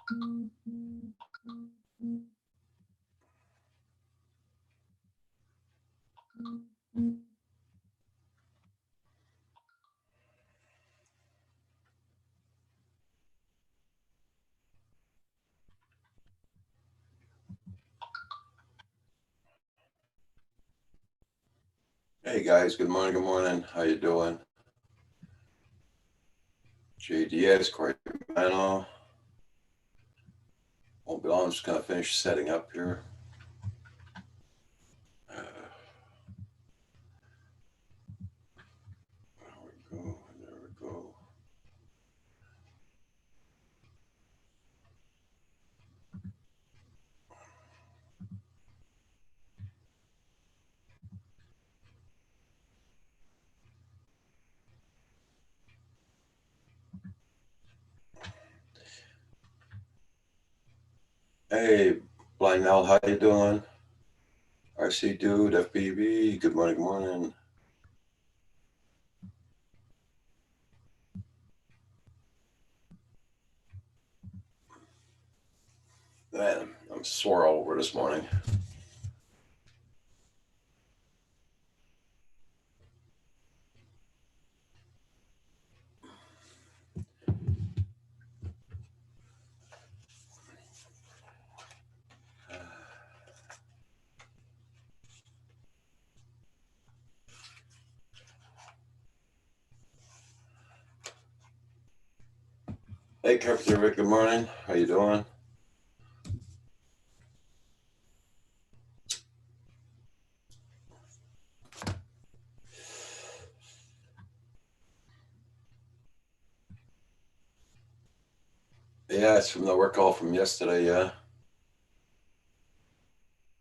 Hey guys, good morning, How you doing? JDS, Corey Mano. Won't be long, I'm just gonna finish setting up here. There we go, there we go. Hey, Blind Al, how you doing? RC Dude, FBB, good morning. Man, I'm sore all over this morning. Hey, Carpenter Rick, good morning. How you doing? Yeah, it's from the work call from yesterday, yeah.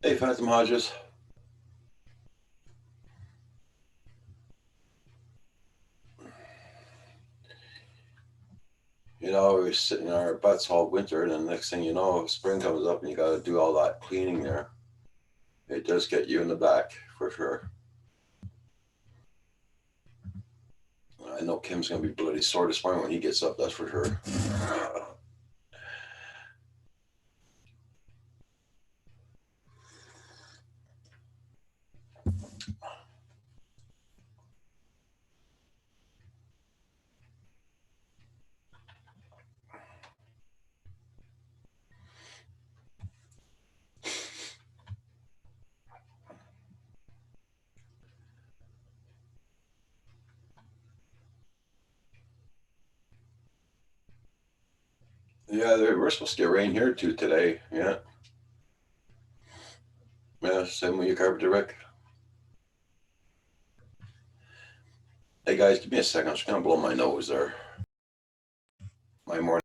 Hey, Phantom Hodges. You know, we're sitting on our butts all winter, and then next thing you know, spring comes up and you got to do all that cleaning there. It does get you in the back, for sure. I know Kim's going to be bloody sore this morning when he gets up, that's for sure. Yeah, we're supposed to get rain here too today. Yeah. Yeah, same with you, Carpenter Rick. Hey guys, give me a second. I'm just going to blow my nose there. My morning.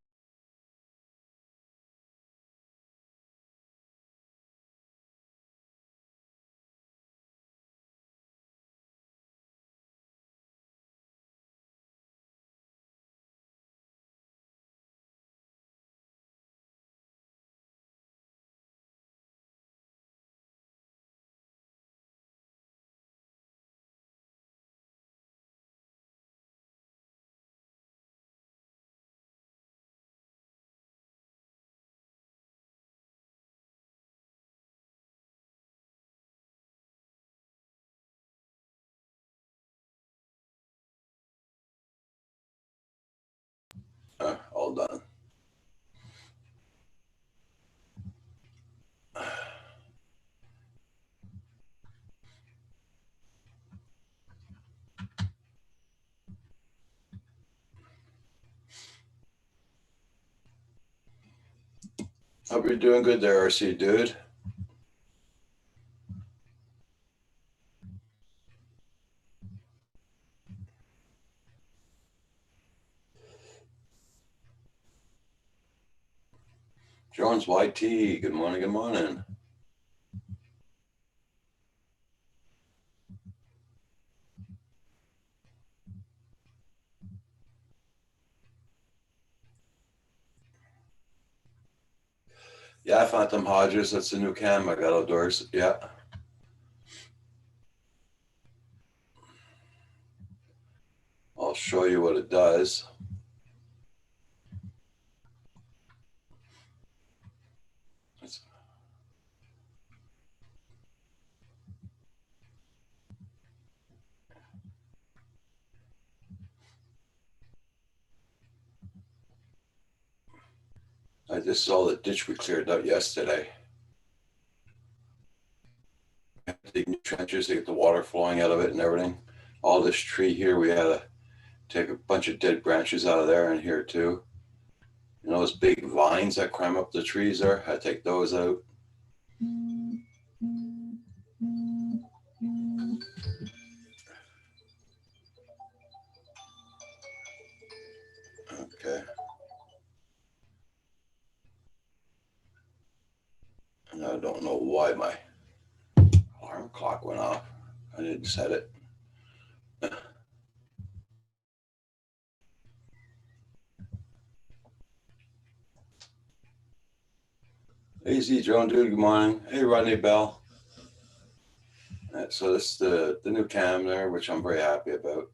All done. Hope you're doing good there, RC dude. Jones YT, good morning. Yeah, Phantom Hodges, that's the new cam I got outdoors. Yeah. I'll show you what it does. This is all the ditch we cleared out yesterday. Dig new trenches to get the water flowing out of it and everything. All this tree here, we had to take a bunch of dead branches out of there and here too. You know, those big vines that climb up the trees there, I take those out. Okay. And I don't know why my alarm clock went off. I didn't set it. Hey, Z Drone Dude, good morning. Hey, Rodney Bell. So this is the new cam there, which I'm very happy about.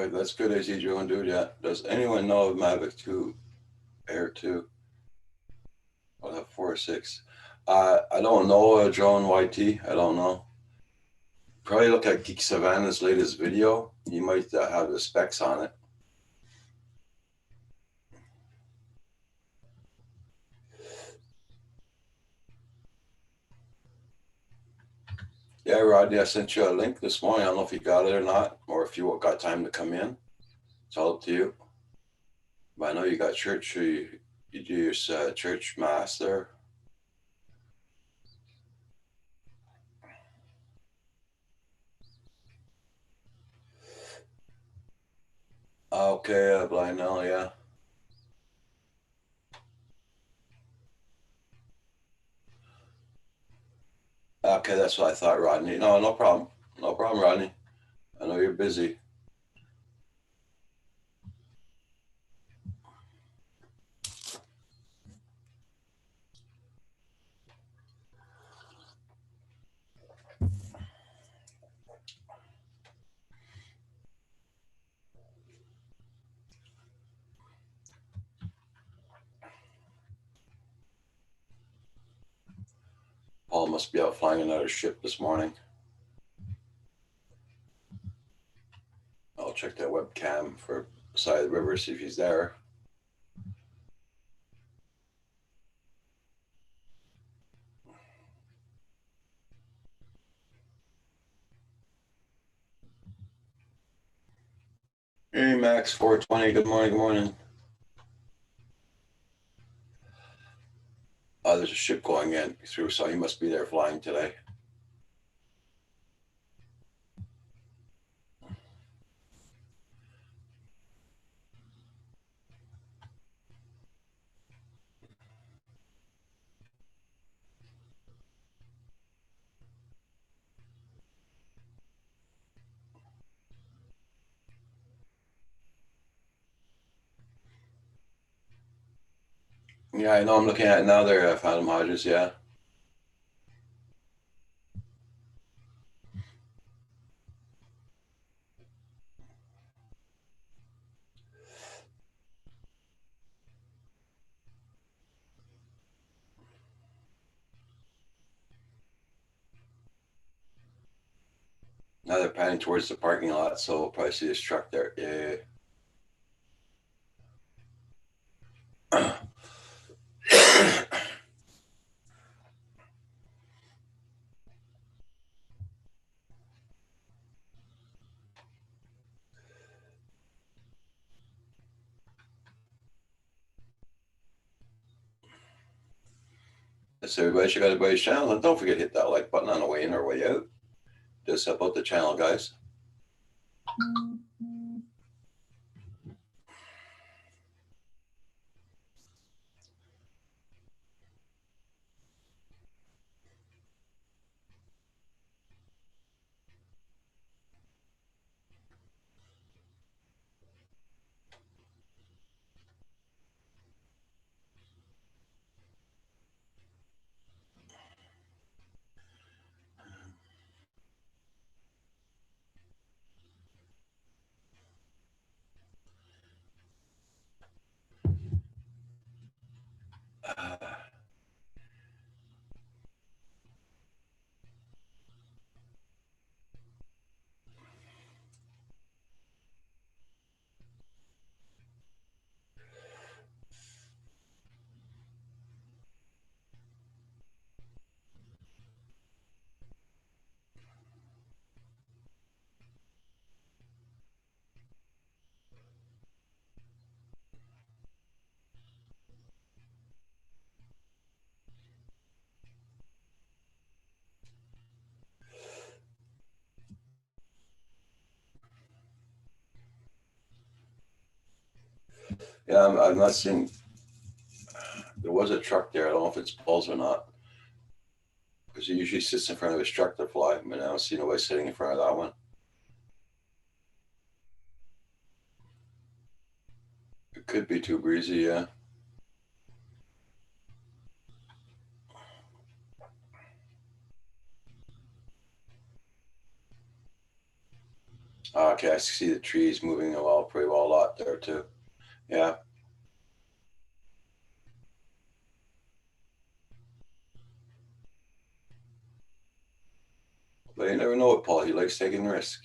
That's good, AZ Drone Dude. Yeah. Does anyone know of Mavic 2 Air 2? I'll have 4 or 6. I don't know, Drone YT. I don't know. Probably look at Geek Savannah's latest video. He might have the specs on it. Yeah, Rodney, I sent you a link this morning. I don't know if you got it or not, or if you got time to come in. It's all up to you. But I know you got church. You do your church mass there. Okay, Blind Nell, yeah. Okay, that's what I thought, Rodney. No, no problem. No problem, Rodney. I know you're busy. Paul must be out flying another ship this morning. I'll check that webcam for side of the river, see if he's there. Hey, Max 420. Good morning. Good morning. There's a ship going in through, so he must be there flying today. Yeah, I know. I'm looking at it now. There, Phantom Hodges. Yeah. Now they're panning towards the parking lot, so we'll probably see this truck there. Yeah. So everybody check out everybody's channel, and don't forget to hit that like button on the way in or way out. Just help out the channel, guys. Uh, yeah, I'm not seeing. There was a truck there. I don't know if it's Paul's or not, because he usually sits in front of his truck to fly. But I don't see nobody sitting in front of that one. It could be too breezy, yeah. Okay, I see the trees moving pretty well a lot there too. Yeah. But you never know with Paul. He likes taking risk.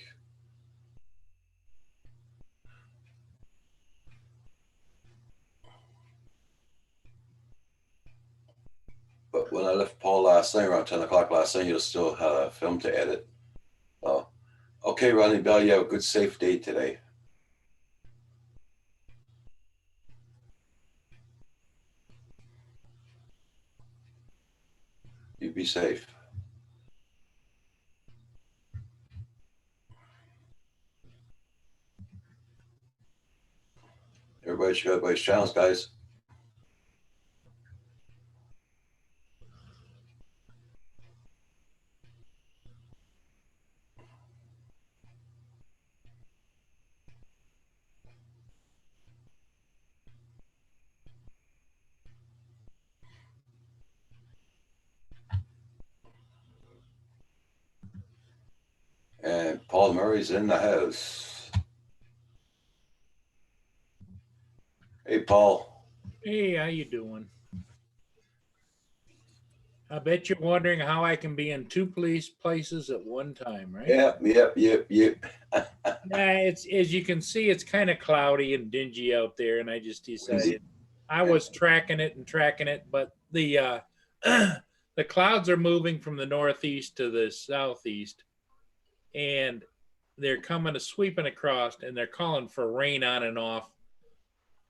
But when I left Paul last night around 10 o'clock last night, he still had a film to edit. Oh, okay, Ronnie Bell, you have a good, safe day today. You be safe. Everybody should go to everybody's channels, guys. And Paul Murray's in the house. Hey, Paul. Hey, how you doing? I bet you're wondering how I can be in two police places at one time, right? Yep. Yeah, it's as you can see, it's kind of cloudy and dingy out there, and I just Windy. decided I was tracking it, but the the clouds are moving from the northeast to the southeast, and they're coming to sweeping across, and they're calling for rain on and off.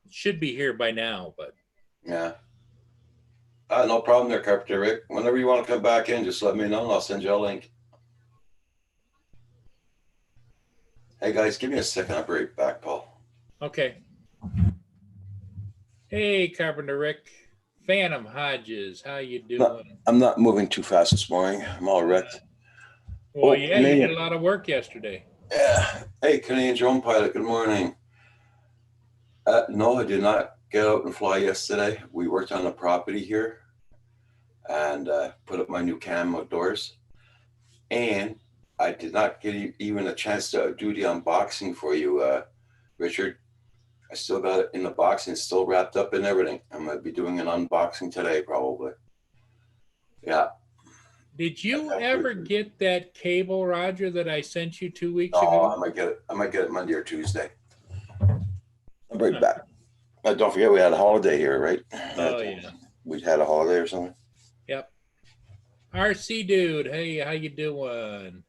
It should be here by now, but Yeah. No problem there, Carpenter Rick. Whenever you want to come back in, just let me know and I'll send you a link. Hey, guys, give me a second. I'll be right back, Paul. okay. Hey, Carpenter Rick, Phantom Hodges, how you doing? I'm not moving too fast this morning. I'm all wrecked. Well, yeah, you did a lot of work yesterday. Yeah. Hey, Canadian drone pilot, good morning. No, I did not get out and fly yesterday. We worked on the property here and put up my new cam outdoors. And I did not get even a chance to do the unboxing for you, Richard. I still got it in the box and it's still wrapped up and everything. I'm going to be doing an unboxing today, probably. Yeah. Did you ever get that cable, Roger, that I sent you 2 weeks No, ago? I might get it Monday or Tuesday. I'll bring it back. Don't forget we had a holiday here, right? Oh, yeah. We had a holiday or something. Yep. RC dude, hey, how you doing?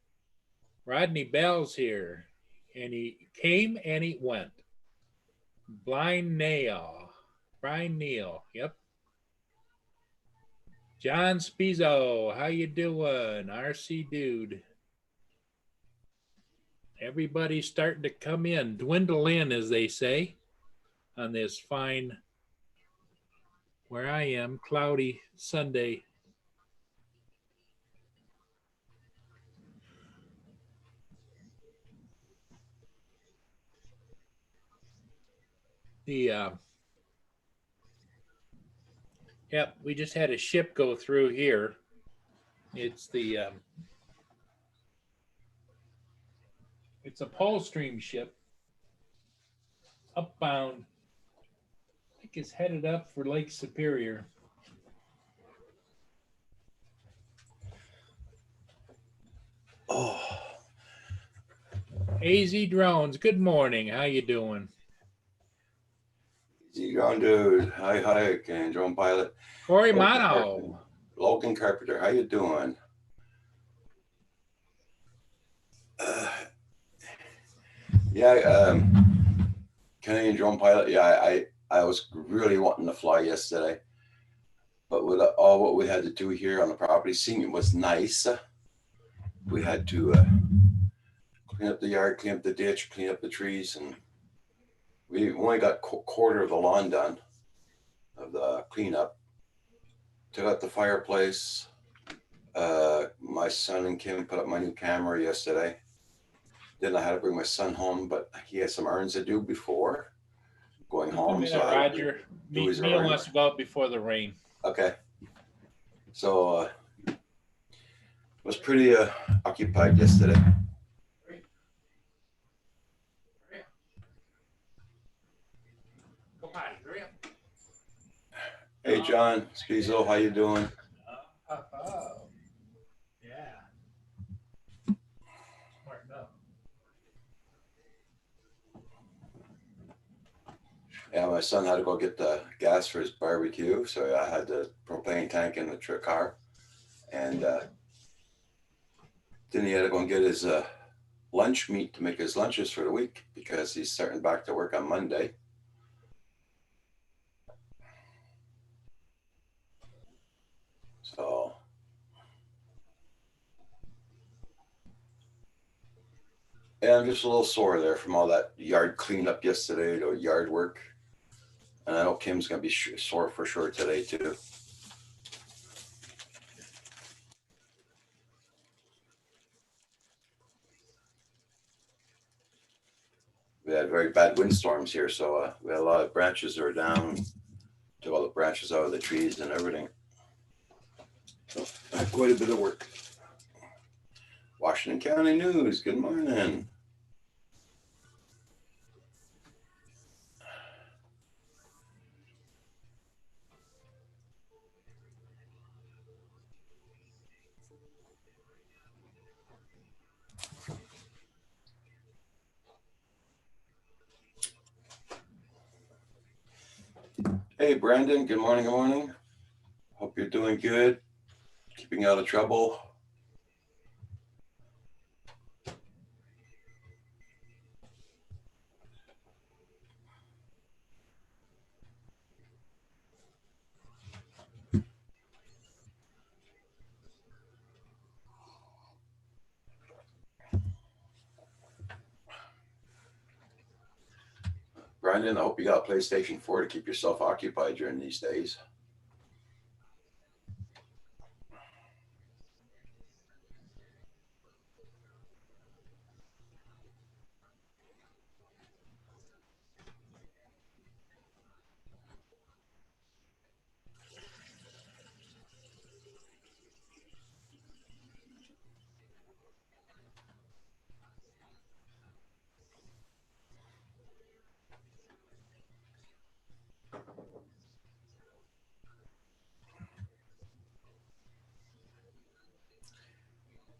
Rodney Bell's here, and he came and he went. Blind Nail, Brian Neal, yep. John Spizzo, how you doing? RC dude. Everybody's starting to come in, dwindle in, as they say, on this fine, where I am, cloudy Sunday. Yep, we just had a ship go through here. It's it's a Polstream ship, upbound. I think it's headed up for Lake Superior. AZ Drones, good morning. How you doing? Easy Drone Dude. Hi, and drone pilot. Corey Logan Mono. Logan Carpenter, how you doing? Yeah, Canadian drone pilot. Yeah, I was really wanting to fly yesterday, but with all what we had to do here on the property, seeing it was nice. We had to clean up the yard, clean up the ditch, clean up the trees, and we only got quarter of the lawn done of the cleanup. Took out the fireplace. My son and Kim put up my new camera yesterday. Then I had to bring my son home, but he has some errands to do before going home. So Roger, Neil wants to go out before the rain. Okay. So was pretty occupied yesterday. Hey John Spiesel, how you doing? Yeah. Smart enough. Yeah, my son had to go get the gas for his barbecue, so I had the propane tank in the car, and then he had to go and get his lunch meat to make his lunches for the week because he's starting back to work on Monday. So yeah, I'm just a little sore there from all that yard cleanup yesterday, or yard work. And I know Kim's going to be sore for sure today too. We had very bad windstorms here, so we had a lot of branches that were down, took all the branches out of the trees and everything. So I had quite a bit of work. Washington County News, good morning. Hey Brandon, good morning, good morning. Hope you're doing good, keeping out of trouble. Brandon, I hope you got a PlayStation 4 to keep yourself occupied during these days.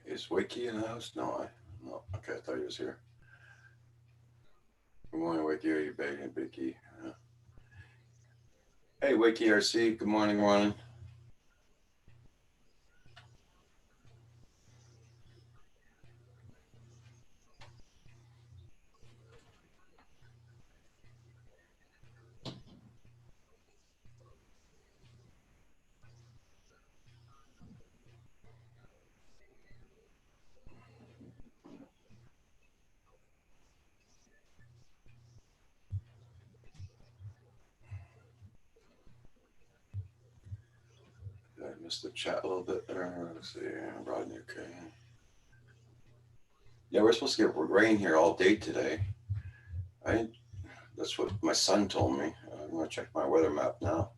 Is Wakey in the house? No. Okay, I thought he was here. Good morning, Wakey. Are you begging, Vicky? Hey, Wakey RC. Good morning, morning. I missed the chat a little bit there. Let's see. Rodney, okay. Yeah, we're supposed to get rain here all day today. That's what my son told me. I'm going to check my weather map now.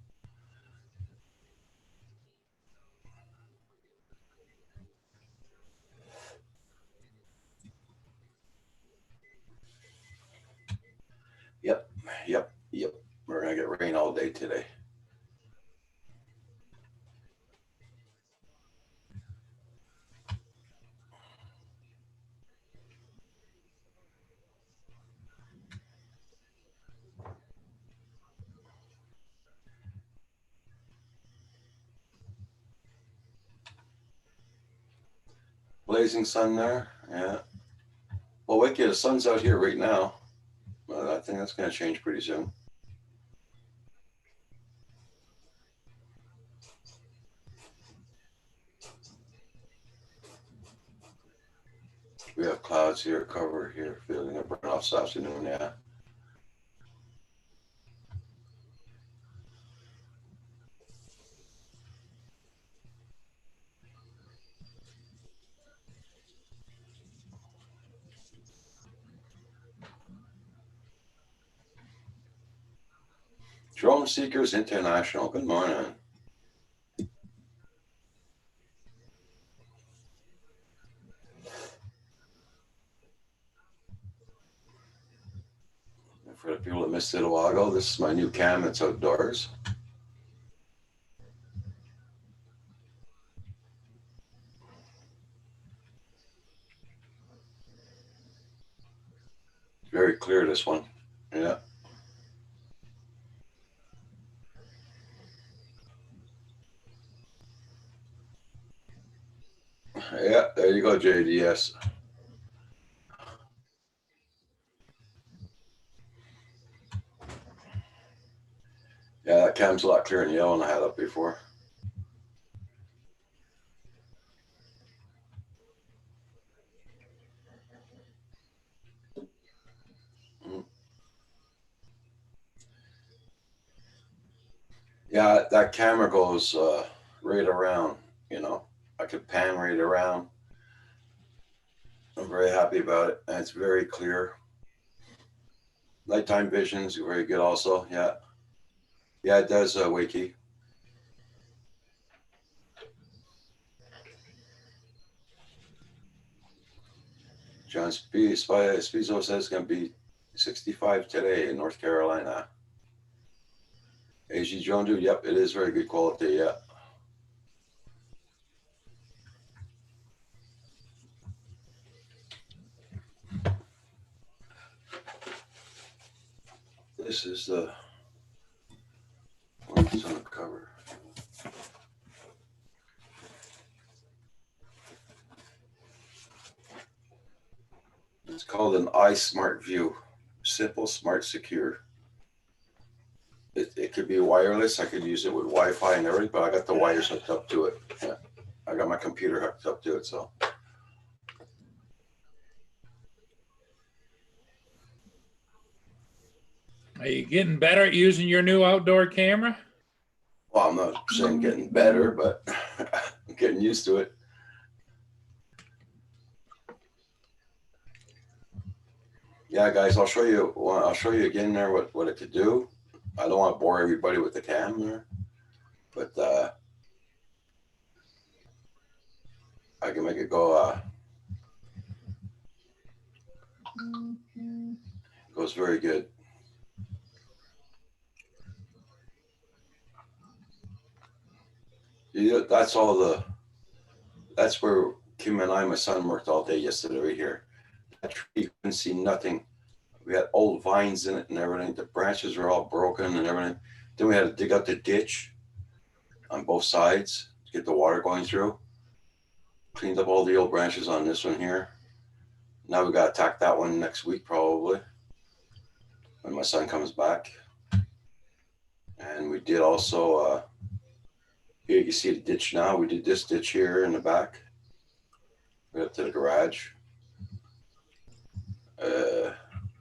Yep. We're going to get rain all day today. blazing sun there. Yeah. Well, wicked, the sun's out here right now. I think that's going to change pretty soon. We have clouds here, cover here, feeling a burn off this afternoon, yeah. Drone Seekers International, good morning. For the people that missed it a while ago, this is my new cam. It's outdoors. Very clear, this one. Yeah. Yeah, there you go, JDS. Yeah, that cam's a lot clearer than yellow than I had up before. Yeah, that camera goes right around, you know. I could pan right around. I'm very happy about it, and it's very clear. Nighttime vision is very good also, yeah. Yeah, it does, Wakey. John Spizo says it's going to be 65 today in North Carolina. AG Drone Dude, yep, it is very good quality, yeah. This is the one that's on the cover. It's called an iSmart View. Simple, smart, secure. It could be wireless. I could use it with Wi-Fi and everything, but I got the wires hooked up to it. Yeah. I got my computer hooked up to it, so. Are you getting better at using your new outdoor camera? Well, I'm not saying getting better, but I'm getting used to it. Yeah, guys, I'll show you. I'll show you again there what it could do. I don't want to bore everybody with the cam there, but I can make it go. It goes very good. Yeah, that's all the. That's where Kim and I, my son, worked all day yesterday right here. That tree, you couldn't see nothing. We had old vines in it and everything. The branches were all broken and everything. Then we had to dig out the ditch on both sides to get the water going through. Cleaned up all the old branches on this one here. Now we got to attack that one next week probably when my son comes back. And we did also, here you can see the ditch now. We did this ditch here in the back. Right up to the garage.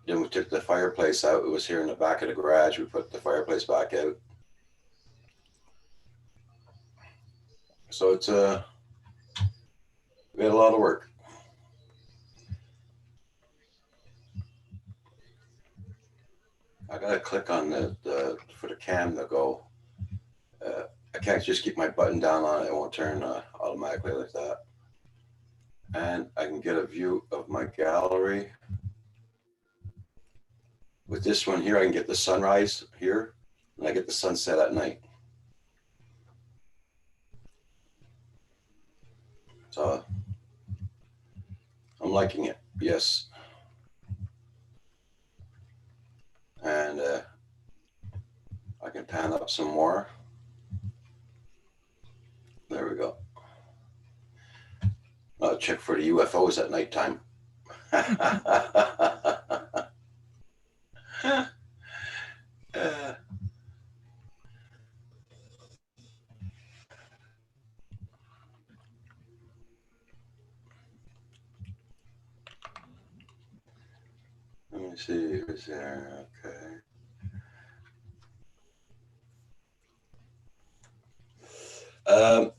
Then we took the fireplace out. It was here in the back of the garage. We put the fireplace back out. So it's we had a lot of work. I gotta click on the for the cam to go. I can't just keep my button down on it. It won't turn automatically like that. And I can get a view of my gallery. With this one here, I can get the sunrise here, and I get the sunset at night. So I'm liking it, yes. And I can pan up some more. There we go. check for the UFOs at nighttime. Uh, let me see who's there. Okay.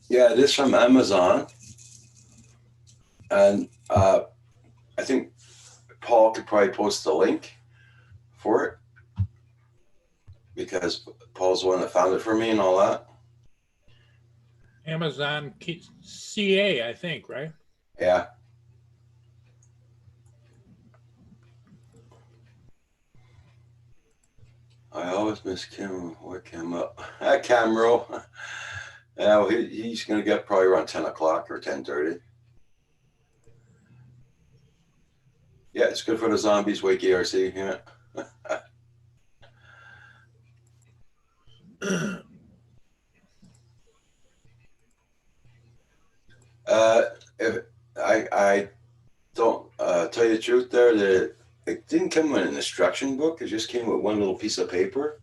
Yeah, it is from Amazon, and I think Paul could probably post the link for it because Paul's the one that found it for me and all that. Amazon CA, I think, right? Yeah. I always miss Kim. What came up? Camero. Yeah, well, he's going to get probably around 10 o'clock or 10:30. Yeah, it's good for the zombies. Wake ERC. Yeah. If I don't tell you the truth, there that it didn't come with an instruction book. It just came with one little piece of paper.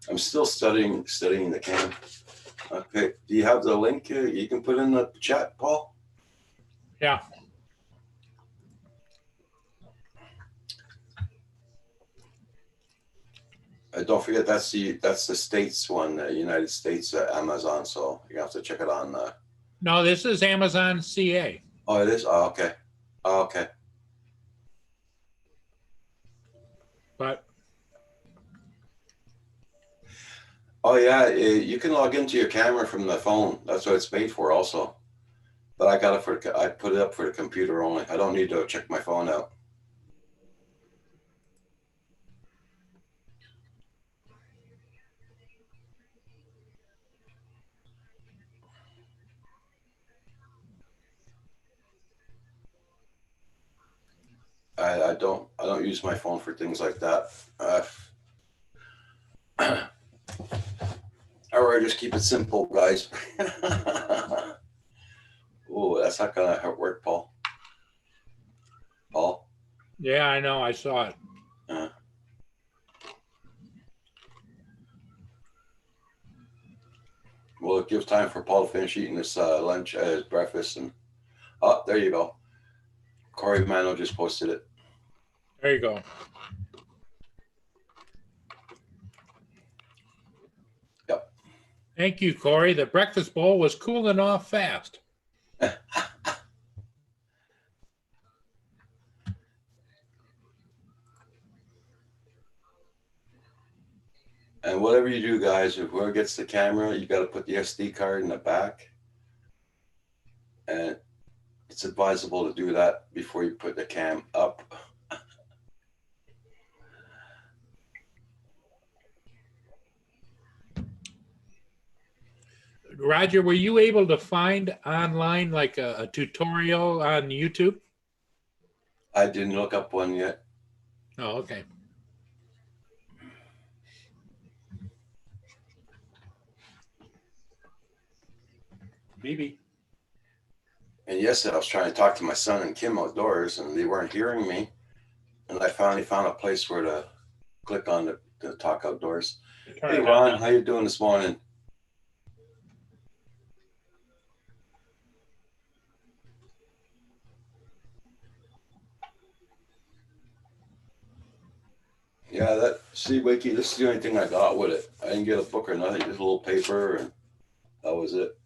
I'm still studying the cam. Okay, do you have the link? You can put in the chat, Paul. Yeah. Don't forget that's the states one, United States Amazon. So you have to check it on. No, this is Amazon CA. Oh, it is. Oh, okay. Oh, okay. But Oh yeah, you can log into your camera from the phone. That's what it's made for, also. But I got it for. I put it up for the computer only. I don't need to check my phone out. I don't use my phone for things like that. Or I just keep it simple, guys. Oh, that's not gonna work, Paul. Paul. yeah, I know. I saw it. Well, it gives time for Paul to finish eating his lunch, his breakfast, and oh, there you go. Corey Mano just posted it. There you go. Yep. Thank you, Corey. The breakfast bowl was cooling off fast. And whatever you do, guys, if whoever gets the camera, you got to put the SD card in the back. And it's advisable to do that before you put the cam up. Roger, were you able to find online like a tutorial on YouTube? I didn't look up one yet. Oh, okay. BB. And yesterday I was trying to talk to my son and Kim outdoors, and they weren't hearing me. And I finally found a place where to click on to talk outdoors. Hey, Ron, how you doing this morning? Yeah, see, Wakey, this is the only thing I got with it. I didn't get a book or nothing, just a little paper, and that was it.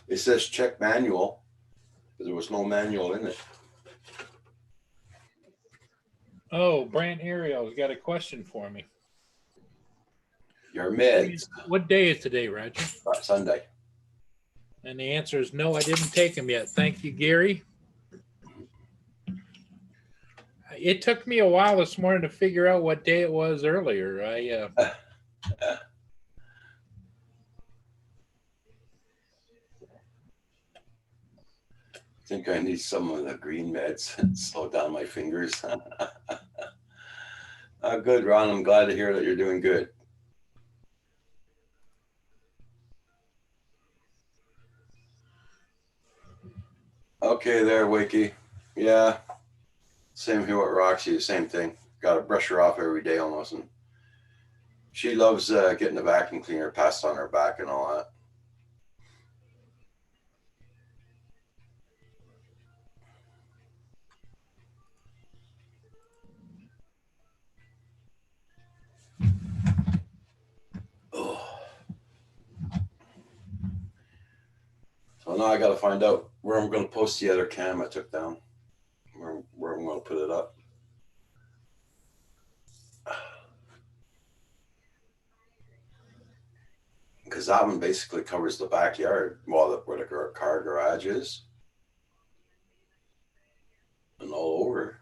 It says check manual, but there was no manual in it. Oh, Brant Ariel's got a question for me. Your meds. What day is today, Roger? Sunday. And the answer is no, I didn't take them yet. Thank you, Gary. It took me a while this morning to figure out what day it was earlier. I think I need some of the green meds and slow down my fingers. Good, Ron. I'm glad to hear that you're doing good. Okay, there, Wakey. Yeah, same here with Roxy. Same thing. Got to brush her off every day almost, and she loves getting the vacuum cleaner passed on her back and all that. Oh. So now I got to find out where I'm going to post the other cam I took down, where I'm going to put it up. Because that one basically covers the backyard, where the car garage is, and all over.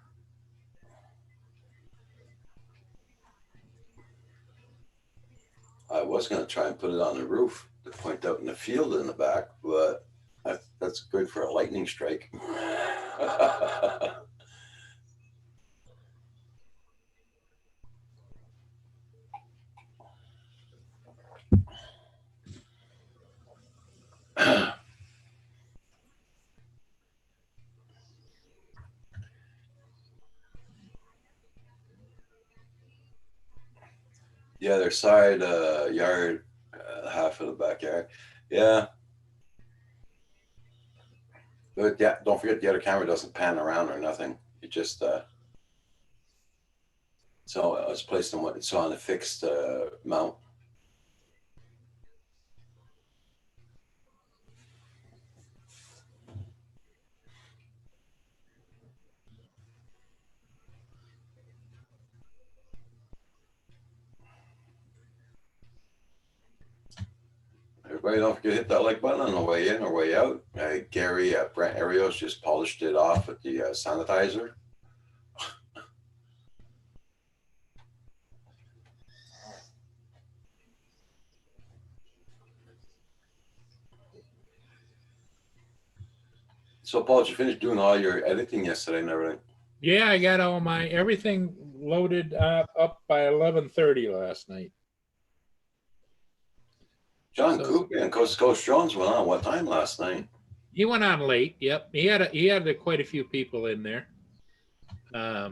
I was going to try and put it on the roof to point out in the field in the back, but that's good for a lightning strike. Yeah, their side yard, half of the backyard. Yeah. But yeah, don't forget the other camera doesn't pan around or nothing. It just so it's placed on what it's on a fixed mount. Everybody don't forget to hit that like button on the way in or way out. Gary Brent Arios just polished it off with the sanitizer. So Paul, did you finish doing all your editing yesterday and everything? Yeah, I got all my everything loaded up by 11:30 last night. John Coopy and Coast to Coast Jones went on what time last night? He went on late. Yep, he had quite a few people in there. I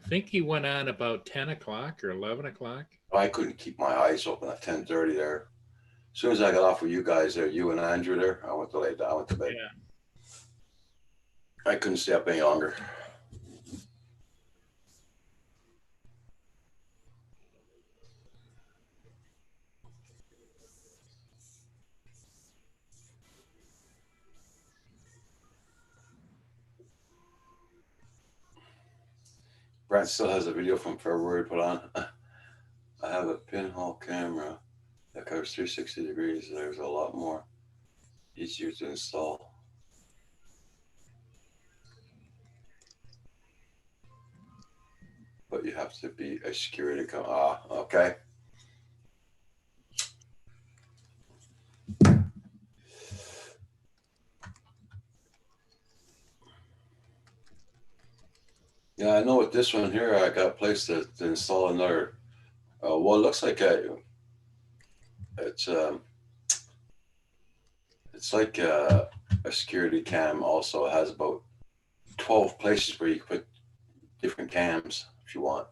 think he went on about 10 o'clock or 11 o'clock. I couldn't keep my eyes open at 10:30 there. As soon as I got off with you guys there, you and Andrew there, I went to lay down. I went to bed. Yeah. I couldn't stay up any longer. Brent still has a video from February put on. I have a pinhole camera that covers 360 degrees. There's a lot more easier to install. But you have to be a security okay. Yeah, I know with this one here, I got a place to install another. Well, it looks like it's like a security cam. Also, it has about 12 places where you can put different cams if you want.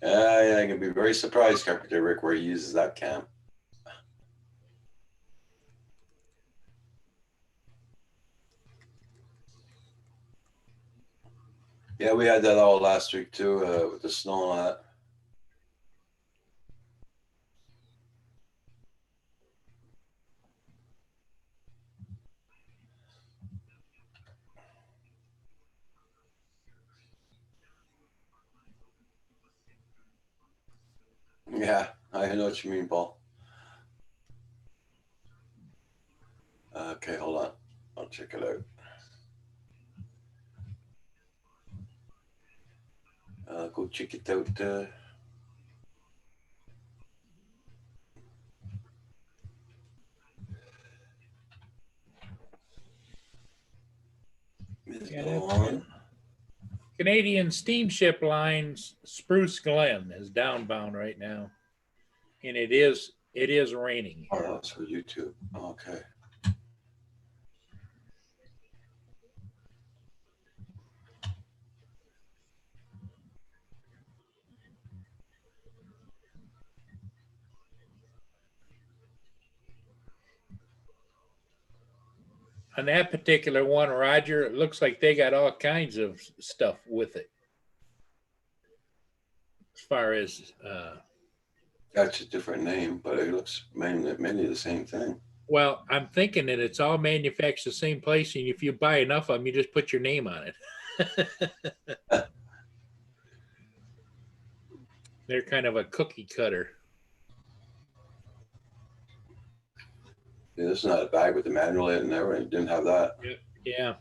Yeah, I can be very surprised, Carpenter Rick, where he uses that cam. Yeah, we had that all last week too, with the snow and all that. Yeah, I know what you mean, Paul. Okay, hold on. I'll check it out. Go check it out. Yeah, Go that's on. Canadian Steamship Lines Spruce Glen is downbound right now, and it is raining Oh, here. that's for YouTube. Okay. On that particular one, Roger, it looks like they got all kinds of stuff with it. As far as That's a different name, but it looks mainly the same thing. well, I'm thinking that it's all manufactured the same place, and if you buy enough of them, you just put your name on it. They're kind of a cookie cutter. Yeah, this is not a bag with the manual in and everything. Didn't have that. Yeah.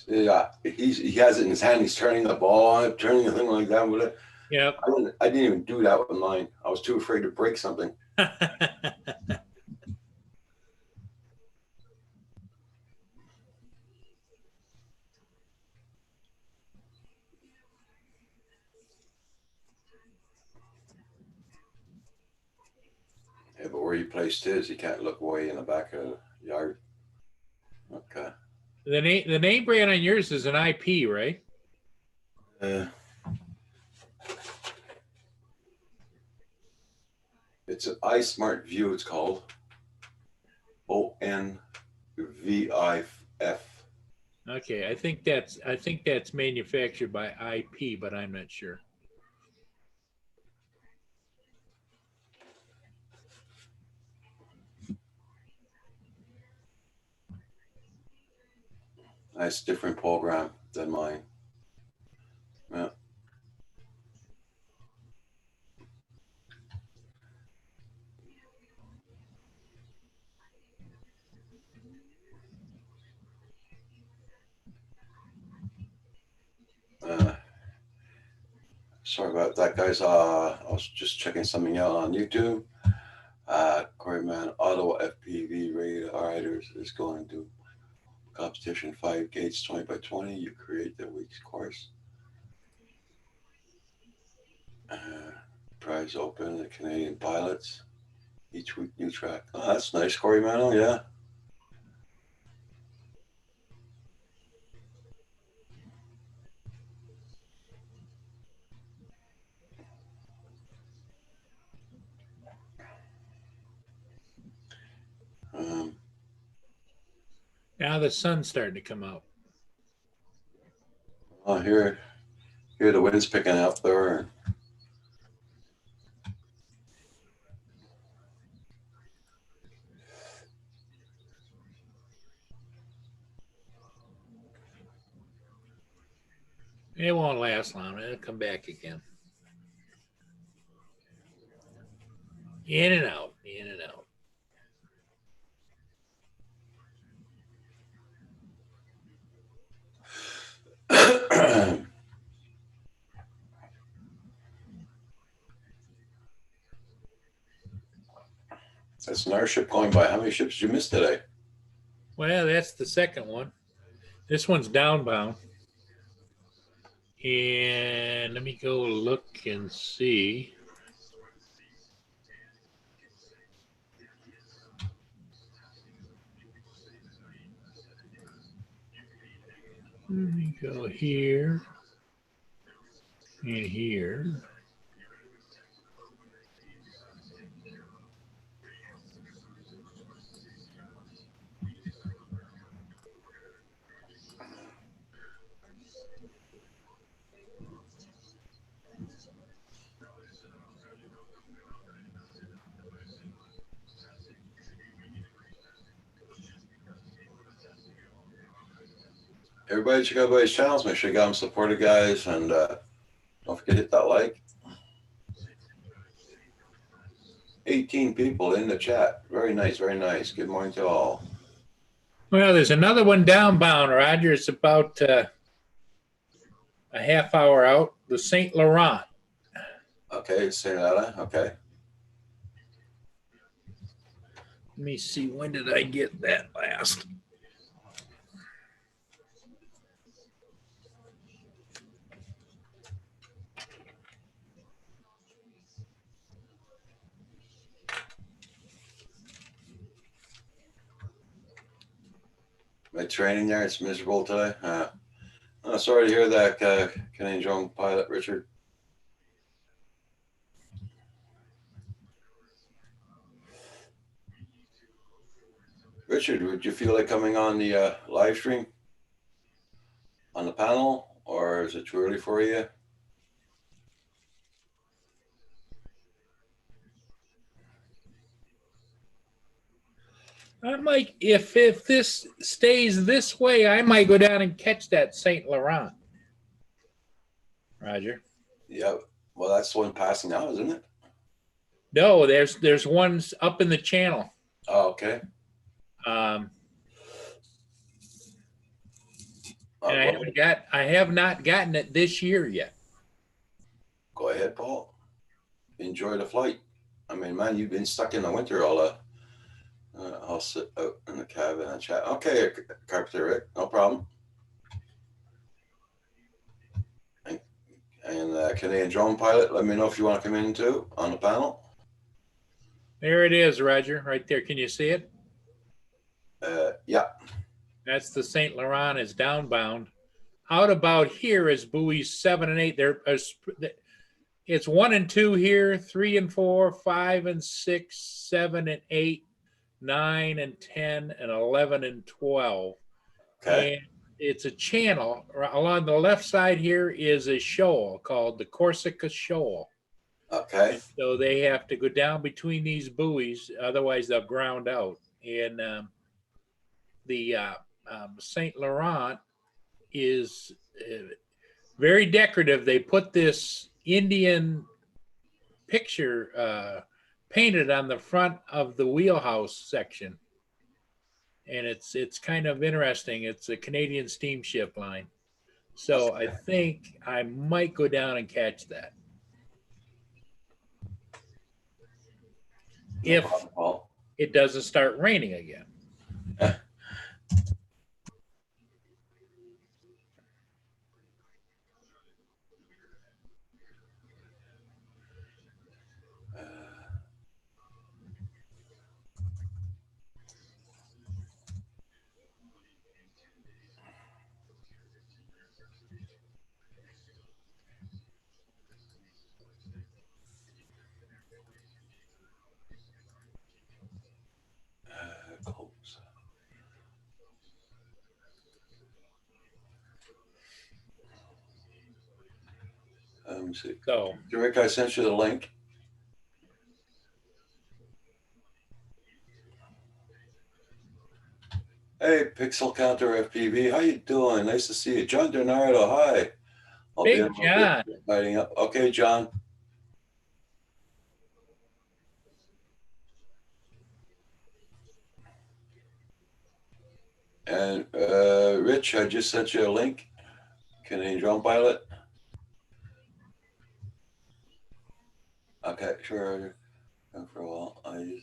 Yeah, he has it in his hand. He's turning the ball on it, turning the thing like that with it. Yep. I didn't even do that with mine. I was too afraid to break something. Yeah, but where he placed his, he can't look way in the back of the yard. Okay. The name brand on yours is an IP, right? It's an iSmart View. It's called ONVIF. Okay, I think that's manufactured by IP, but I'm not sure. Nice, different program than mine. Yeah. Sorry about that, guys. I was just checking something out on YouTube. Coreyman Auto FPV radar riders is going to competition 5 gates 20 by 20. You create the week's course. Prize open the Canadian pilots. Each week new track. Oh, that's nice, Corey Mano. Yeah. Now the sun's starting to come out. Oh, here the wind's picking up there. It won't last long. It'll come back again. In and out, in and out. That's another ship going by. How many ships did you miss today? Well, that's the second one. This one's downbound. And let me go look and see. Let me go here and here. Everybody check out everybody's channels. Make sure you got them supported, guys. And don't forget to hit that like. 18 people in the chat. Very nice, very nice. Good morning to all. Well, there's another one downbound, Roger. It's about a half hour out. The St. Laurent. Okay, St. Anna. Okay. Let me see. When did I get that last? My training there, it's miserable today. I'm sorry to hear that, Canadian drone pilot Richard. Richard, would you feel like coming on the live stream on the panel, or is it too early for you? I might, if this stays this way, I might go down and catch that St. Laurent. Roger. Yeah, well, that's the one passing now, isn't it? No, there's ones up in the channel. Oh, okay. And I have not gotten it this year yet. Go ahead, Paul. Enjoy the flight. I mean, man, you've been stuck in the winter all I'll sit out in the cabin and chat. Okay, Carpenter Rick, no problem. And Canadian drone pilot, let me know if you want to come in too on the panel. There it is, Roger, right there. Can you see it? Yeah. That's the St. Laurent is downbound. Out about here is buoys 7 and 8. It's 1 and 2 here, 3 and 4, 5 and 6, 7 and 8, 9 and 10, and 11 and 12. Okay. And it's a channel. Along the left side here is a shoal called the Corsica Shoal. Okay. And so they have to go down between these buoys, otherwise they'll ground out. And the St. Laurent is very decorative. They put this Indian picture painted on the front of the wheelhouse section, and it's kind of interesting. It's a Canadian steamship line, so I think I might go down and catch that if it doesn't start raining again. Let me see. So, Rick, I sent you the link. Hey, Pixel Counter FPV, how you doing? Nice to see you. John Donardo, hi. Big John. Lighting up. Okay, John. And Rich, I just sent you a link. Canadian drone pilot. Okay, sure. For a while, I use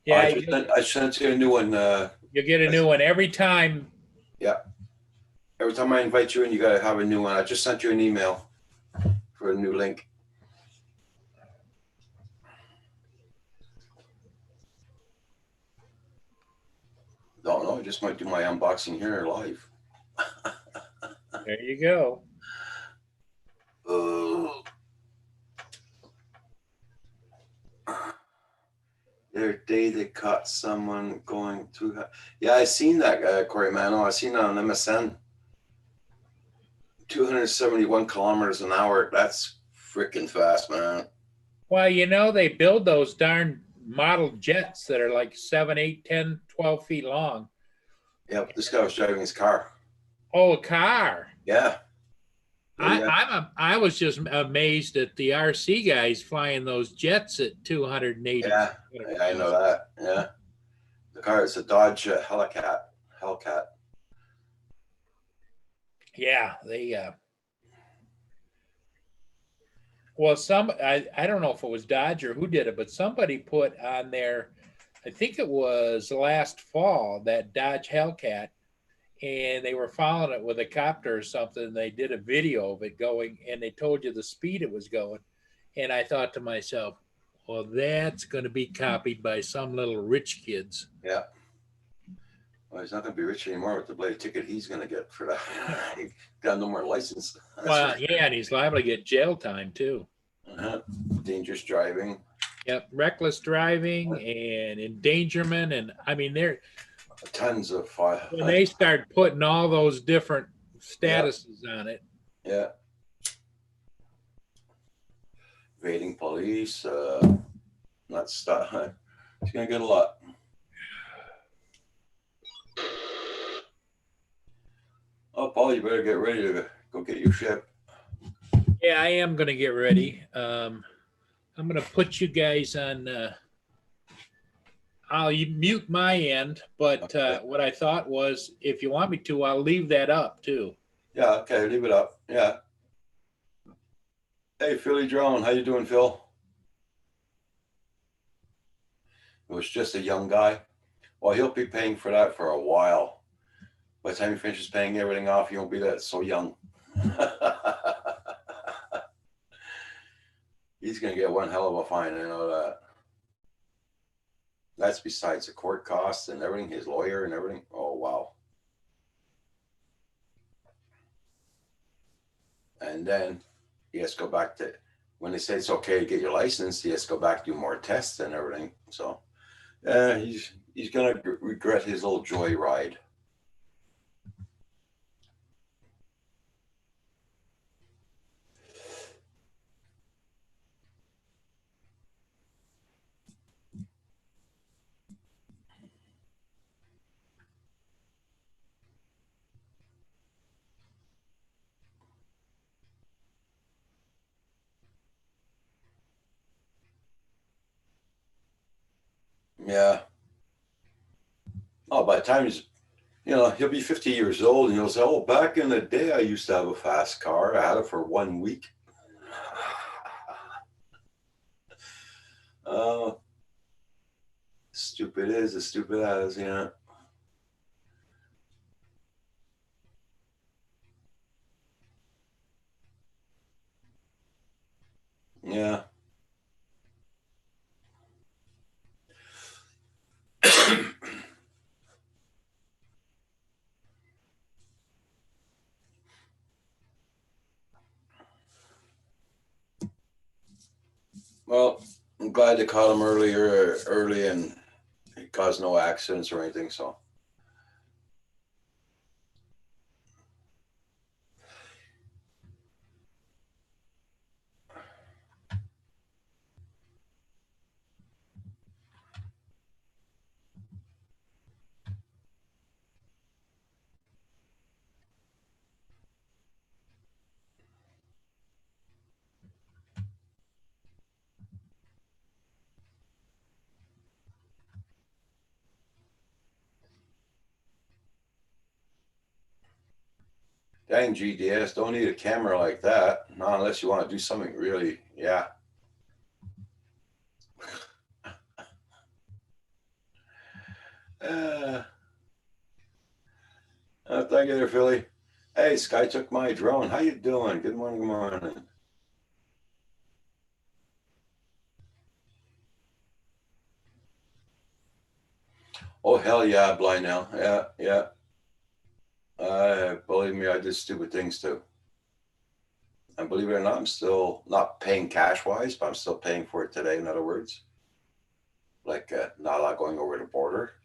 yeah, I sent you a new one. You get a new one every time. Yeah. Every time I invite you in, you got to have a new one. I just sent you an email for a new link. Don't know. I just might do my unboxing here live. There you go. The other day they caught someone going too high. Yeah, I seen that, Corey Mano. I seen it on MSN. 271 kilometers an hour. That's freaking fast, man. Well, you know, they build those darn model jets that are like 7, 8, 10, 12 feet long. Yep, this guy was driving his car. Oh, a car. Yeah. Yeah, I was just amazed at the RC guys flying those jets at 280. yeah, I know that. Yeah, the car is a Dodge Hellcat. Yeah, they well, I don't know if it was Dodge or who did it, but somebody put on there, I think it was last fall, that Dodge Hellcat, and they were following it with a copter or something. And they did a video of it going, and they told you the speed it was going. And I thought to myself, well, that's going to be copied by some little rich kids. Yeah. Well, he's not going to be rich anymore with the bloody ticket he's going to get for that. He got no more license. Well, yeah, and he's liable to get jail time too. Dangerous driving. Yep, reckless driving and endangerment, and I mean, they're tons of when they start putting all those different statuses on it. Yeah. Evading police, not stuff. He's gonna get a lot. Oh, Paul, you better get ready to go get your ship. Yeah, I am gonna get ready. I'm gonna put you guys on. I'll mute my end, but what I thought was, if you want me to, I'll leave that up too. Yeah, okay, leave it up. Yeah. Hey, Philly Drone, how you doing, Phil? It was just a young guy. Well, he'll be paying for that for a while. By the time he finishes paying everything off, he won't be that so young. He's gonna get one hell of a fine, I know that. That's besides the court costs and everything, his lawyer and everything. Oh, wow. And then he has to go back to, when they say it's okay to get your license, he has to go back, do more tests and everything. So he's going to regret his little joy ride. Yeah. Oh, by the time he's, he'll be 50 years old and he'll say, oh, back in the day, I used to have a fast car. I had it for 1 week. Stupid is as stupid as, yeah. Yeah. Well, I'm glad they caught him early, and he caused no accidents or anything. So, dang GDS, don't need a camera like that, not unless you want to do something really, yeah. Thank you there, Philly. Hey, Sky took my drone. How you doing? Good morning, good morning. Oh, hell yeah, blind now. Yeah, yeah. Believe me, I did stupid things too. And believe it or not, I'm still not paying cash-wise, but I'm still paying for it today, in other words. Like not a lot going over the border.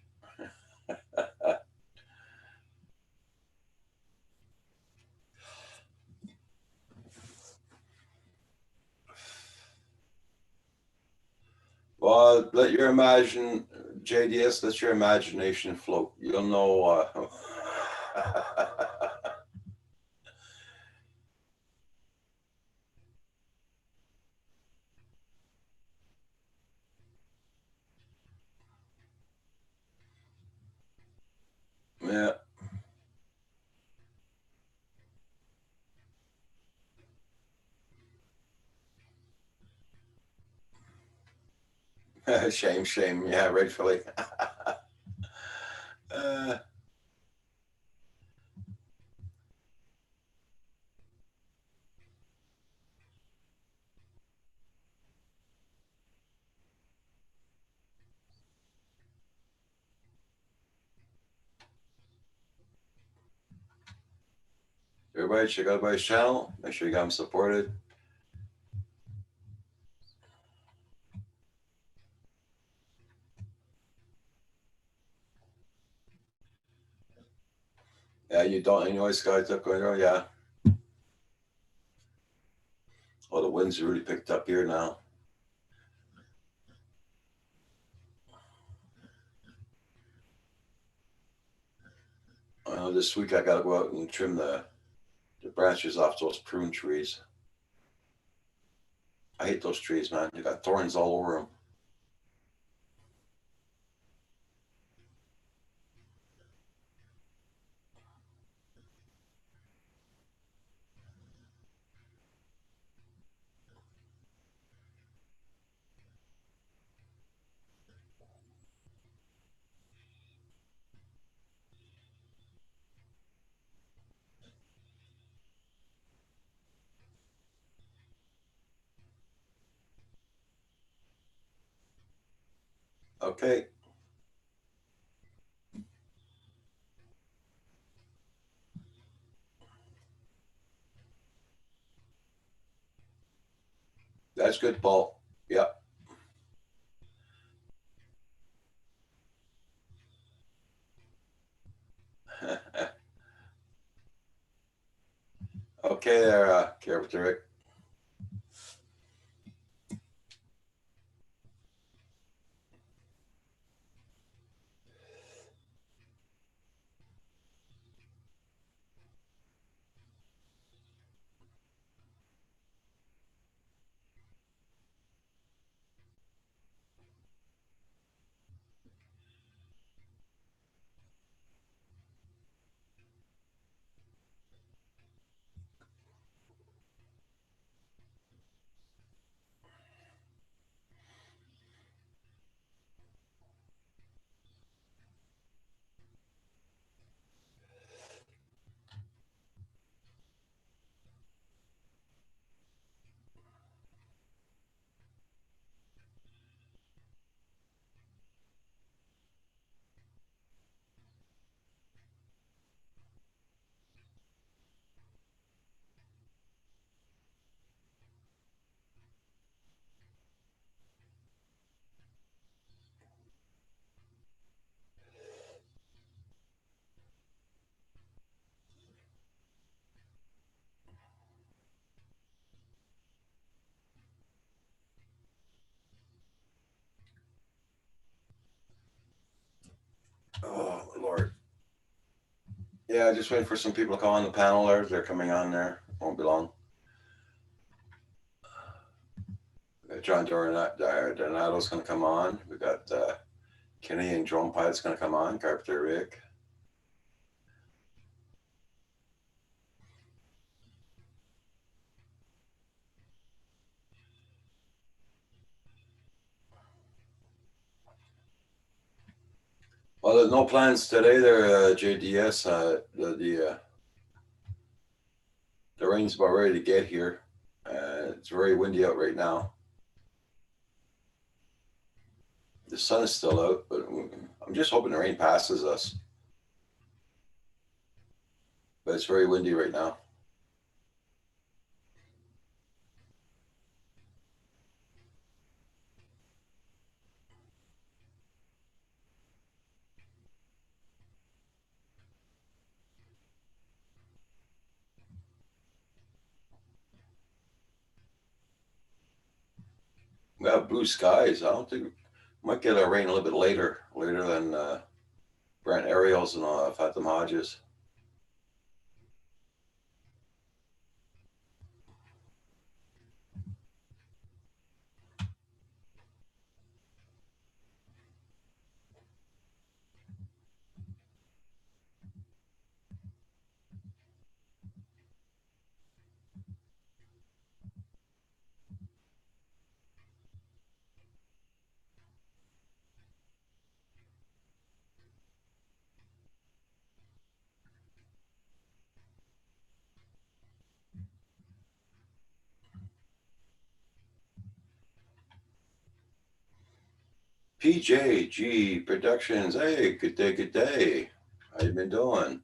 Well, let your JDS, let your imagination float. You'll know. Shame, shame. Yeah, rightfully. uh, Everybody check out everybody's channel. Make sure you got them supported. Yeah, you don't. Anyways, guys, up going on. Yeah. Oh, the winds really picked up here now. This week I got to go out and trim the branches off those prune trees. I hate those trees, man. They got thorns all over them. Okay. That's good, Paul. Yep. Okay there, Carpenter Rick. Oh, Lord. Yeah, just waiting for some people to come on the panel there. They're coming on there. Won't be long. John Donado's going to come on. We got Kenny and Drone Pilot's going to come on. Carpenter Rick. Well, there's no plans today there, JDS. The rain's about ready to get here. It's very windy out right now. The sun is still out, but I'm just hoping the rain passes us. But it's very windy right now. We have blue skies. I don't think we might get our rain a little bit later than Brent Ariels and Fathom Hodges. PJG Productions. Hey, good day, good day. How you been doing?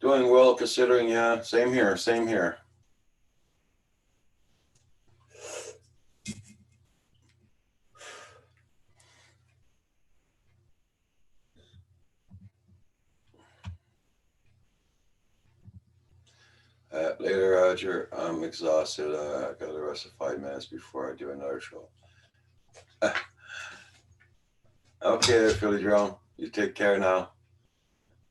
Doing well considering, yeah. Same here, same here. Later, Roger. I'm exhausted. I got the rest of 5 minutes before I do another show. Okay, Philly Drone. You take care now.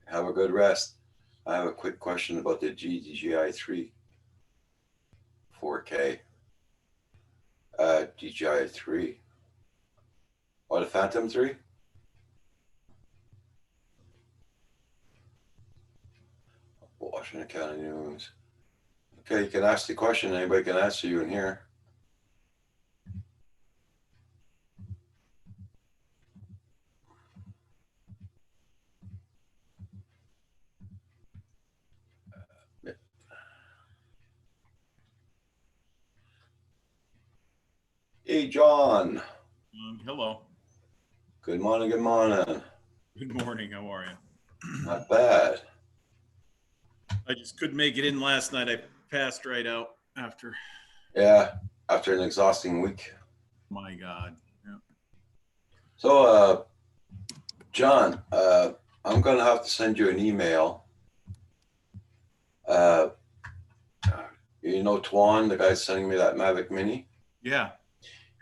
Have a good rest. I have a quick question about the DJI 3 4K. DJI 3. Or the Phantom 3? Washington County News. Okay, you can ask the question. Anybody can answer you in here. Hey, John. Hello. Good morning, good morning. Good morning. How are you? Not bad. I just couldn't make it in last night. I passed right out after. Yeah, after an exhausting week. My God. Yeah. So, John, I'm going to have to send you an email. You know Twan, the guy sending me that Mavic Mini? Yeah.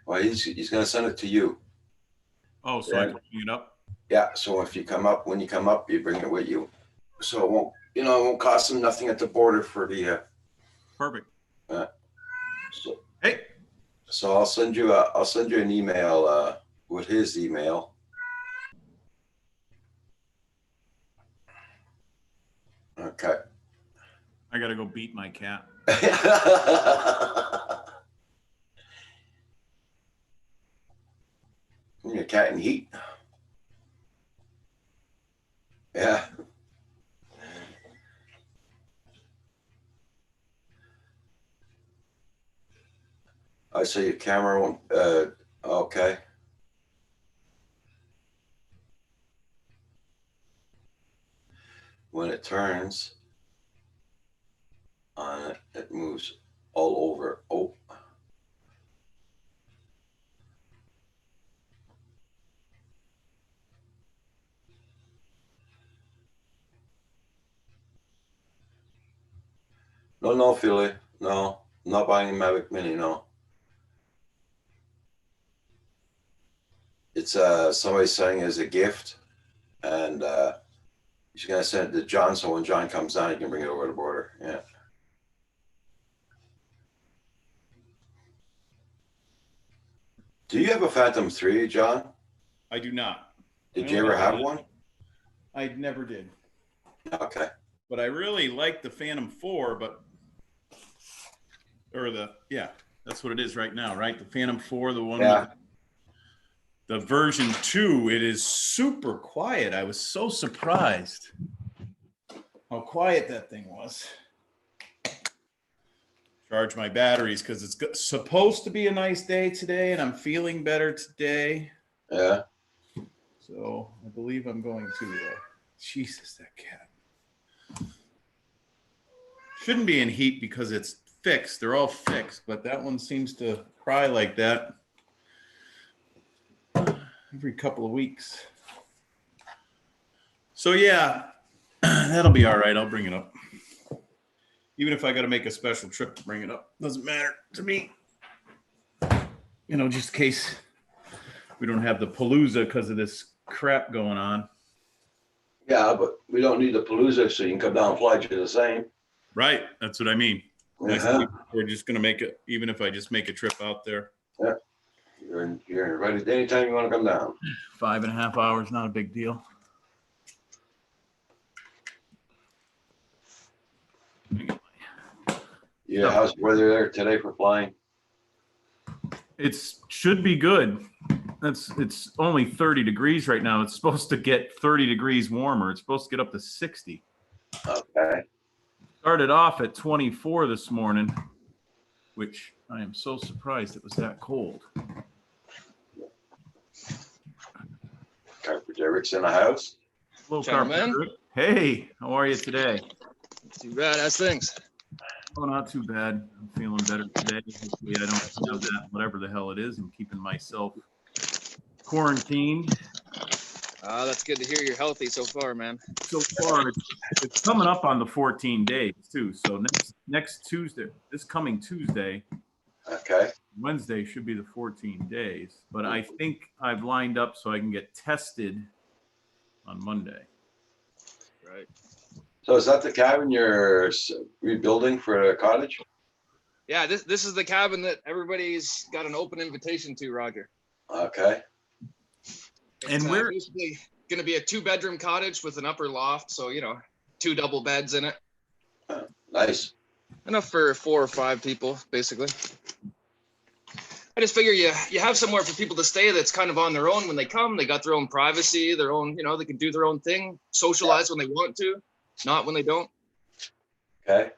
Well, he's going to send it to you. Oh, so I can bring it up? Yeah, so if you come up, when you come up, you bring it with you. So it won't, it won't cost them nothing at the border for the... Perfect. So, hey. So I'll send you an email with his email. Okay. I got to go beat my cat. Your cat in heat. Yeah. I see your camera won't, okay. When it turns on it, it moves all over. Oh. No, Philly. No, I'm not buying a Mavic Mini, no. It's somebody saying as a gift, and he's gonna send it to John, so when John comes down, he can bring it over the border. Yeah. Do you have a Phantom 3, John? I do not. Did you ever have one? I never did. Okay. But I really like the Phantom 4, that's what it is right now, right? The Phantom 4, the one with the version 2, it is super quiet. I was so surprised how quiet that thing was. Charge my batteries because it's supposed to be a nice day today, and I'm feeling better today. Yeah. So I believe I'm going to. Jesus, that cat shouldn't be in heat because it's fixed. They're all fixed, but that one seems to cry like that every couple of weeks. So yeah, that'll be all right. I'll bring it up. Even if I got to make a special trip to bring it up, doesn't matter to me. Just in case we don't have the Palooza because of this crap going on. Yeah, but we don't need the Palooza, so you can come down and fly just the same. Right. That's what I mean. Uh-huh. We're just going to make it, even if I just make a trip out there. Yeah. You're invited anytime you want to come down. 5.5 hours, not a big deal. Yeah, how's the weather there today for flying? Should be good. It's only 30 degrees right now. It's supposed to get 30 degrees warmer. It's supposed to get up to 60. Okay. Started off at 24 this morning, which I am so surprised it was that cold. Carpenter Derek's in the house. Hello, Gentlemen. Carpenter. Hey, how are you today? Too bad. How's things? Oh, not too bad. I'm feeling better today. Hopefully I don't have that, whatever the hell it is. I'm keeping myself quarantined. That's good to hear you're healthy so far, man. So far, it's coming up on the 14 days too. So next Tuesday, this coming Tuesday, Okay. Wednesday should be the 14 days. But I think I've lined up so I can get tested on Monday. Right. So is that the cabin you're rebuilding for a cottage? Yeah, this is the cabin that everybody's got an open invitation to, Roger. Okay. It's, And we're basically going to be a 2-bedroom cottage with an upper loft. So, 2 double beds in it. Nice. Enough for 4 or 5 people, basically. I just figure you have somewhere for people to stay that's kind of on their own when they come. They got their own privacy, their own, they can do their own thing, socialize when they want to, not when they don't. Okay.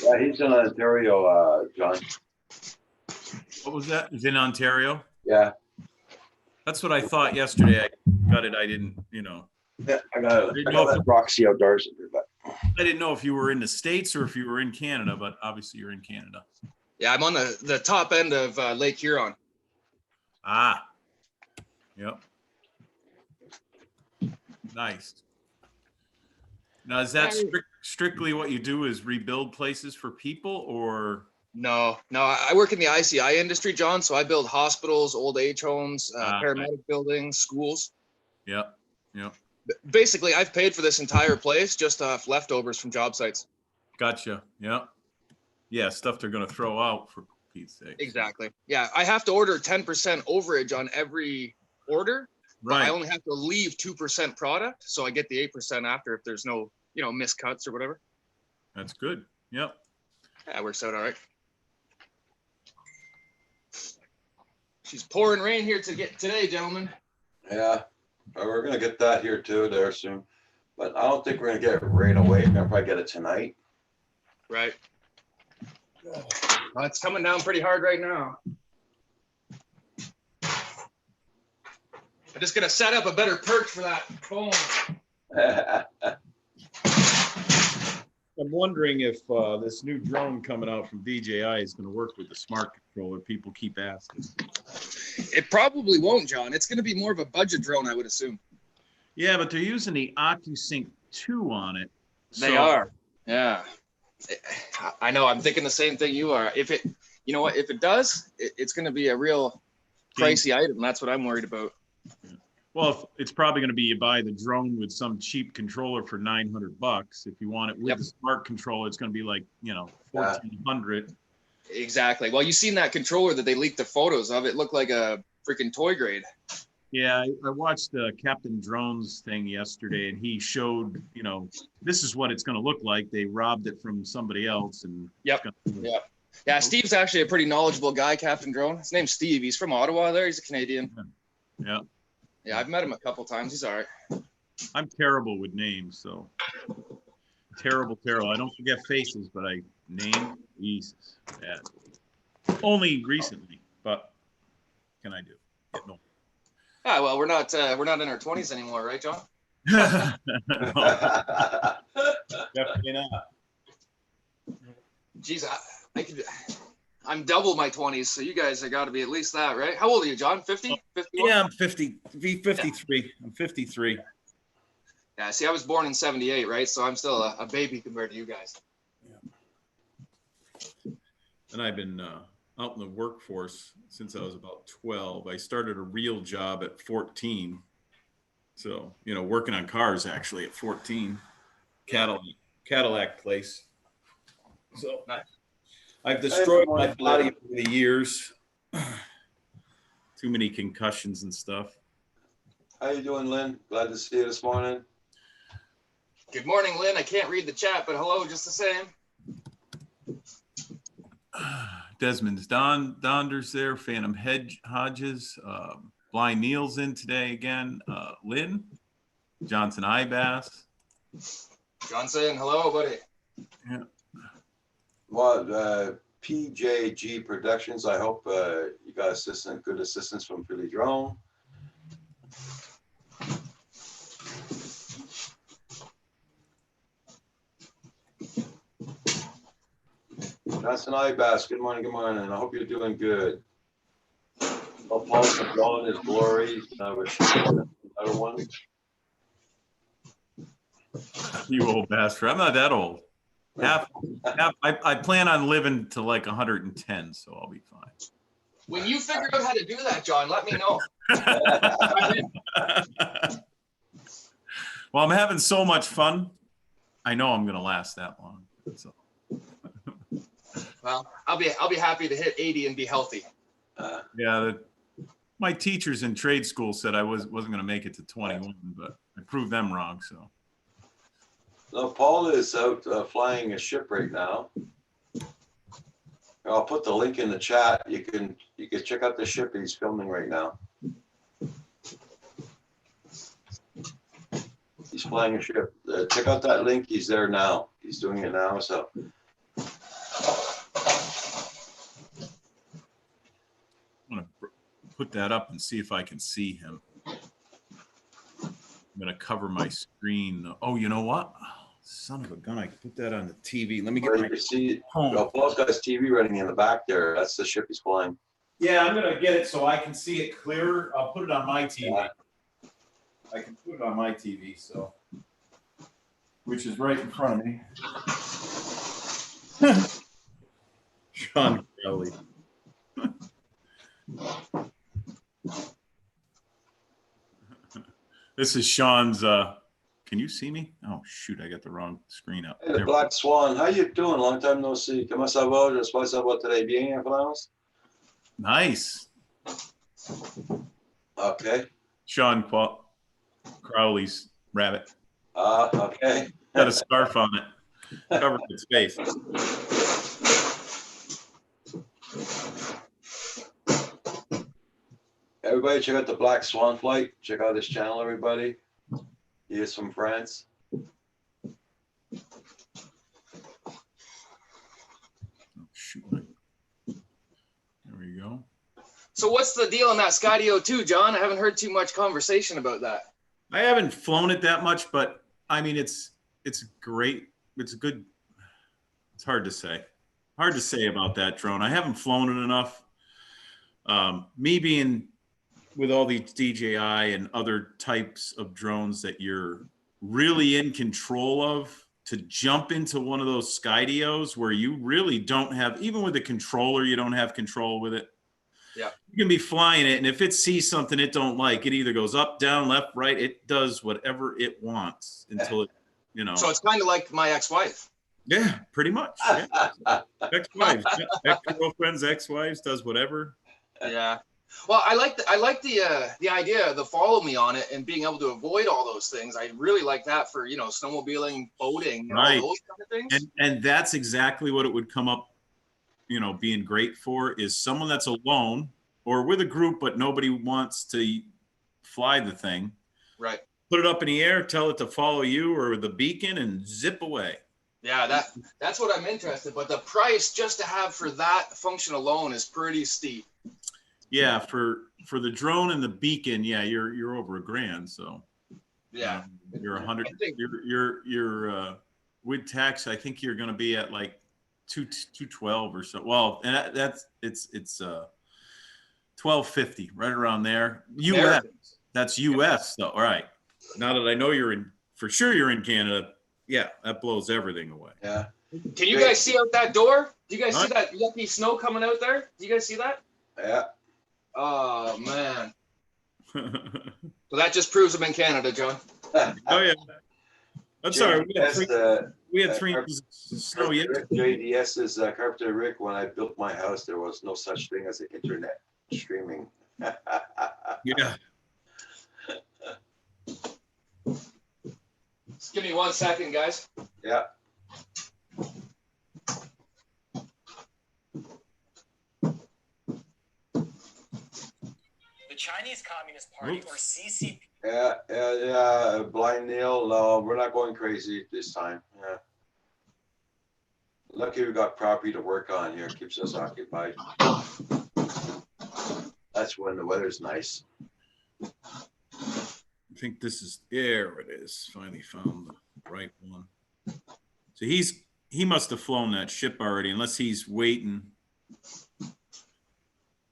Yeah, he's in Ontario, John. what was that? Is in Ontario? Yeah. That's what I thought yesterday. I got it. I didn't, Yeah, I got didn't know if- that Roxy Outdoors. But I didn't know if you were in the States or if you were in Canada, but obviously you're in Canada. Yeah, I'm on the top end of Lake Huron. Ah, yep. Nice. Now, is that strictly what you do is rebuild places for people or? No, I work in the ICI industry, John. So I build hospitals, old age homes, paramedic buildings, schools. Yep. Basically, I've paid for this entire place just off leftovers from job sites. Gotcha. Yep. Yeah, stuff they're going to throw out for Pete's sake. Exactly. Yeah, I have to order 10% overage on every order. But I Right. only have to leave 2% product, so I get the 8% after if there's no, miscuts or whatever. That's good. Yep. Yeah, it works out all right. She's pouring rain here today, gentlemen. yeah, we're gonna get that here too there soon. But I don't think we're gonna get it right away. We're gonna probably get it tonight. Right. It's coming down pretty hard right now. I'm just gonna set up a better perch for that phone. I'm wondering if this new drone coming out from DJI is going to work with the smart controller. People keep asking. It probably won't, John. It's gonna be more of a budget drone, I would assume. Yeah, but they're using the OcuSync 2 on it. They are. Yeah. I know. I'm thinking the same thing you are. If it, if it does, it's going to be a real pricey item. That's what I'm worried about. Well, it's probably going to be you buy the drone with some cheap controller for $900. If you want it with the smart controller, it's going to be like, $1,400. Exactly. Well, you seen that controller that they leaked the photos of? It looked like a freaking toy grade. Yeah, I watched the Captain Drones thing yesterday, and he showed, this is what it's going to look like. They robbed it from somebody else, and Yeah. Steve's actually a pretty knowledgeable guy, Captain Drone. His name's Steve. He's from Ottawa. There, he's a Canadian. Yeah, I've met him a couple times. He's all right. I'm terrible with names, so terrible. I don't forget faces, but name Jesus. Yeah. Only recently, but can I do? No. Ah, well, we're not in our 20s anymore, right, John? No, definitely not. Jeez, I'm double my 20s, so you guys have got to be at least that, right? How old are you, John? 50? 51? Yeah, I'm 53. I'm 53. Yeah, see, I was born in 78, right? So I'm still a baby compared to you guys. And I've been out in the workforce since I was about 12. I started a real job at 14. So, working on cars actually at 14. Cadillac place. So nice. I've destroyed my body over the years. Too many concussions and stuff. How you doing, Lynn? Glad to see you this morning. Good morning, Lynn. I can't read the chat, but hello, just the same. Desmond's Donder's there. Phantom Hodges. Blind Neil's in today again. Lynn. Johnson Ibass. John saying hello, buddy. Yeah. Well, PJG Productions, I hope you got good assistance from Philly Drone. Johnson Ibass, good morning, I hope you're doing good. Paul Paul in his glory, another one. You old bastard. I'm not that old. I plan on living to like 110, so I'll be fine. When you figure out how to do that, John, let me know. Well, I'm having so much fun. I know I'm going to last that long. So. Well, I'll be happy to hit 80 and be healthy. Yeah, my teachers in trade school said I wasn't going to make it to 21, but I proved them wrong. So. No, Paul is out flying a ship right now. I'll put the link in the chat. You can check out the ship he's filming right now. He's flying a ship. Check out that link. He's there now. He's doing it now. So. I'm going to put that up and see if I can see him. I'm going to cover my screen. Oh, you know what? Son of a gun, I can put that on the TV. Let me get my see. home. Well, Paul's got his TV running in the back there. That's the ship he's flying. Yeah, I'm going to get it so I can see it clearer. I'll put it on my TV. Yeah. I can put it on my TV, so, which is right in front of me. Sean Kelly. This is Sean's, can you see me? Oh, shoot, I got the wrong screen up. Hey, the Black Swan, how you doing? Long time no see. ¿Cómo ça va? J'espère que ça va très bien en France. Nice. Okay. Sean Crowley's rabbit. Okay. Got a scarf on it. Covered its face. Everybody check out the Black Swan flight. Check out this channel, everybody. He is from France. Oh, shoot. There we go. So what's the deal on that Skydio 2, John? I haven't heard too much conversation about that. I haven't flown it that much, but I mean, it's great. It's good. It's hard to say. Hard to say about that drone. I haven't flown it enough. Me being with all these DJI and other types of drones that you're really in control of, to jump into one of those Skydios where you really don't have, even with the controller, you don't have control with it. Yeah. You can be flying it, and if it sees something it don't like, it either goes up, down, left, right. It does whatever it wants until it, you know. So it's kind of like my ex-wife. Yeah, pretty much. Yeah. Ex-wives, ex-girlfriends, ex-wives, does whatever. Yeah. Well, I like the idea, the follow me on it and being able to avoid all those things. I really like that for, you know, snowmobiling, boating, you know, Right. those kind of things. And that's exactly what it would come up, you know, being great for is someone that's alone or with a group, but nobody wants to fly the thing. Right. Put it up in the air, tell it to follow you or the beacon and zip away. Yeah, that's what I'm interested. But the price just to have for that function alone is pretty steep. Yeah, for the drone and the beacon, yeah, you're over $1,000. So Yeah, you're 100. You're with tax. I think you're going to be at like 212 or so. Well, and it's 1250, right around there. U.S. Americans. That's U.S. though. All right. Now that I know you're in Canada, yeah, that blows everything away. Yeah. Can you guys see out that door? Do you guys see that yucky snow coming out there? Do you guys see that? Yeah. Oh man. So that just proves I'm in Canada, John. Oh yeah. I'm sorry. We had three uh, inches of snow yesterday. JDS's Carpenter Rick, when I built my house, there was no such thing as the internet streaming. Yeah. Just give me 1 second, guys. Yeah. The Chinese Communist Party, or CCP. Yeah. Blind Neil. No, we're not going crazy this time. Yeah. Lucky we got property to work on here. Keeps us occupied. That's when the weather's nice. I think this is, there it is. Finally found the right one. So he must have flown that ship already, unless he's waiting.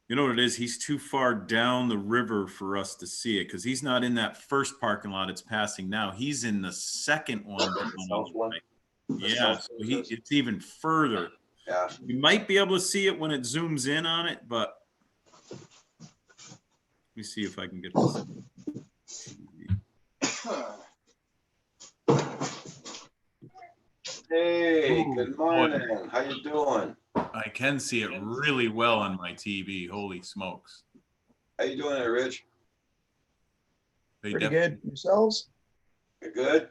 You know what it is? He's too far down the river for us to see it, because he's not in that first parking lot it's passing now. He's in the second one. South one? Yeah, so it's even further. Yeah. You might be able to see it when it zooms in on it, but let me see if I can get this. Hey, Ooh, good morning. How you doing? I can see it really well on my TV. Holy smokes. How you doing there, Rich? They Pretty good. Yourselves? You good?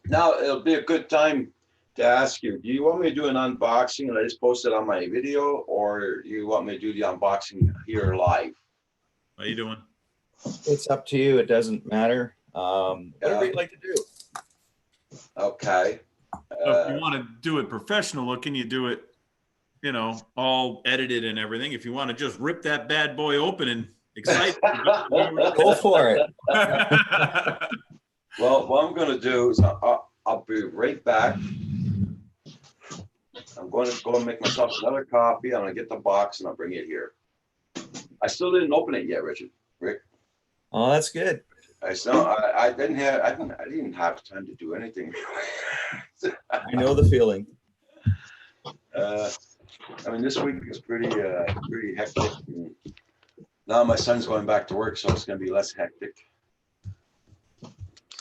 Now it'll be a good time to ask you, do you want me to do an unboxing and I just post it on my video, or do you want me to do the unboxing here live? How you doing? It's up to you. It doesn't matter. Whatever you'd like to do. Okay. So if you want to do it professional looking, you do it, you know, all edited and everything. If you want to just rip that bad boy open and excite Go for it. Well, what I'm gonna do is I'll be right back. I'm going to go and make myself another coffee. I'm gonna get the box and I'll bring it here. I still didn't open it yet, Rick. Oh, that's good. I didn't have time to do anything. I know the feeling. I mean, this week is pretty hectic. Now my son's going back to work, so it's gonna be less hectic.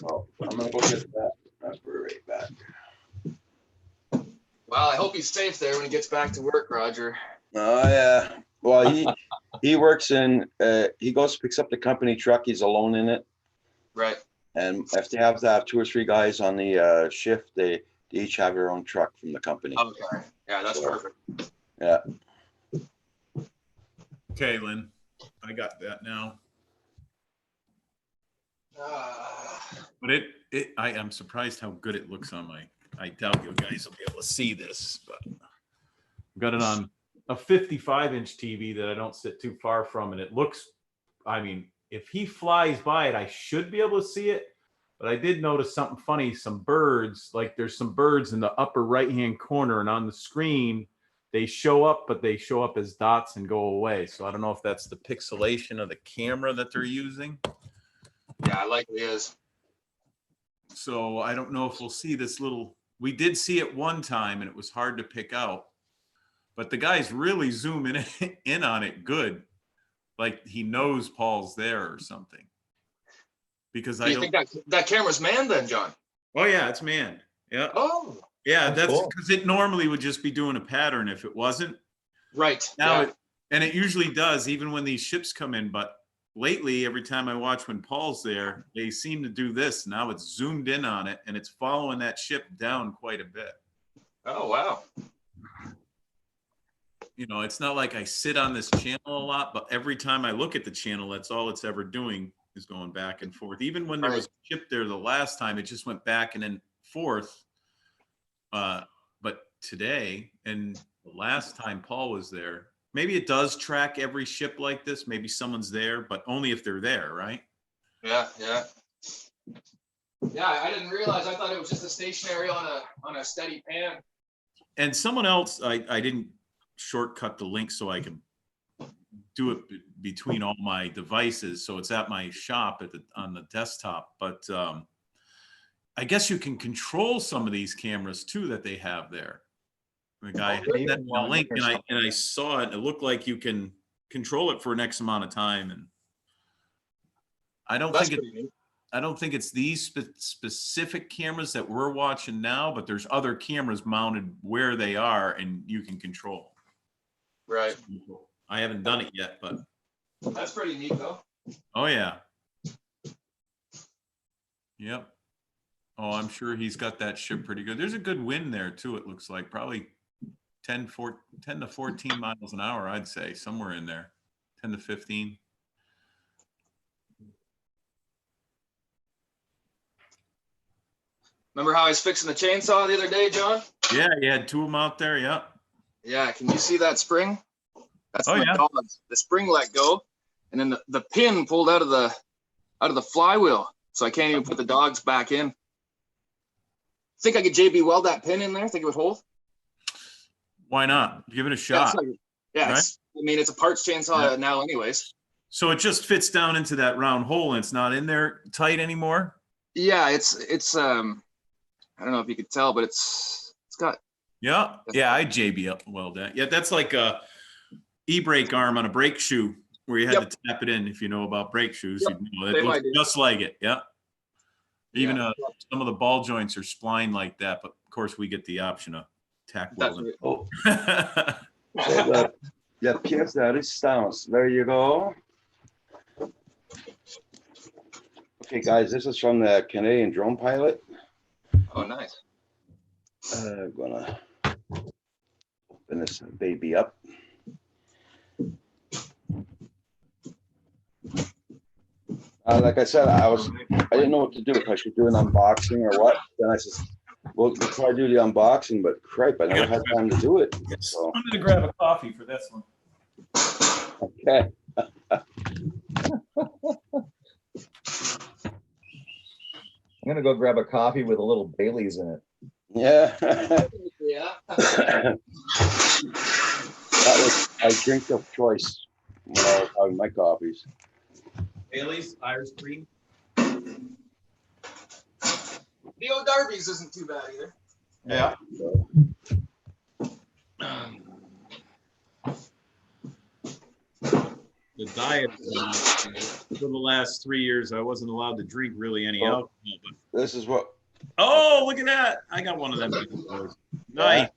So I'm gonna go get that. I'll be right back. Well, I hope he's safe there when he gets back to work, Roger. Oh yeah. Well, he works in. He goes picks up the company truck. He's alone in it, Right. and if they have to have 2 or 3 guys on the shift, they each have their own truck from the company. Okay. Yeah, that's perfect. Yeah. Okay, Lynn, I got that now. But I'm surprised how good it looks on my, I doubt you guys will be able to see this, but I've got it on a 55-inch TV that I don't sit too far from, and it looks, I mean, if he flies by it, I should be able to see it, but I did notice something funny, some birds, like there's some birds in the upper right-hand corner, and on the screen, they show up, but they show up as dots and go away. So I don't know if that's the pixelation of the camera that they're using. Yeah, likely is. So I don't know if we'll see this little, we did see it one time and it was hard to pick out, but the guy's really zooming in on it good. Like he knows Paul's there or something. Because Do you think that camera's manned then, John? Oh yeah, it's manned. Yeah. Oh, Yeah, that's cool. because it normally would just be doing a pattern if it wasn't. right. Now, Yeah. and it usually does, even when these ships come in. But lately, every time I watch when Paul's there, they seem to do this. Now it's zoomed in on it, and it's following that ship down quite a bit. Oh, wow. You know, it's not like I sit on this channel a lot, but every time I look at the channel, that's all it's ever doing is going back and forth. Even when there was a ship there the last time, it just went back and then forth. But today and the last time Paul was there, maybe it does track every ship like this. Maybe someone's there, but only if they're there, right? Yeah, yeah. Yeah, I didn't realize. I thought it was just a stationary on a steady pan. And someone else, I didn't shortcut the link so I can do it between all my devices. So it's at my shop on the desktop. But I guess you can control some of these cameras too that they have there. The guy had that in the link, and I saw it. It looked like you can control it for an X amount of time, and I don't think it's these specific cameras that we're watching now, but there's other cameras mounted where they are, and you can control. Right. I haven't done it yet, but That's pretty neat, though. oh yeah. Yep. Oh, I'm sure he's got that ship pretty good. There's a good wind there too, it looks like. Probably 10 to 14 miles an hour, I'd say, somewhere in there. 10 to 15. Remember how I was fixing the chainsaw the other day, John? Yeah, you had 2 of them out there, yeah. Yeah, can you see that spring? That's Oh, the yeah. dogs. The spring let go, and then the pin pulled out of the flywheel, so I can't even put the dogs back in. Think I could JB weld that pin in there? Think it would hold? Why not? Give it a Yeah, shot. it's a parts chainsaw now anyways. So it just fits down into that round hole and it's not in there tight anymore? Yeah, it's I don't know if you could tell, but it's got. Yeah, I JB weld that. Yeah, that's like a e-brake arm on a brake shoe where you had to tap it in. If you know about brake shoes, Yep. you know, it looks just like it. Yeah. Even some of the ball joints are splined like that, but of course we get the option of tack welding. Oh, so the pièce de résistance. There you go. Okay, guys, this is from the Canadian drone pilot. Oh, nice. I'm gonna open this baby up. Like I said, I didn't know what to do, if I should do an unboxing or what. Then I said, we'll try to do the unboxing, but crap, I never had time to do it. So, I'm gonna grab a coffee for this one. okay. I'm gonna go grab a coffee with a little Bailey's in it. Yeah. Yeah. That was my drink of choice when I was having my coffees. Bailey's, Irish cream. The old Darby's isn't too bad either. Yeah. So, The diet for the last 3 years, I wasn't allowed to drink really any alcohol. But this is what. oh, look at that! I got one of them. Nice.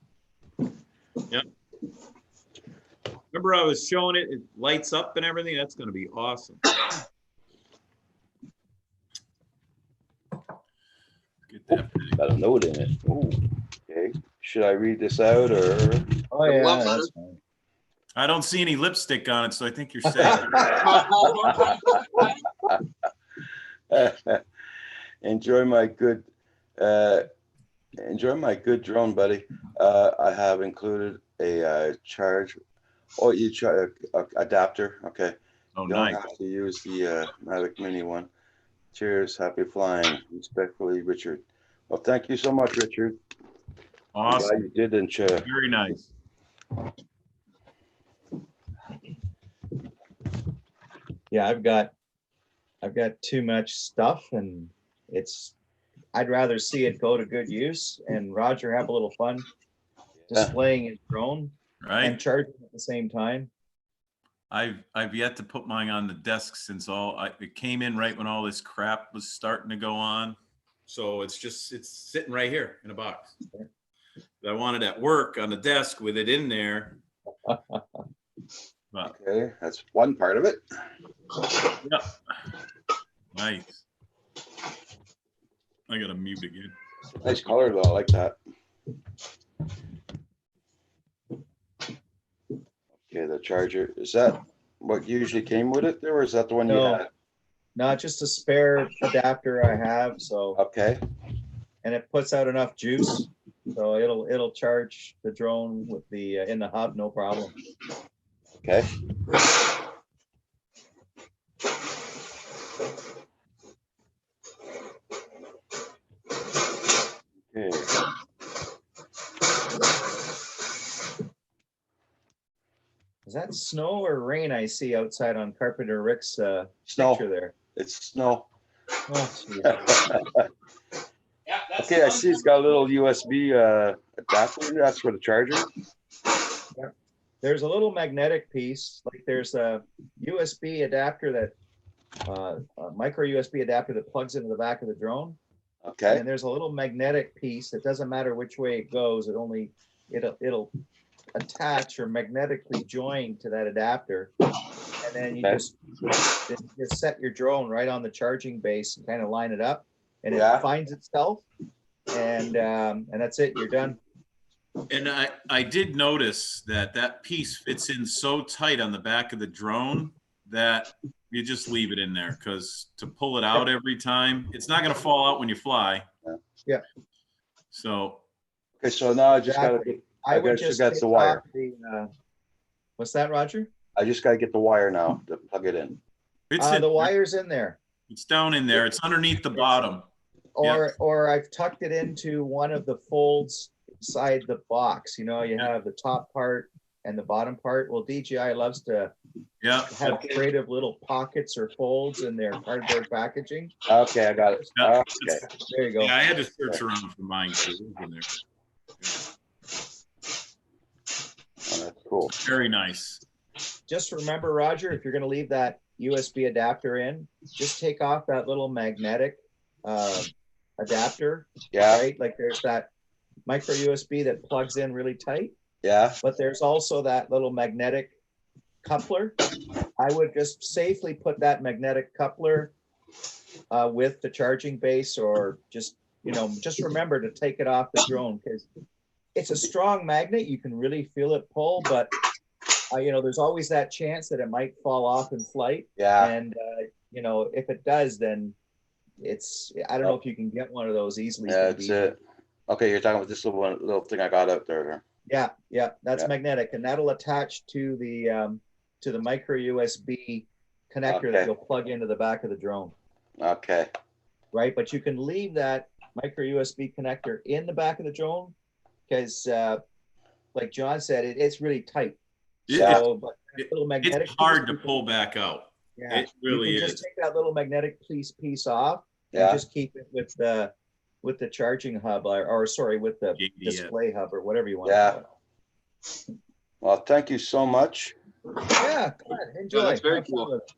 Yep. Remember, I was showing it. It lights up and everything. That's going to be awesome. Get that. Got a note in it. Ooh, okay. Should I read this out or? Oh, The yeah. love That's fine. I don't see any lipstick on it, so I think you're safe. Enjoy my good drone, buddy. I have included a charge. Oh, you try adapter. Okay. Oh, You don't nice. have to use the Mavic Mini one. Cheers. Happy flying. Respectfully, Richard. Well, thank you so much, Richard. I'm glad Awesome. you did, and Very nice. Yeah, I've got too much stuff, and I'd rather see it go to good use and Roger have a little fun displaying his drone and Right. charging at the same time. I've yet to put mine on the desk since it came in right when all this crap was starting to go on. So it's sitting right here in a box. I wanted at work on the desk with it in there. But okay, that's one part of it. yeah. Nice. I gotta mute again. Nice color though. I like that. Okay, the charger, is that what usually came with it there, or is that the one you No. had? Not just a spare adapter I have, so, Okay, and it puts out enough juice, so it'll charge the drone with the in the hub, no problem. okay. Okay. Is that snow or rain I see outside on Carpenter Rick's Snow, picture there? it's snow. Oh, geez. Yeah, that's Okay, I see it's got a little USB adapter. That's for the charger. There's a little magnetic piece, like there's a USB adapter that, a micro USB adapter that plugs into the back of the drone. Okay, And there's a little magnetic piece. It doesn't matter which way it goes. It'll attach or magnetically join to that adapter. And then you Okay. just set your drone right on the charging base and kind of line it up. and Yeah. it finds itself, and that's it. You're done. And I did notice that piece fits in so tight on the back of the drone that you just leave it in there, because to pull it out every time, it's not going to fall out when you fly. Yeah. So Okay, so now I just gotta Exactly. get, I would guess you just got the take wire. off the, what's that, Roger? I just gotta get the wire now to plug it in. it's in The there. wire's in there. It's down in there. It's underneath the bottom. Or I've tucked it into one of the folds inside the box. You know, you have the top part and the bottom part. Well, DJI loves to Yeah. have creative little pockets or folds in their cardboard packaging. Okay, I got it. Yeah. Okay. There you go. Yeah, I had to search around for mine too. It was in there. Oh, that's cool. Very nice. Just remember, Roger, if you're going to leave that USB adapter in, just take off that little magnetic adapter, Yeah, right? Like there's that micro USB that plugs in really tight, yeah, but there's also that little magnetic coupler. I would just safely put that magnetic coupler with the charging base, or just, you know, just remember to take it off the drone, because it's a strong magnet. You can really feel it pull, but you know, there's always that chance that it might fall off in flight. yeah. And you know, if it does, then I don't know if you can get one of those easily. Yeah, from that's eBay. it. Okay, you're talking about this little thing I got out there. Yeah, that's Yeah. magnetic, and that'll attach to the micro USB connector Okay. that you'll plug into the back of the drone, Okay, right? But you can leave that micro USB connector in the back of the drone, because like John said, it's really tight. Yeah. So, but that little magnetic It's hard piece, to you can- pull back out. Yeah, It really you can is. just take that little magnetic piece off, and yeah. just keep it with the charging hub, or sorry, with the Yeah. display hub, or whatever you want. Yeah. To call Well, thank you so much. it. Yeah, go ahead, enjoy. that's very Have fun cool. with it.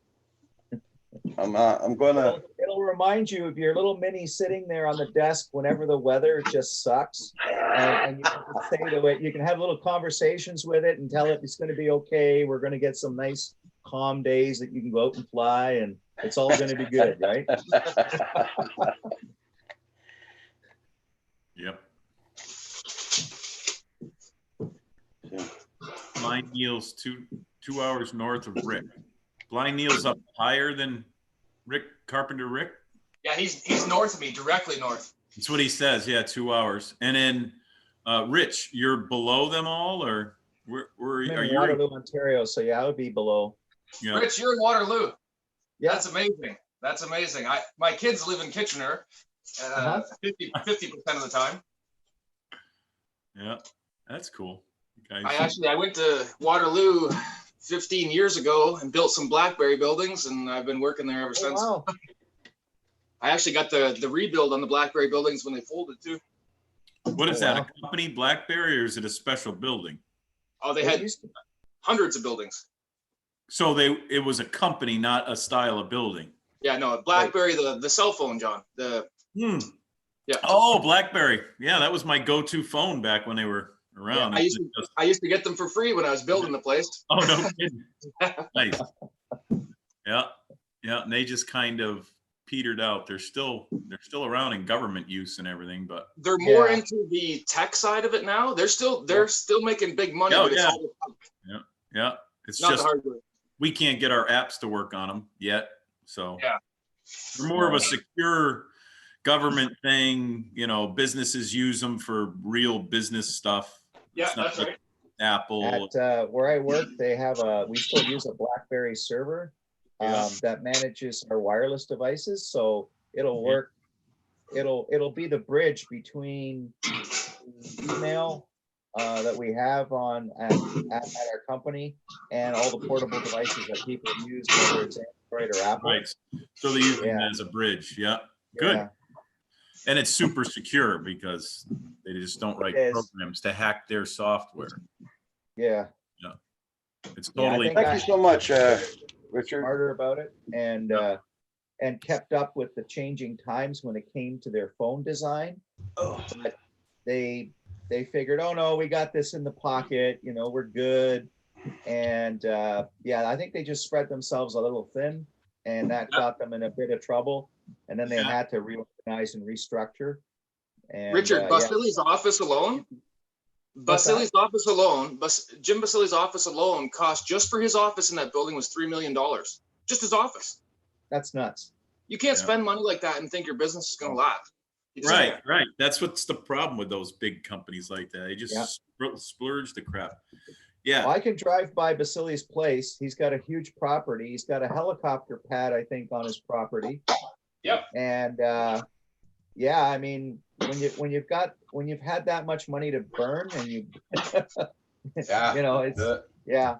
I'm gonna. It'll remind you of your little mini sitting there on the desk whenever the weather just sucks, and you can just say to it, you can have little conversations with it and tell it it's going to be okay. We're going to get some nice calm days that you can go out and fly, and it's all going to be good, right? Yep. Blind Neil's two hours north of Rick. Blind Neil's up higher than Carpenter Rick. Yeah, he's north of me, directly north. That's what he says. Yeah, 2 hours. And then Rich, you're below them all, or where I'm are in you? Waterloo, Ontario, so yeah, I would be below. Yeah. Rich, you're in Waterloo. Yeah. That's amazing. That's amazing. My kids live in Kitchener, 50% of the time. Yeah, that's cool. Okay. I went to Waterloo 15 years ago and built some BlackBerry buildings, and I've been working there ever Oh, since. wow. I actually got the rebuild on the BlackBerry buildings when they folded too. What is Oh, that? wow. A company, BlackBerry, or is it a special building? Oh, they It had used to- hundreds of buildings. So it was a company, not a style of building. Yeah, no, BlackBerry, the cell phone, John. Yeah. Oh, BlackBerry. Yeah, that was my go-to phone back when they were around. I used to get them for free when I was building the place. Oh, no kidding. Nice. Yeah. Yeah. And they just kind of petered out. They're still around in government use and everything, but They're more Yeah. into the tech side of it now. They're still making big money, Oh, but it's yeah. all yeah, it's not just the hardware. we can't get our apps to work on them yet. So Yeah. they're more of a secure government thing. Businesses use them for real business stuff. Yeah, It's not that's like right. Apple. At where I work, we still use a BlackBerry server Yeah. that manages our wireless devices. So it'll work. It'll be the bridge between email that we have at our company and all the portable devices that people use, whether it's Android or Apple. Right. So they use them Yeah. as a bridge. Yeah. Good. Yeah. And it's super secure because they just don't write It is. programs to hack their software. Yeah. It's Yeah, I totally. think Thank you so much, Richard. Smarter about it, and kept up with the changing times when it came to their phone design. But they figured, oh no, we got this in the pocket, we're good. And I think they just spread themselves a little thin, and that got them in a bit of trouble. And then they Yeah. had to reorganize and restructure. And Richard, yeah. Basili's office alone, What's that? Jim Basili's office alone cost, just for his office in that building, was $3 million. Just his office. That's nuts. You can't Yeah. spend money like that and think your business is going to last. You just Right, can't. right. That's what's the problem with those big companies like that. They just Yeah. splurge the crap. Yeah. I can drive by Basili's place. He's got a huge property. He's got a helicopter pad, I think, on his property. Yep. And yeah, I mean, when you've had that much money to burn, and you Yeah. you know, it's Good. yeah.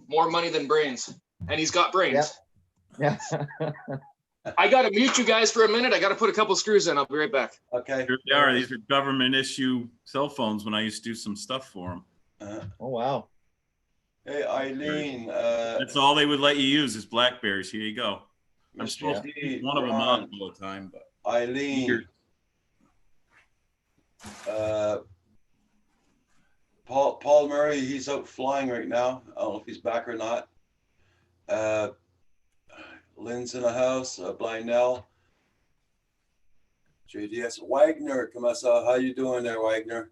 More money than brains. And he's got brains. Yeah. I got to mute you guys for a minute. I got to put a couple screws in. I'll be right back. Okay. Here they are. These are government issue cell phones when I used to do some stuff for them. Oh wow. Hey, Eileen, That's all they would let you use is Blackberries. Here you go. I'm Mr. supposed to D, keep one of them Ron, on all the time, but Eileen, Paul Murray, he's out flying right now. I don't know if he's back or not. Lynn's in the house, Blindell. JDS Wagner, Kamasa, how you doing there, Wagner?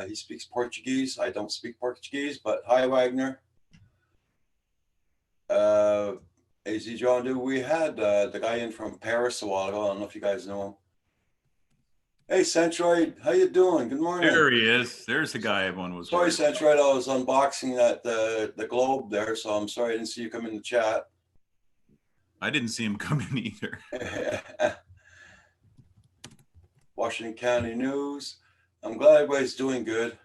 He speaks Portuguese. I don't speak Portuguese, but hi, Wagner. AZ John, do we had the guy in from Paris a while ago? I don't know if you guys know him. Hey, Centroid, how you doing? Good morning. there he is. There's the guy everyone was. Sorry, worried about. Centroid, I was unboxing the globe there, so I'm sorry I didn't see you come in the chat. I didn't see him come in either. Washington County News. I'm glad everybody's doing good.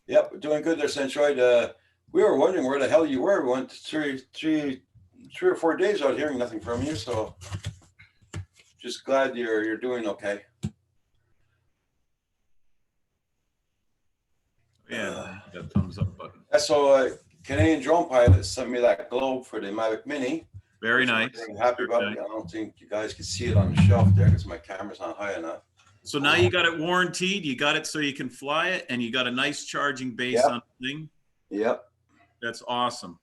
Yep, we're doing good there, Centroid. We were wondering where the hell you were. We went three or 4 days without hearing nothing from you, so just glad you're doing okay. Yeah, that thumbs up button. So Canadian Drone Pilot sent me that globe for the Mavic Mini. Very So I'm nice. very happy about Very it. nice. I don't think you guys can see it on the shelf there because my camera's not high enough. So now you got it warranted. You got it so you can fly it, and you got a nice charging base Yep. on the thing. Yep. That's awesome.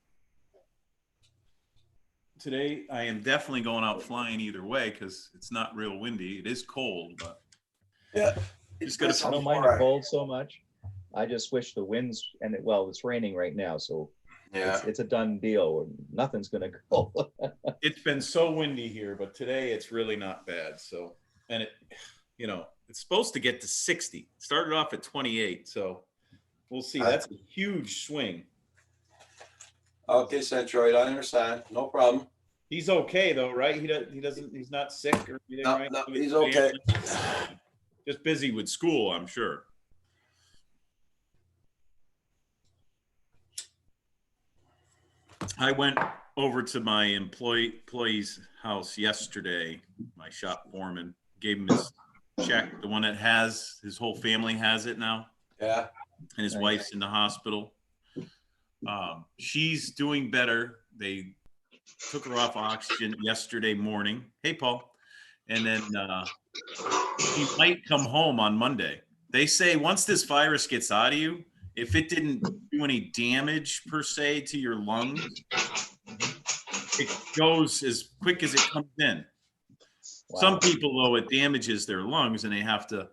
Today, I am definitely going out flying either way because it's not real windy. It is cold, but Yeah. Just gotta I don't mind the cold so much. I just wish the winds well, it's raining right now, so Yeah. it's a done deal. Nothing's gonna go. it's been so windy here. But today, it's really not bad. So, and it, it's supposed to get to 60. It started off at 28, so we'll see. That's a huge swing. Okay, Centroid, I understand. No problem. He's okay though, right? He's not sick or anything, No, right? no, he's okay. Just busy with school, I'm sure. I went over to my employee's house yesterday, my shop foreman, gave him his check, the one that has, his whole family has it now, Yeah. and his Nice. wife's in the hospital. She's doing better. They took her off oxygen yesterday morning. Hey, Paul. And then he might come home on Monday. They say once this virus gets out of you, if it didn't do any damage per se to your lungs, it goes as quick as it comes in. Wow. Some people, though, it damages their lungs and they have to,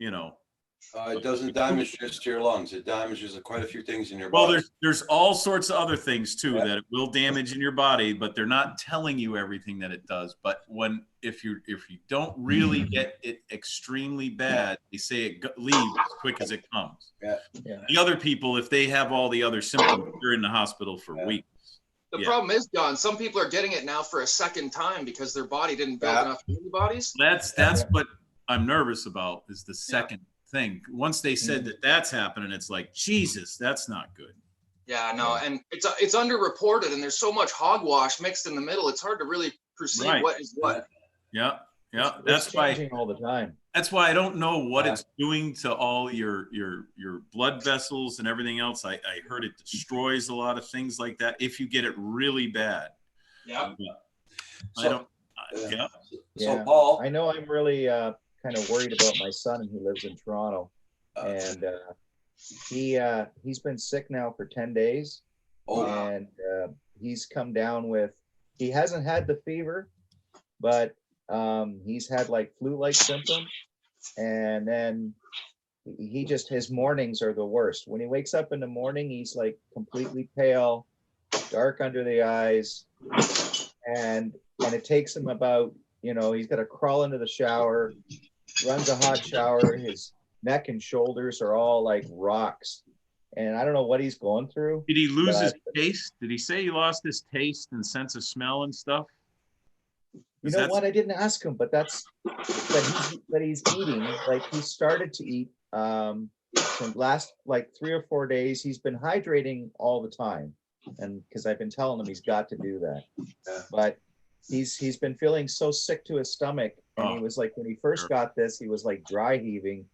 It doesn't damage just your lungs. It damages quite a few things in your well, body. there's all sorts of other things too Yeah. that it will damage in your body, but they're not telling you everything that it does. But if you don't really get it extremely bad, they say it leaves as quick as it comes. Yeah. Yeah. The other people, if they have all the other symptoms, they're in the hospital for Yeah. weeks. The Yeah. problem is, John, some people are getting it now for a second time because their body didn't build Yeah. enough antibodies. That's Yeah. what I'm nervous about is the second thing. Once they said that that's happening, it's like, Jesus, that's not good. Yeah, no, and it's underreported, and there's so much hogwash mixed in the middle. It's hard to really perceive Right. what is what. Yeah. It's That's why. changing all the time. That's why I don't know what Yeah. it's doing to all your blood vessels and everything else. I heard it destroys a lot of things like that if you get it really bad. Yep. I So- don't. Yeah. Yeah. So Yeah. Paul, I know I'm really kind of worried about my son who lives in Toronto, and he's been sick now for 10 days, oh, and he's come down with he hasn't had the fever, but he's had like flu-like symptoms. And then he just, his mornings are the worst. When he wakes up in the morning, he's like completely pale, dark under the eyes. And it takes him about, he's got to crawl into the shower, runs a hot shower. His neck and shoulders are all like rocks. And I don't know what he's going through. Did he lose his taste? Did he say he lost his taste and sense of smell and stuff? You know what? I didn't ask him, but he's eating. Like he started to eat from last like 3 or 4 days. He's been hydrating all the time, and because I've been telling him he's got to do that. Yeah. But he's been feeling so sick to his stomach, and he was like, when he first got this, he was like dry heaving,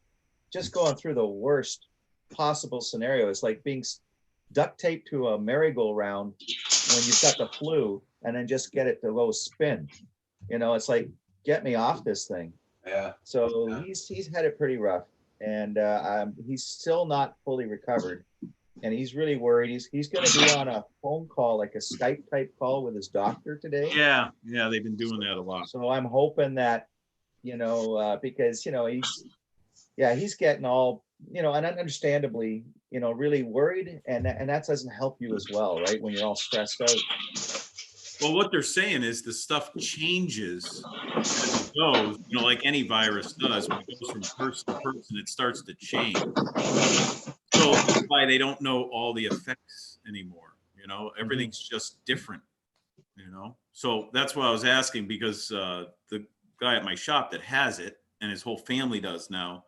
just going through the worst possible scenario. It's like being duct taped to a merry-go-round when you've got the flu, and then just get it to go spin. It's like, get me off this thing. Yeah. So he's had it pretty rough, and he's still not fully recovered, and he's really worried. He's going to be on a phone call, like a Skype type call with his doctor today. Yeah, they've been doing that a lot. So I'm hoping that, because he's getting all, and understandably, really worried, and that doesn't help you as well, right? When you're all stressed out. Well, what they're saying is the stuff changes as it goes, like any virus does. When it goes from person to person, it starts to change. So that's why they don't know all the effects anymore. Everything's just different, So that's why I was asking, because the guy at my shop that has it, and his whole family does now,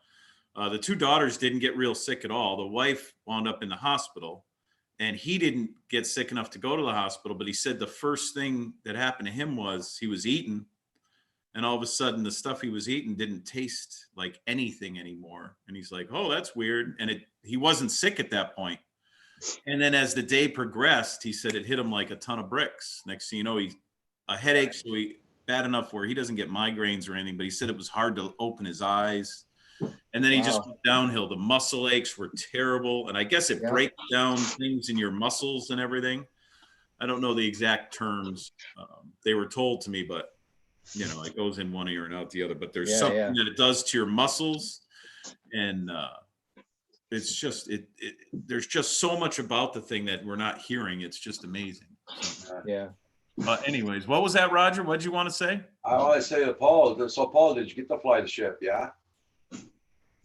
the 2 daughters didn't get real sick at all. The wife wound up in the hospital. And he didn't get sick enough to go to the hospital, but he said the first thing that happened to him was he was eating, and all of a sudden the stuff he was eating didn't taste like anything anymore. And he's like, oh, that's weird. And he wasn't sick at that point. And then as the day progressed, he said it hit him like a ton of bricks. Next thing you know, a headache, so bad enough where he doesn't get migraines or anything, but he said it was hard to open his eyes. And then he just went downhill. The muscle aches were terrible. And I guess it breaks down things in your muscles and everything. I don't know the exact terms. They were told to me, but it goes in one ear and out the other. But there's something that it does to your muscles. And it's just, there's just so much about the thing that we're not hearing. It's just amazing. So, yeah. But anyways, what was that, Roger? What'd you want to say? I want to say to Paul, so Paul, did you get to fly the ship? Yeah.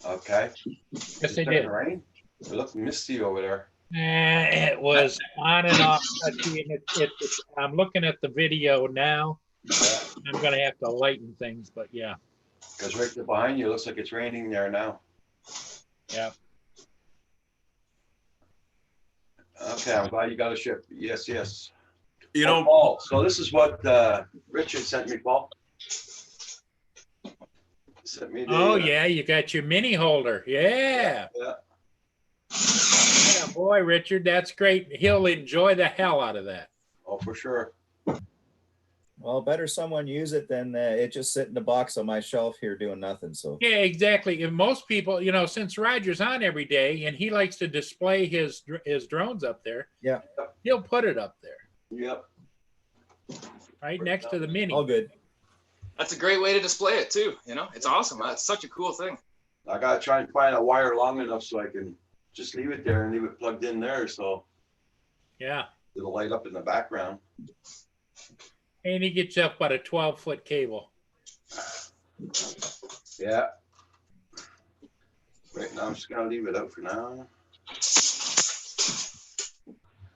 Okay. Yes, they did. Rain? It looked misty over there. It was on and off. I'm looking at the video now. I'm going to have to lighten things, but yeah. Because right there behind you, it looks like it's raining there now. Yeah. Okay, I'm glad you got a ship. Yes, yes. Paul, so this is what Richard sent me, Paul. Sent me the, yeah, you got your mini holder. Yeah. Yeah. Yeah, boy, Richard, that's great. He'll enjoy the hell out of that. Oh, for sure. Well, better someone use it than it just sit in the box on my shelf here doing nothing. So Yeah, exactly. And most people, since Roger's on every day and he likes to display his drones up there, he'll put it up there. Yep. Right next to the mini. all good. That's a great way to display it too. It's awesome. That's such a cool thing. I gotta try and find a wire long enough so I can just leave it there and leave it plugged in there, so Yeah. it'll light up in the background. And he gets up about a 12-foot cable. Yeah. Right now, I'm just gonna leave it out for now.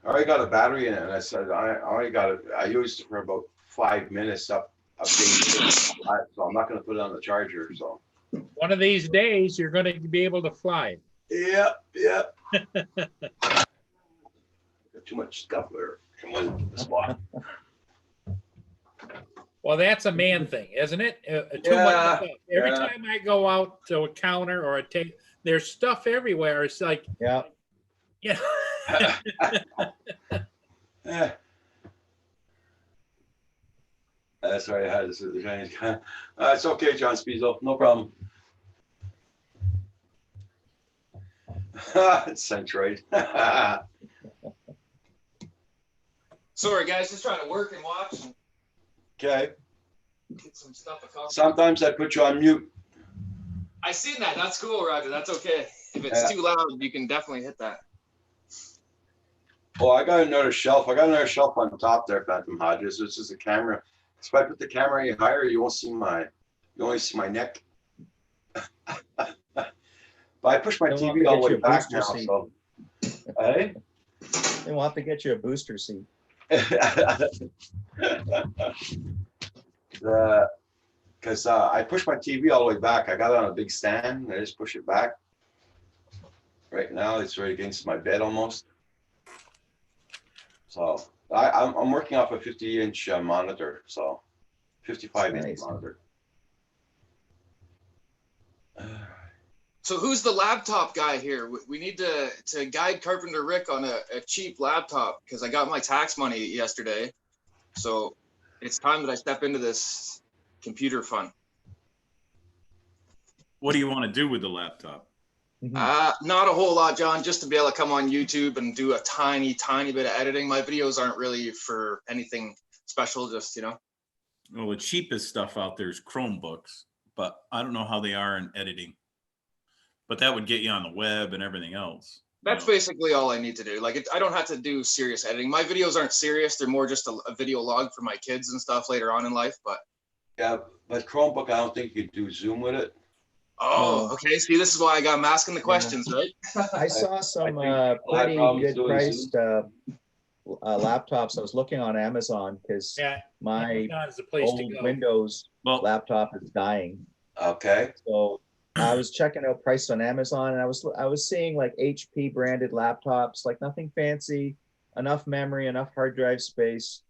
I already got a battery in it, and I said I used it for about 5 minutes updating it, so I'm not gonna put it on the charger. So One of these days, you're going to be able to fly. yeah. Got too much stuff there in one spot. Well, that's a man thing, isn't it? Too Yeah, much stuff. Every yeah. time I go out to a counter or there's stuff everywhere. It's like, Yeah. yeah. Yeah. That's right. I had this. It's okay, John Spiesel. No problem. It's Centroid. Sorry, guys, just trying to work and watch. Okay. Get some stuff accomplished. Sometimes I put you on mute. I seen that. That's cool, Roger. That's okay. If it's too loud, you can definitely hit that. Oh, I got another shelf. I got another shelf on top there, Phantom Hodges. This is a camera. If I put the camera any higher, you won't see you only see my neck. But I push my They'll have TV to all the get you way a back booster now, seat. so. Hey? They will have to get you a booster seat. Because I push my TV all the way back. I got it on a big stand. And I just push it back. Right now, it's right against my bed almost. So I'm working off a 50-inch monitor. So 55-inch Nice. monitor. So who's the laptop guy here? We need to guide Carpenter Rick on a cheap laptop because I got my tax money yesterday. So it's time that I step into this computer fun. What do you want to do with the laptop? Not a whole lot, John, just to be able to come on YouTube and do a tiny bit of editing. My videos aren't really for anything special, just, Well, the cheapest stuff out there is Chromebooks, but I don't know how they are in editing. But that would get you on the web and everything else. That's basically all I need to do. Like, I don't have to do serious editing. My videos aren't serious. They're more just a video log for my kids and stuff later on in life. But Yeah, but Chromebook, I don't think you do Zoom with it. oh, okay. See, this is why I'm asking the questions, right? I saw some think pretty problems good doing priced laptops. I was looking on Amazon because Yeah, my Amazon is the place to old go. Windows Well, laptop is dying. Okay. So I was checking out prices on Amazon, and I was seeing like HP branded laptops, like nothing fancy, enough memory, enough hard drive space,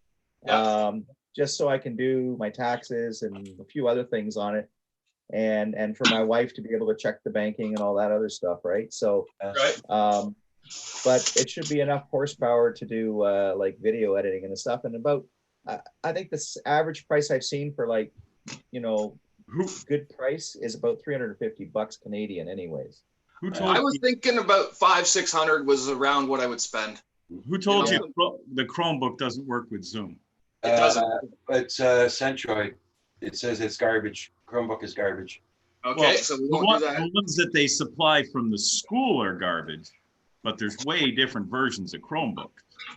Yeah. just so I can do my taxes and a few other things on it, and for my wife to be able to check the banking and all that other stuff, right? So, Right. but it should be enough horsepower to do like video editing and stuff. And I think this average price I've seen for like, good price is about $350 Canadian anyways. who I told was you, thinking about 500-600 was around what I would spend. who told Yeah. you the Chromebook doesn't work with Zoom? It doesn't. It's Centroid. It says it's garbage. Chromebook is garbage. Okay, Well, so we The, won't one, do that. the ones that they supply from the school are garbage, but there's way different versions of Chromebooks.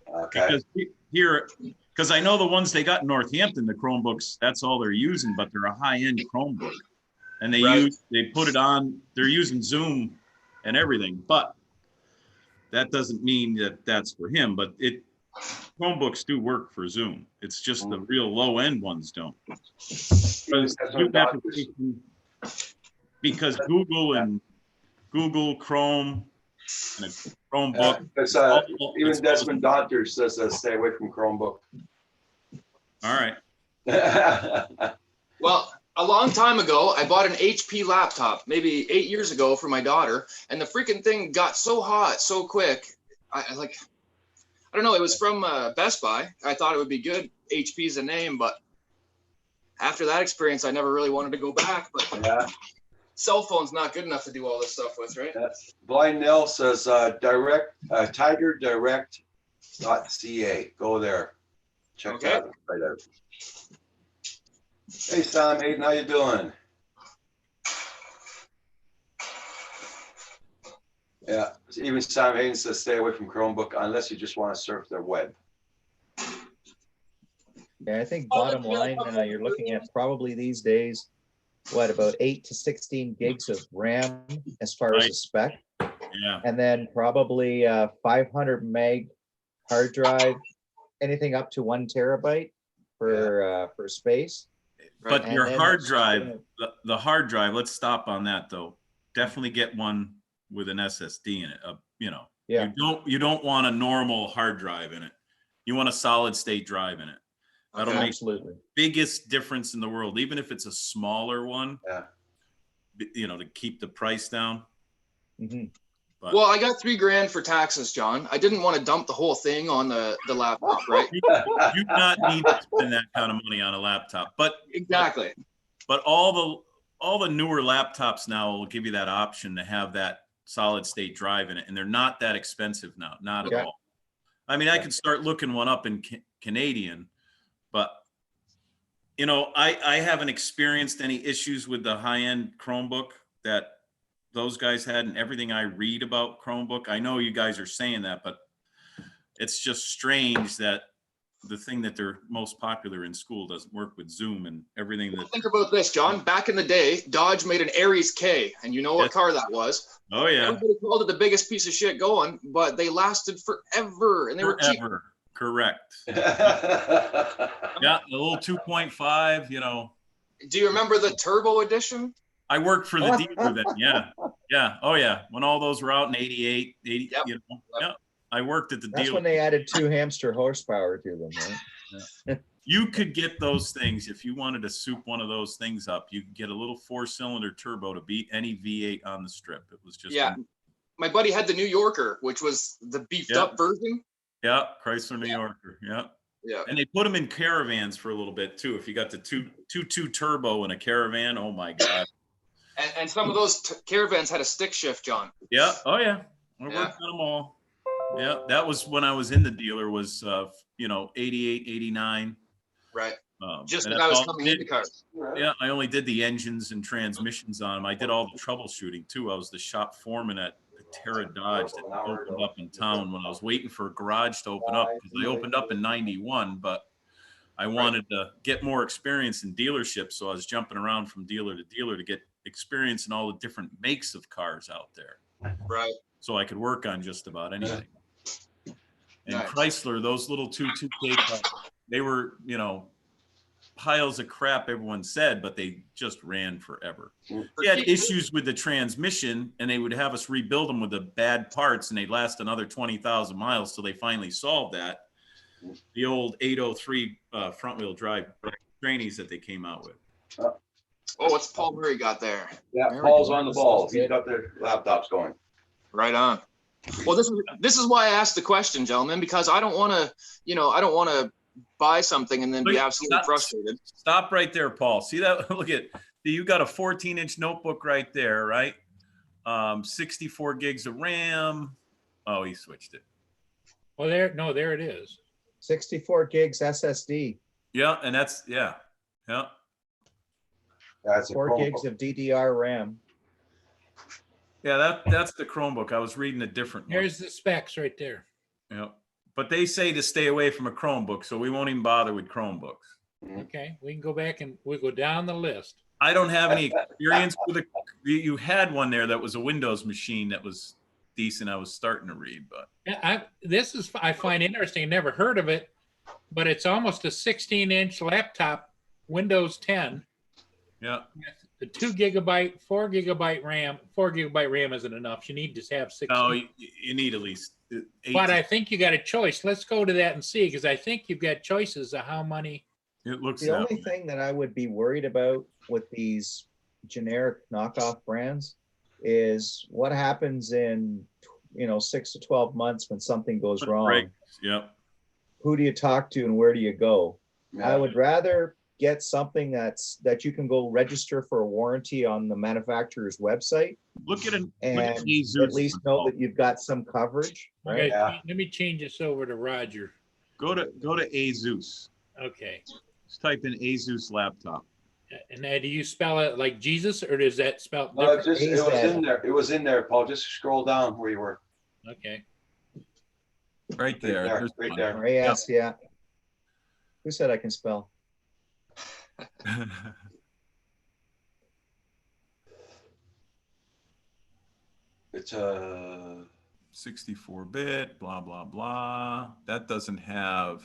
Okay. Because here, because I know the ones they got in Northampton, the Chromebooks, that's all they're using, but they're a high-end Chromebook. And Right. they put it on, they're using Zoom and everything, but that doesn't mean that that's for him, but Chromebooks do work for Zoom. It's just the real low-end ones don't. Because That's Zoom what doctors- application- because Google Chrome and a Chromebook. It's, all- even it's all- Desmond Doctor says stay away from Chromebook. All right. Well, a long time ago, I bought an HP laptop, maybe 8 years ago for my daughter, and the freaking thing got so hot so quick. I don't know. It was from Best Buy. I thought it would be good. HP's a name, but after that experience, I never really wanted to go back. But Yeah. cell phone's not good enough to do all this stuff with, right? Blind Nell says tigerdirect.ca. Go there. Check Okay. that right out. Hey Sam Hayden, how you doing? Yeah, even Sam Hayden says stay away from Chromebook unless you just want to surf their web. Yeah, I think bottom line, you're looking at probably these days, about 8 to 16 gigs of RAM as far as Right. a spec, Yeah. and then probably 500 meg hard drive, anything up to 1 terabyte for space. But And your then hard it's drive, gonna- the hard drive, let's stop on that though. Definitely get one with an SSD in it. Yeah. You don't want a normal hard drive in it. You want a solid state drive in it. That'll Okay. make Absolutely. biggest difference in the world, even if it's a smaller one. Yeah. To keep the price down. Mhm. But Well, I got $3,000 for taxes, John. I didn't want to dump the whole thing on the laptop, right? you do not need to spend that kind of money on a laptop. But Exactly. all the newer laptops now will give you that option to have that solid state drive in it, and they're not that expensive now, not at Yeah. all. I mean, I could start looking one up in Canadian, but you know, I haven't experienced any issues with the high-end Chromebook that those guys had, and everything I read about Chromebook. I know you guys are saying that, but it's just strange that the thing that they're most popular in school doesn't work with Zoom and everything that. Think about this, John. Back in the day, Dodge made an Aries K, and you know what Yes. car that was. Oh yeah, Everybody called it the biggest piece of shit going, but they lasted forever, and they were cheap. forever. Correct. Yeah. Yeah, the little 2.5, you know. Do you remember the Turbo Edition? I worked for the dealer then. Yeah. Yeah. Oh yeah. When all those were out in 88, 80, Yep. you know. Yeah. I worked at the That's dealer. when they added 2 hamster horsepower to them, right? You could get those things if you wanted to soup one of those things up. You could get a little 4-cylinder turbo to beat any V8 on the strip. It was just Yeah. My buddy had the New Yorker, which was the beefed Yeah. up version. Yeah, Chrysler New Yorker. Yeah. Yeah. And they put them in caravans for a little bit too. If you got the 2.2 turbo in a caravan, oh my God. And some of those caravans had a stick shift, John. Yeah. Oh yeah. I worked Yeah. on them all. Yeah. That was when I was in the dealer was, 88, 89. Right. Just and when I that's was all coming I into did. cars. Yeah. I only did the engines and transmissions on them. I did all the troubleshooting too. I was the shop foreman at Terra Dodge that opened up in town when I was waiting for a garage to open up, because I opened up in 91, but I wanted to get more experience in dealerships. So I was jumping around from dealer to dealer to get experience in all the different makes of cars out there. Right. So I could work on just about anything. And Nice. Chrysler, those little 2.2K cars, they were, piles of crap, everyone said, but they just ran forever. They had issues with the transmission, and they would have us rebuild them with the bad parts, and they'd last another 20,000 miles till they finally solved that. The old 803 front-wheel drive trainees that they came out with. Oh, what's Paul Murray got there? Yeah, There we Paul's go. on the ball. He's got their laptops going. Right on. Well, this is why I asked the question, gentlemen, because I don't want to, buy something and then be Wait, absolutely stop. frustrated. Stop right there, Paul. See that? Look at, you got a 14-inch notebook right there, right? 64 gigs of RAM. Oh, he switched it. Well, there it is. 64 gigs SSD, Yeah, and that's, yeah. That's a 4 gigs of DDR RAM. Yeah, that's the Chromebook. I was reading a different one. There's the specs right there. Yeah. But they say to stay away from a Chromebook, so we won't even bother with Chromebooks. Okay, we can go back and we'll go down the list. I don't have any experience with a, you had one there that was a Windows machine that was decent. I was starting to read, but Yeah, I find interesting. I never heard of it, but it's almost a 16-inch laptop, Windows 10. yeah. The 2 gigabyte, 4 gigabyte RAM. 4 gigabyte RAM isn't enough. You need to have 16. No, you need at least 8. But I think you got a choice. Let's go to that and see, because I think you've got choices of how many. It looks The that only way. thing that I would be worried about with these generic knockoff brands is what happens in 6 to 12 months when something goes wrong. Breaks. Yep. Who do you talk to and where do you go? I would rather get something that you can go register for a warranty on the manufacturer's website Look at and Asus at least know that you've got some coverage, right? Okay, Yeah. let me change this over to Roger. Go to Asus. Okay. Just type in Asus laptop. And now, do you spell it like Jesus, or does that spell No, different? it was in there. It was in there, Paul. Just scroll down where you were. Okay. Right there. Right there, There's right one. there. Yes, yeah. Who said I can spell? It's 64-bit, blah, blah, blah. That doesn't have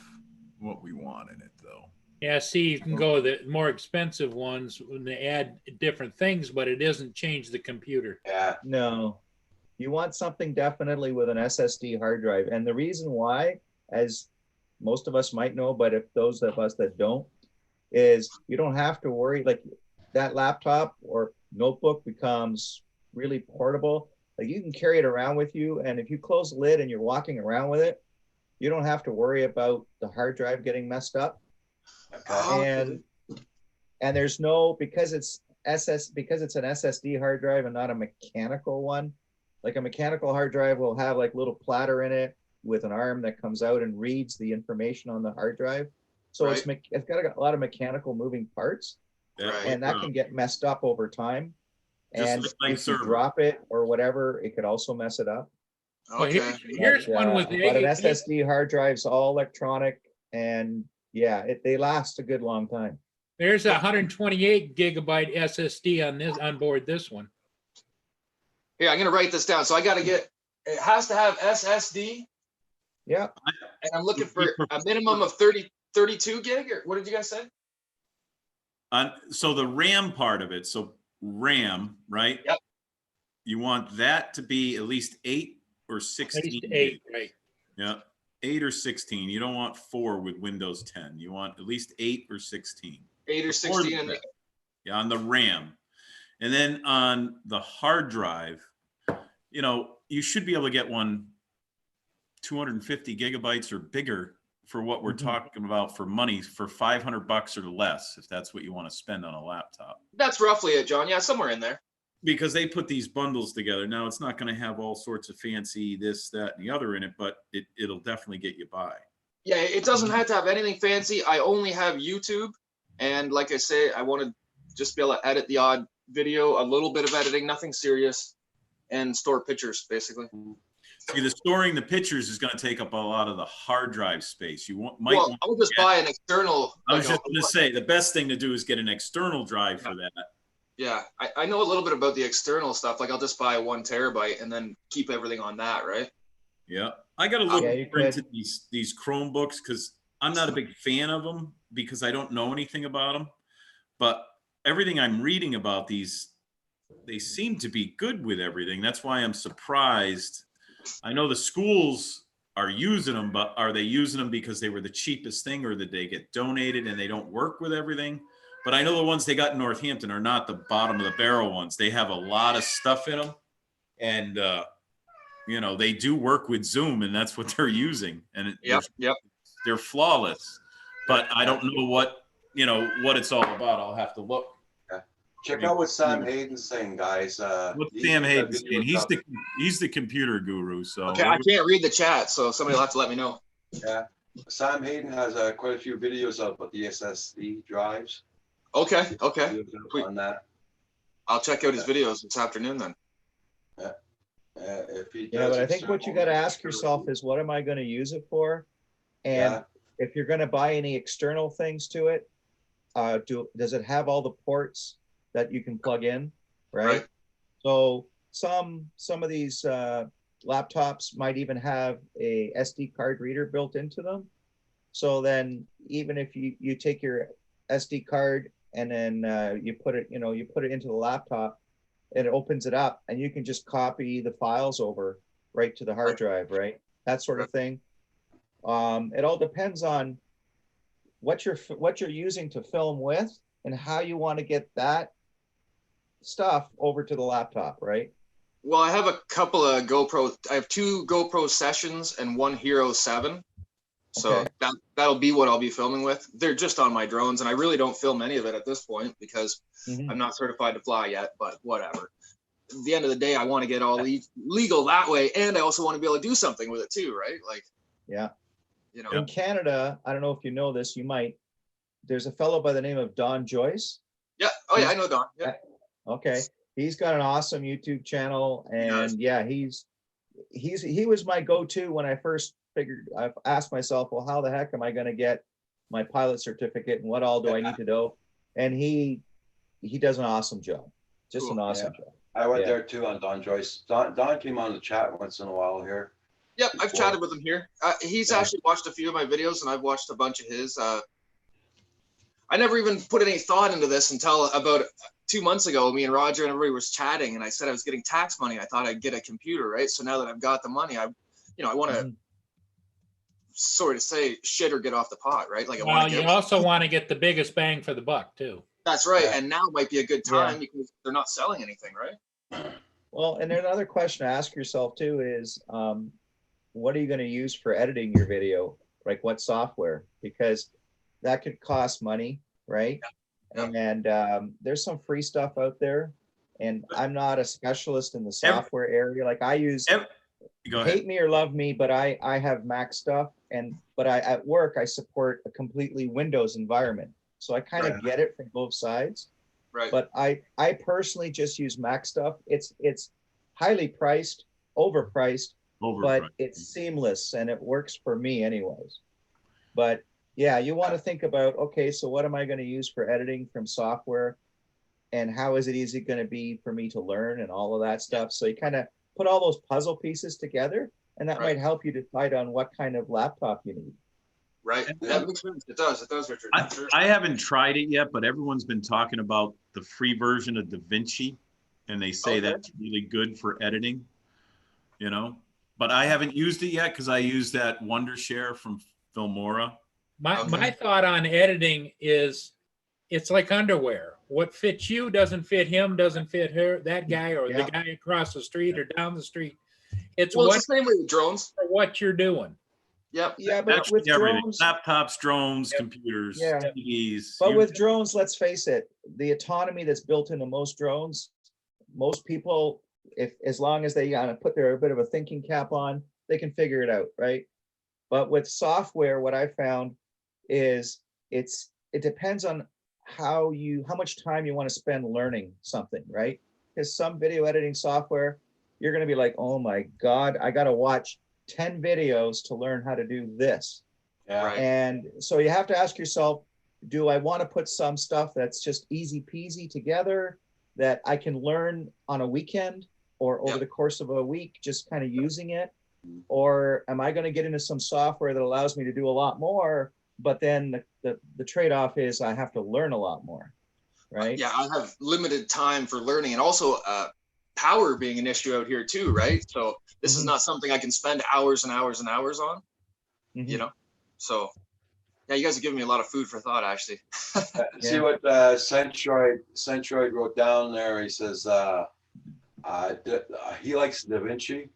what we want in it, though. Yeah, see, you can go the more expensive ones when they add different things, but it doesn't change the computer. yeah. No. You want something definitely with an SSD hard drive. And the reason why, as most of us might know, but if those of us that don't, is you don't have to worry, like that laptop or notebook becomes really portable. Like you can carry it around with you. And if you close the lid and you're walking around with it, you don't have to worry about the hard drive getting messed up. Okay. And there's no, because it's an SSD hard drive and not a mechanical one. Like a mechanical hard drive will have like little platter in it with an arm that comes out and reads the information on the hard drive. So Right. it's got a lot of mechanical moving parts, Right. and that can get messed up over time. Just And like if you server. drop it or whatever, it could also mess it up. Well, Okay. here's one with But an SSD hard drive's all electronic, and yeah, they last a good long time. there's a 128 gigabyte SSD on board this one. Here, I'm gonna write this down. So I gotta get. It has to have SSD, Yeah, and I'm looking for a minimum of 32 gig. Or what did you guys say? So the RAM part of it, so RAM, right? Yep. You want that to be at least 8 or At 16. least 8, right? Yeah, 8 or 16. You don't want 4 with Windows 10. You want at least 8 or 16. 8 or 16. And Yeah, on the RAM. And then on the hard drive, you know, you should be able to get one 250 gigabytes or bigger for what we're talking about for money, for $500 or less, if that's what you want to spend on a laptop. that's roughly it, John. Yeah, somewhere in there. Because they put these bundles together. Now, it's not going to have all sorts of fancy this, that, and the other in it, but it'll definitely get you by. Yeah, it doesn't have to have anything fancy. I only have YouTube, and like I say, I want to just be able to edit the odd video, a little bit of editing, nothing serious, and store pictures basically. See, the storing the pictures is going to take up a lot of the hard drive space. You might Well, want I'll just buy an external. I was like just going to say, the best thing to do is get an external drive for that. Yeah, I know a little bit about the external stuff. Like I'll just buy 1 terabyte and then keep everything on that, right? Yeah. I got to look Yeah, you into could. these Chromebooks because I'm not a big fan of them because I don't know anything about them. But everything I'm reading about these, they seem to be good with everything. That's why I'm surprised. I know the schools are using them, but are they using them because they were the cheapest thing or did they get donated and they don't work with everything? But I know the ones they got in Northampton are not the bottom of the barrel ones. They have a lot of stuff in them. And, you know, they do work with Zoom and that's what they're using. And Yep. they're flawless. But I don't know what, you know, what it's all about. I'll have to look. Check out what Sam Hayden's saying, guys. What's he- Sam that Hayden video saying? is up. He's the computer guru. So Okay, I can't read the chat, so somebody will have to let me know. Yeah, Sam Hayden has quite a few videos up with the SSD drives. Okay. Videos up on that. I'll check out his videos this afternoon then. If he yeah, does but I think what you got to ask yourself is, what am I going to use it for? And Yeah. if you're going to buy any external things to it, does it have all the ports that you can plug in, right? Right. So some of these laptops might even have a SD card reader built into them. So then even if you take your SD card and then you put it into the laptop, and it opens it up and you can just copy the files over right to the hard drive, right? That sort of thing. It all depends on what you're using to film with and how you want to get that stuff over to the laptop, right? Well, I have a couple of GoPro. I have 2 GoPro Sessions and 1 Hero 7. So Okay. that'll be what I'll be filming with. They're just on my drones, and I really don't film any of it at this point because Mhm. I'm not certified to fly yet, but whatever. At the end of the day, I want to get all legal that way, and I also want to be able to do something with it too, right? Like, Yeah. you know, In Canada, I don't know if you know this, you might. There's a fellow by the name of Don Joyce. yeah. Oh yeah, I know Don. Yeah. Okay. He's got an awesome YouTube channel, does. and yeah, he was my go-to when I first figured. I asked myself, well, how the heck am I going to get my pilot certificate, and what all do I need to know? And he does an awesome job, just an Cool. awesome job. I went Yeah. there too on Don Joyce. Don came on the chat once in a while here. Yep, I've Before. chatted with him here. He's Yeah. actually watched a few of my videos, and I've watched a bunch of his. I never even put any thought into this until about 2 months ago. Me and Roger and everybody was chatting, and I said I was getting tax money. I thought I'd get a computer, right? So now that I've got the money, I want to Mhm. sort of say shit or get off the pot, right? Like I Well, want to you get. also want to get the biggest bang for the buck too. That's right, Yeah. and now might be a good time because they're not selling anything, right? Well, and then another question to ask yourself too is, what are you going to use for editing your video? Like what software? Because that could cost money, right? Yeah. And there's some free stuff out there. And I'm not a specialist in the software area. Like I use, Ev- Go ahead. hate me or love me, but I have Mac stuff, but at work I support a completely Windows environment, so I kind of Right. get it from both sides. Right. But I personally just use Mac stuff. It's highly priced, overpriced, but Overpriced. it's seamless and it works for me anyways. But yeah, you want to think about, okay, so what am I going to use for editing from software, and how is it easy going to be for me to learn and all of that stuff. So you kind of put all those puzzle pieces together, and that Right. might help you decide on what kind of laptop you need. Right. That makes sense. It does, Richard. Sure. I haven't tried it yet, but everyone's been talking about the free version of DaVinci, and they say Okay. that's really good for editing, you know? But I haven't used it yet because I use that Wondershare from Filmora. My Okay. thought on editing is it's like underwear. What fits you doesn't fit him, doesn't fit her, that guy, or Yeah. the guy across the street or down the street. It's Well, what it's the same way with drones. for what you're doing. Yep. Yeah, but Actually, with everything. drones, Laptops, drones, Yep. computers, Yeah. TVs. but you- with drones, let's face it, the autonomy that's built into most drones, most people, if as long as they put their a bit of a thinking cap on, they can figure it out, right? But with software, what I found is it depends on how much time you want to spend learning something, right? Because some video editing software, you're going to be like, oh my God, I got to watch 10 videos to learn how to do this. Yeah. Right. And so you have to ask yourself, do I want to put some stuff that's just easy peasy together that I can learn on a weekend or over Yep. the course of a week, just kind of using it? Or am I going to get into some software that allows me to do a lot more, but then the trade-off is I have to learn a lot more, right? Yeah, I have limited time for learning, and also power being an issue out here too, right? So this is Mhm. not something I can spend hours and hours and hours on, Mhm. you know? So yeah, you guys are giving me a lot of food for thought, actually. See Yeah. what Centroid wrote down there. He says he likes Da Vinci,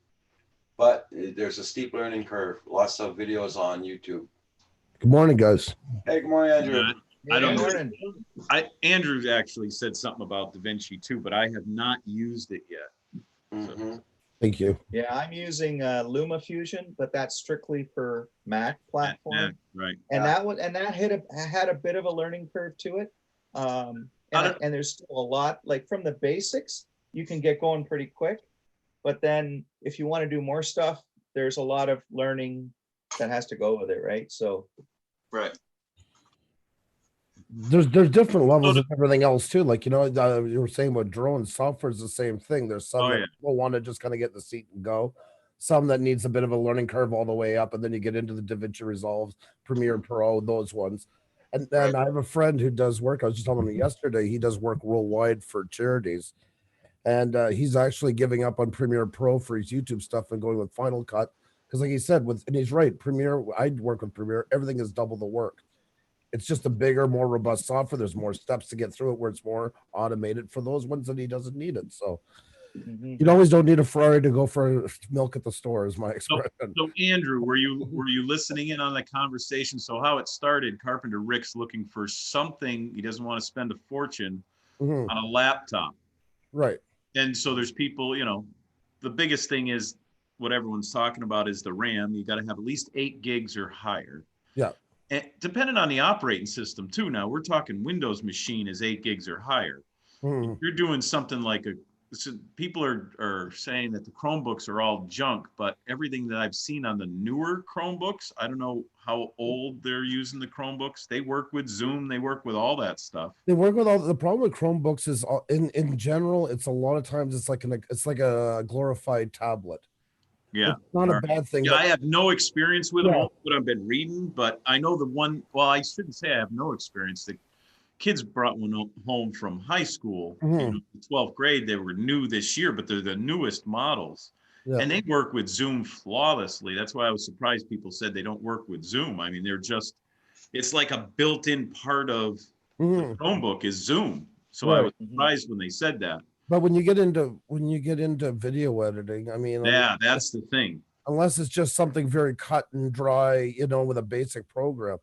but there's a steep learning curve. Lots of videos on YouTube. Good morning, guys. Hey, good morning, Andrew. I don't Good know. morning. Andrew actually said something about DaVinci too, but I have not used it yet. Mhm. Thank you. Yeah, I'm using LumaFusion, but that's strictly for Mac platform. Yeah, right. And that had a bit of a learning curve to it. And there's still a lot, like from the basics, you can get going pretty quick. But then if you want to do more stuff, there's a lot of learning that has to go with it, right? So Right. There's different levels of everything else too. Like, you were saying about drones, software is the same thing. There's some Oh, that yeah. people want to just kind of get in the seat and go. Some that needs a bit of a learning curve all the way up, and then you get into the DaVinci Resolve, Premiere Pro, those ones. And then I have a friend who does work. I was just telling him yesterday, he does work worldwide for charities. And he's actually giving up on Premiere Pro for his YouTube stuff and going with Final Cut. Because like he said, and he's right, Premiere, I'd work with Premiere, everything is double the work. It's just a bigger, more robust software. There's more steps to get through it where it's more automated for those ones that he doesn't need it. So mhm. you always don't need a Ferrari to go for milk at the store, is my expression. So Andrew, were you listening in on the conversation? So how it started, Carpenter Rick's looking for something, he doesn't want to spend a fortune Mhm. on a laptop. Right. And so there's people, the biggest thing is what everyone's talking about is the RAM. You got to have at least 8 gigs or higher. Yeah. And depending on the operating system too. Now we're talking Windows machine is 8 gigs or higher. Mhm. You're doing something like people are saying that the Chromebooks are all junk, but everything that I've seen on the newer Chromebooks, I don't know how old they're using the Chromebooks. They work with Zoom. They work with all that stuff. They work with all the problem with Chromebooks is in general, it's a lot of times it's like a glorified tablet. Yeah. It's not a bad thing. Yeah, but I have no experience with them, Yeah. only what I've been reading, but I know the one, well, I shouldn't say I have no experience. The kids brought one home from high school, Mhm. the 12th grade. They were new this year, but they're the newest models. Yeah. And they work with Zoom flawlessly. That's why I was surprised people said they don't work with Zoom. I mean, it's like a built-in part of Mhm. the Chromebook is Zoom. So I Right. was surprised when they said that. But when you get into video editing, I mean, Yeah, that's the thing. unless it's just something very cut and dry, with a basic program,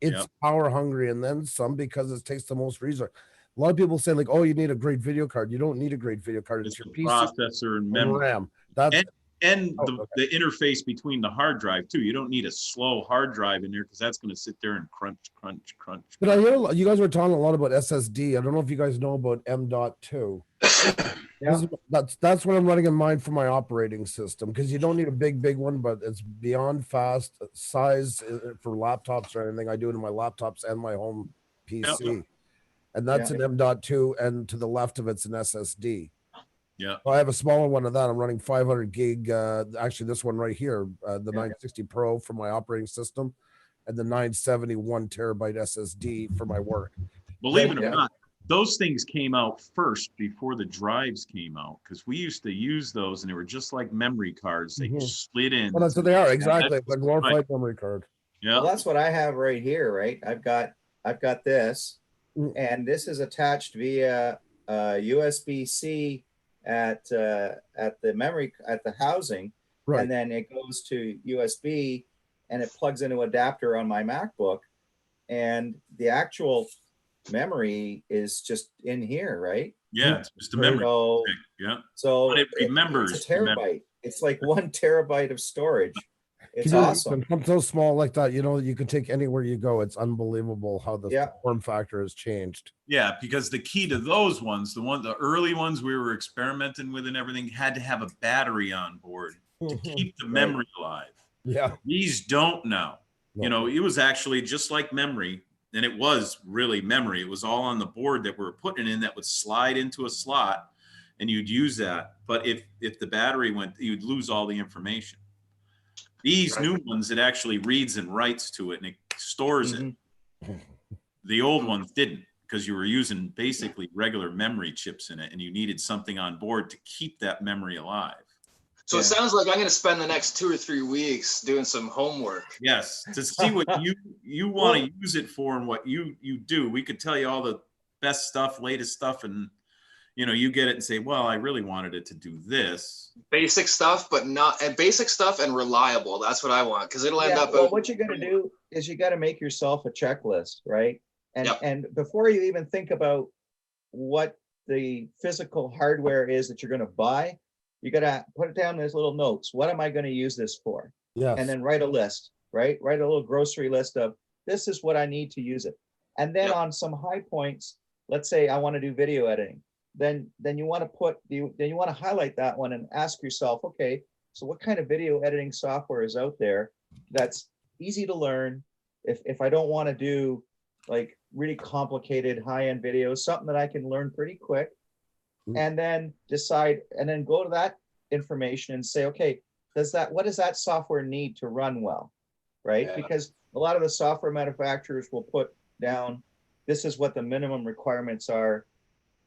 it's Yep. power hungry and then some because it takes the most resource. A lot of people say like, "Oh, you need a great video card." You don't need a great video card. It's It's your the PC processor and and memory. RAM. That's And And Oh, okay. the interface between the hard drive too. You don't need a slow hard drive in there because that's going to sit there and crunch, crunch, crunch. But I hear you guys were talking a lot about SSD. I don't know if you guys know about M.2. Yeah. That's what I'm running in mind for my operating system, because you don't need a big one, but it's beyond fast size for laptops or anything. I do it in my laptops and my home PC, and that's an M.2, and to the left of it's an SSD. Yeah. I have a smaller one of that. I'm running 500 gig. Actually, this one right here, the 960 Pro for my operating system, and the 970 1 TB SSD for my work. Believe it or not, those things came out first before the drives came out, because we used to use those and they were just like memory cards. They slid in. Well, that's what they are, exactly. It's a glorified memory card. Yeah. Well, that's what I have right here, right? I've got this, and this is attached via USB-C at the memory at the housing, Right. and then it goes to USB, and it plugs into an adapter on my MacBook, and the actual memory is just in here, right? Yeah, it's just a memory. So, Yeah. so But it remembers it's a the memory. terabyte. It's like 1 TB of storage. It's Can you- awesome. Something so small like that, you can take anywhere you go. It's unbelievable how the form factor has changed. Yeah, because the key to those ones, the early ones we were experimenting with and everything, had to have a battery on board to keep the memory alive. Yeah. These don't now. No. You know, it was actually just like memory, and it was really memory. It was all on the board that we were putting it in that would slide into a slot, and you'd use that. But if the battery went, you'd lose all the information. These new ones, it actually reads and writes to it, and it stores it. The old ones didn't, because you were using basically regular memory chips in it, and you needed something on board to keep that memory alive. So it sounds like I'm going to spend the next 2 or 3 weeks doing some homework. Yes, to see what you want to use it for and what you do. We could tell you all the best stuff, latest stuff, and you get it and say, well, I really wanted it to do this. Basic stuff, but not basic stuff and reliable. That's what I want, because it'll end up. Well, what you got to do is you got to make yourself a checklist, right? And before you even think about what the physical hardware is that you're going to buy, you got to put it down in these little notes. What am I going to use this for? Yes. And then write a list, right? Write a little grocery list of this is what I need to use it. And then on some high points, let's say I want to do video editing. Then you want to highlight that one and ask yourself, okay, so what kind of video editing software is out there that's easy to learn? If I don't want to do like really complicated high-end videos, something that I can learn pretty quick, and then decide, and then go to that information and say, okay, what does that software need to run well, right? Yeah. Because a lot of the software manufacturers will put down, this is what the minimum requirements are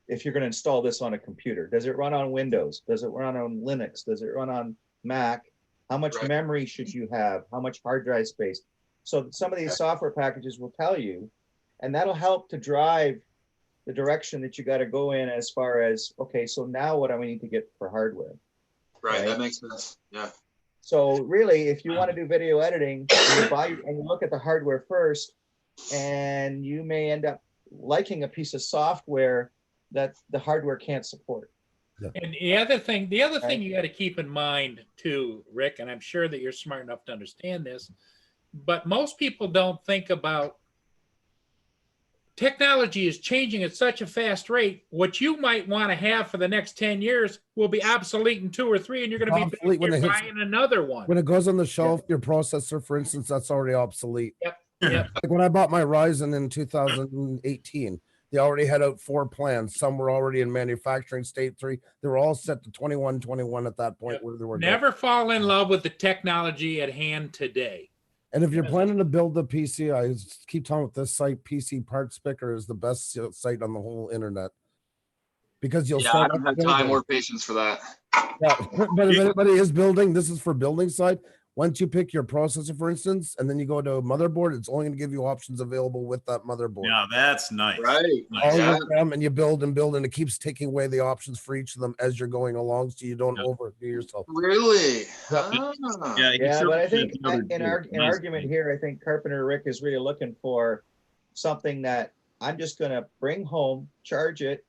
if you're going to install this on a computer. Does it run on Windows? Does it run on Linux? Does it run on Mac? How much memory should you have? How much hard drive space? So some of these software packages will tell you, and that'll help to drive the direction that you got to go in as far as, okay, so now what do we need to get for hardware? Right, that makes sense. Yeah. So really, if you want to do video editing, you look at the hardware first, and you may end up liking a piece of software that the hardware can't support. And the other thing you got to keep in mind too, Rick, and I'm sure that you're smart enough to understand this, but most people don't think about technology is changing at such a fast rate. What you might want to have for the next 10 years will be obsolete in 2 or 3, and you're going to be Obsolete when it hits- buying another one. When it goes on the shelf, your processor, for instance, that's already obsolete. Yep. Like when I bought my Ryzen in 2018, they already had out 4 plans. Some were already in manufacturing state 3. They were all set to 2121 at that point. Where they were Never fall in love with the technology at hand today. And if you're planning to build a PC, I keep telling with this site, PC Parts Picker is the best site on the whole internet, because you'll I start. don't have time or patience for that. Yeah, but if anybody is building, this is for building side. Once you pick your processor, for instance, and then you go to a motherboard, it's only going to give you options available with that motherboard. Yeah, that's nice. Right. All of them, and you build and build, and it keeps taking away the options for each of them as you're going along, so you don't overdo yourself. Really? Yeah, but I think in argument here, I think Carpenter Rick is really looking for something that I'm just going to bring home, charge it,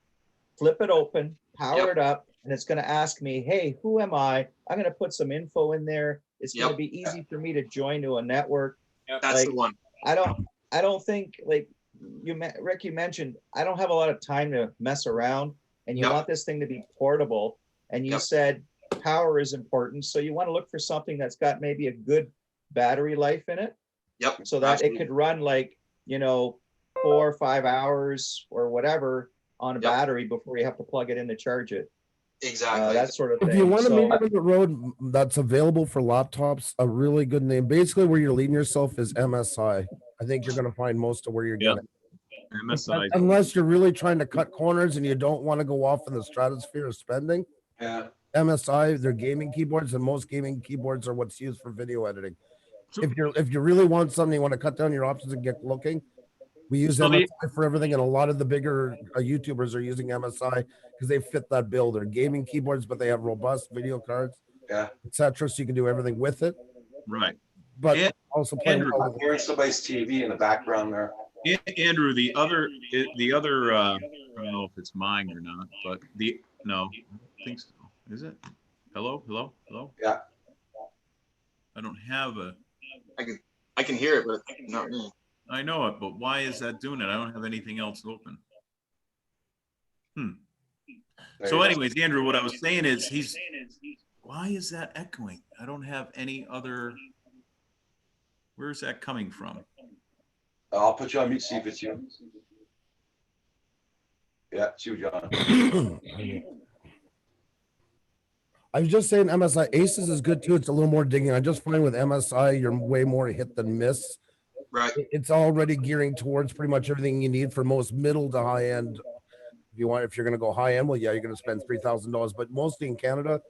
flip it open, power it up, and it's gonna ask me, hey, who am I? I'm gonna put some info in there. It's gonna Yep. be easy for me to join to a network. That's the Like, one. I don't think, like Rick, you mentioned, I don't have a lot of time to mess around, and you Yep. want this thing to be portable. And you Yep. said power is important, so you want to look for something that's got maybe a good battery life in it, Yep. so that absolutely. it could run like, 4 or 5 hours or whatever on a Yep. battery before you have to plug it in to charge it. Exactly. That sort of If thing. you want a So, medium of the road that's available for laptops, a really good name. Basically, where you're leading yourself is MSI. I think you're going to find most of where you're Yeah. getting. MSI. Unless you're really trying to cut corners and you don't want to go off in the stratosphere of spending, Yeah. MSI, they're gaming keyboards, and most gaming keyboards are what's used for video editing. So- If you really want something, you want to cut down your options and get looking. We use So the- MSI for everything, and a lot of the bigger YouTubers are using MSI because they fit that bill. They're gaming keyboards, but they have robust video cards, Yeah. etc. So you can do everything with it. Right. But And- also play Andrew, well I'm with it. hearing somebody's TV in the background there. Andrew, the other, I don't know if it's mine or not, but no, I think so. Is it? Hello? Yeah. I don't have I can hear it, but not me. I know it, but why is that doing it? I don't have anything else open. There So you go. anyways, Andrew, what I was saying is why is that echoing? I don't have any other, where's that coming from? I'll put you on mute, see if it's you. Yeah, it's you, John. I was just saying MSI Aces is good too. It's a little more digging. I just find with MSI, you're way more hit than miss. Right. It's already gearing towards pretty much everything you need for most middle to high end. If you're going to go high end, well, yeah, you're going to spend $3,000, but mostly in Canada,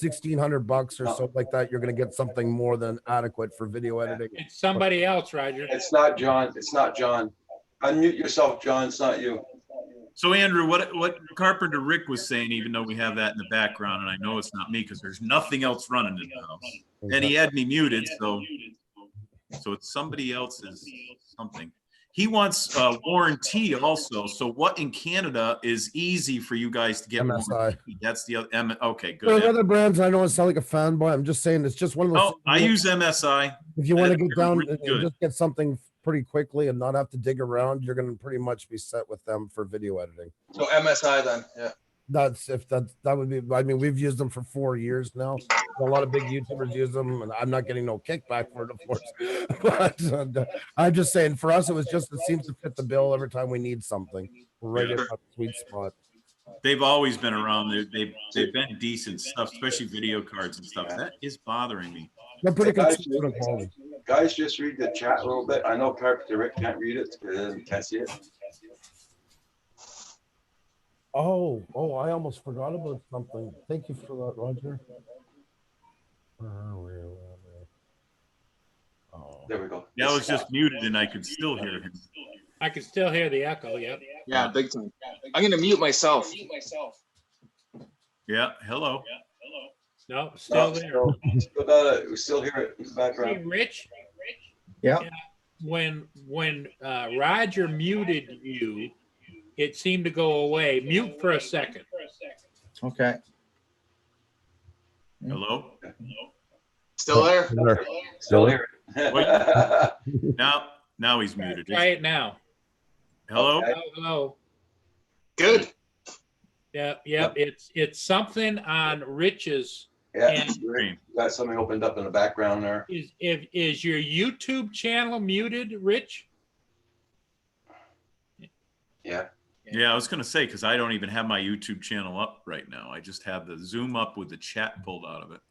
$1,600 or so like that, you're going to get something more than adequate for video editing. It's somebody else, Roger. It's not John. It's not John. Unmute yourself, John. It's not you. So Andrew, what Carpenter Rick was saying, even though we have that in the background, and I know it's not me because there's nothing else running in the house, and he had me muted, so it's somebody else's something. He wants warranty also. So what in Canada is easy for you guys to get MSI. warranty? That's the other. Okay, There are good. other brands. I know I sound like a fanboy. I'm just saying it's just one of those. Oh, I use MSI. If you want to they're get down really and good. just get something pretty quickly and not have to dig around, you're going to pretty much be set with them for video editing. So MSI then, yeah. That would be. I mean, we've used them for 4 years now. A lot of big YouTubers use them, and I'm not getting no kickback for it, of course. But I'm just saying, for us, it seems to fit the bill every time we need something. We're right in Yeah. that sweet spot. They've always been around. They've been decent stuff, especially video cards and stuff. That is bothering me. They're pretty Guys, consistent quality. Guys, just read the chat a little bit. I know Carpenter Rick can't read it because he can't see it. Oh, I almost forgot about something. Thank you for that, Roger. Where are we? Oh. There we go. Yeah, I was just muted and I could still hear him. I can still hear the echo. Yep. Yeah, big time. I'm gonna mute myself. Yeah, hello. No, still No, there. still got it. We still hear it in the Hey, background. Rich, Yeah. when Roger muted you, it seemed to go away. Mute for a second. Okay. Hello. Still there? Still hear it. Now he's muted. Try it now. Hello. Okay. Hello. Good. Yep. It's something on Rich's. Yeah, And- you got something opened up in the background there. Is your YouTube channel muted, Rich? Yeah. Yeah, I was gonna say because I don't even have my YouTube channel up right now. I just have the Zoom up with the chat pulled out of it.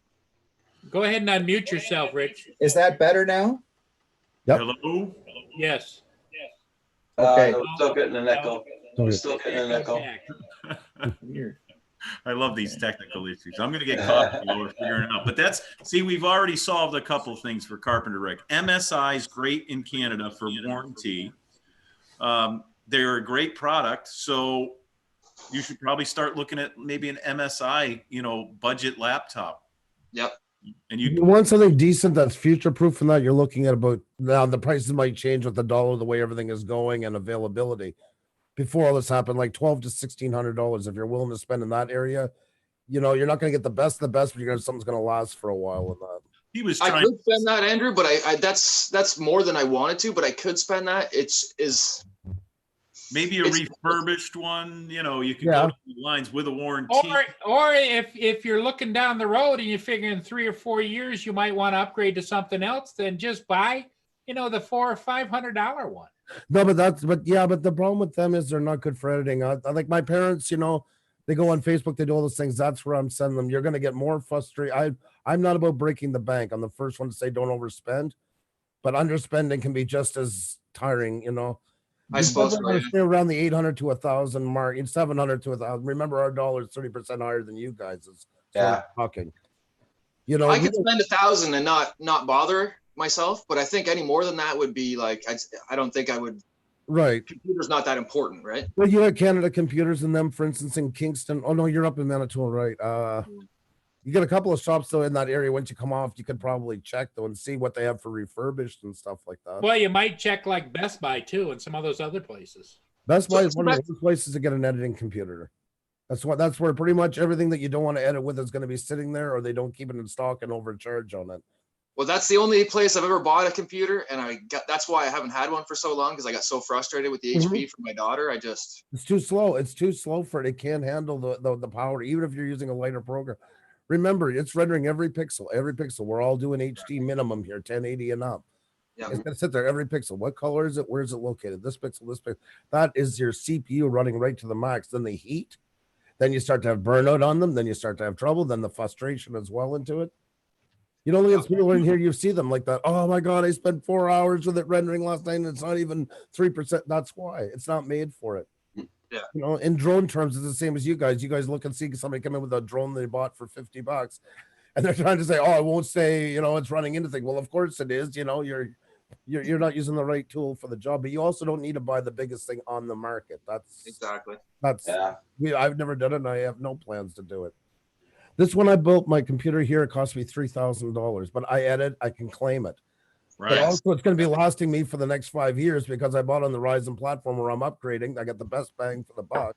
Go ahead and unmute yourself, Rich. Is that better now? Yep. Hello. Yes. Okay. We're still getting an echo. We're still getting an echo. Weird. I love these technical issues. I'm gonna get caught while we're figuring it out. But we've already solved a couple of things for Carpenter Rick. MSI is great in Canada for warranty. They're a great product, so you should probably start looking at maybe an MSI, budget laptop. Yep. And You you want something decent that's future proof, and that you're looking at about now. The prices might change with the dollar, the way everything is going, and availability. Before all this happened, like $1,200 to $1,600. If you're willing to spend in that area, you know, you're not going to get the best of the best, but you're gonna something's going to last for a while with that. He was I trying. could spend that, Andrew, but I that's more than I wanted to, but I could spend that. Maybe a It's- refurbished one, you know, you could Yeah. go to the lines with a warranty. Or if you're looking down the road and you figure in 3 or 4 years you might want to upgrade to something else, then just buy, the $400 or $500 one. No, but the problem with them is they're not good for editing. I like my parents, you know, they go on Facebook, they do all those things. That's where I'm sending them. You're going to get more frustrated. I'm not about breaking the bank. I'm the first one to say don't overspend, but underspending can be just as tiring, you know. I suppose so, yeah. Stay around the 800 to 1,000 mark, 700 to 1,000. Remember, our dollar is 30% higher than you guys. Is Yeah. talking. You know, I could spend 1,000 and not bother myself, but I think any more than that would be like I don't think I would. right. Computer's not that important, right? Well, you have Canada Computers in them, for instance, in Kingston. Oh no, you're up in Manitoba, right? You get a couple of shops though in that area. Once you come off, you could probably check though and see what they have for refurbished and stuff like that. Well, you might check like Best Buy too and some of those other places. Best Buy is So one of the worst places to get an editing computer. That's where pretty much everything that you don't want to edit with is going to be sitting there, or they don't keep it in stock and overcharge on it. Well, that's the only place I've ever bought a computer, and that's why I haven't had one for so long, because I got so frustrated with the HP for my daughter. It's too slow. It's too slow for it. It can't handle the power, even if you're using a lighter program. Remember, it's rendering every pixel. We're all doing HD minimum here, 1080 and up. Yeah. It's gonna sit there every pixel. What color is it? Where is it located? This pixel, this pixel. That is your CPU running right to the max. Then they heat. Then you start to have burnout on them. Then you start to have trouble. Then the frustration as well into it. You know, look at people in here. You see them like that. Oh my God, I spent 4 hours with it rendering last night, and it's not even 3%. That's why it's not made for it. Yeah. You know, in drone terms, it's the same as you guys. You guys look and see somebody come in with a drone they bought for $50, and they're trying to say, "Oh, I won't say, you know, it's running into things." Well, of course it is. You know, you're not using the right tool for the job, but you also don't need to buy the biggest thing on the market. exactly. Yeah. I've never done it, and I have no plans to do it. This one I built my computer here. It cost me $3,000, but I can claim it. But Right. also, it's going to be lasting me for the next 5 years because I bought on the Ryzen platform where I'm upgrading. I got the best bang for the buck.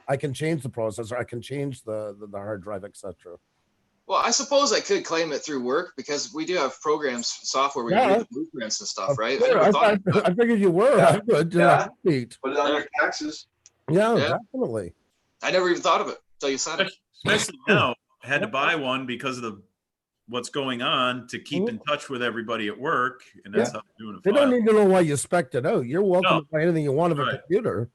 I can change the processor. I can change the hard drive, etc. Well, I suppose I could claim it through work because we do have programs, software where Yeah. you read the blueprints and stuff, right? Sure, I never thought of that. I figured you were. Yeah. I could. Yeah. Pete. Put it on your taxes. Yeah, Yeah. definitely. I never even thought of it until you said it. Especially now, I had to buy one because of what's going on to keep in touch with everybody at work, and that's how I'm doing it. They don't need to know why you spec'd it out. You're welcome No. to buy anything you want of a Right. computer.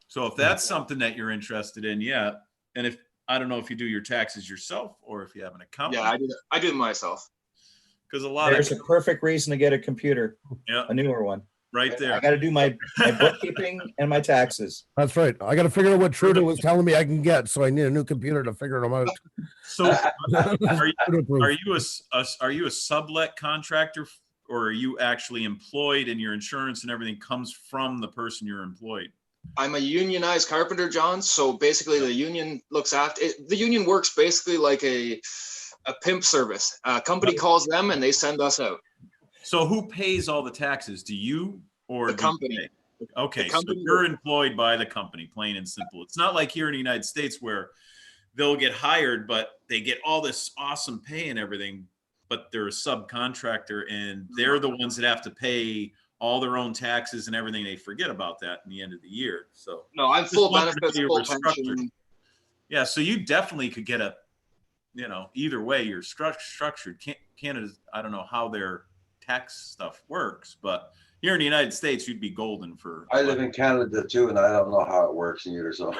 So if that's something that you're interested in, yeah. And if I don't know if you do your taxes yourself or if you have an accountant. Yeah, I do it myself. Because a lot There's of a perfect reason to get a computer, yeah, a newer one. right I there. got to do my bookkeeping and my taxes. That's right. I got to figure out what Trudeau was telling me I can get, so I need a new computer to figure them out. So are you a sublet contractor, or are you actually employed and your insurance and everything comes from the person you're employed? I'm a unionized carpenter, John. So basically, the union looks after it. The union works basically like a pimp service. A company calls them and they send us out. So who pays all the taxes? Do you or The do you company. pay? Okay, The so company you're employed by the company, plain and simple. It's not like here in the United States where they'll get hired, but they get all this awesome pay and everything, but they're a subcontractor and they're the ones that have to pay all their own taxes and everything. They forget about that in the end of the year. So No, I'm Just full wondered benefits, if you full were structured. pension. yeah, so you definitely could get either way you're structured. Canada's, I don't know how their tax stuff works, but here in the United States, you'd be golden for. I live in Canada too, and I don't know how it works either. So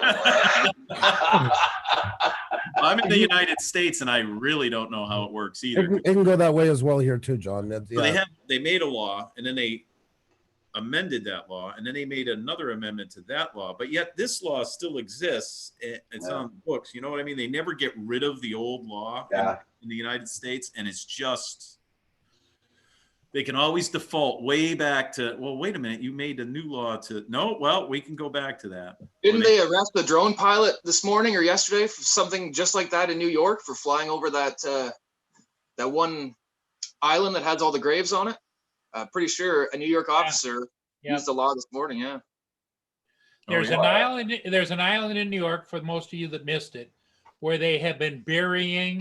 I'm in the United States, and I really don't know how it works either. It can go that way as well here too, John. So they made a law, and then they amended that law, and then they made another amendment to that law. But yet this law still exists. It's on the books. You know what I mean? They never get rid of the old law in the United States, and it's just they can always default way back to, well, wait a minute, you made a new law to we can go back to that. Didn't they arrest the drone pilot this morning or yesterday for something just like that in New York for flying over that one island that has all the graves on it? Pretty sure a New York officer used the law this morning. Yeah. There's an island in New York, for most of you that missed it, where they have been burying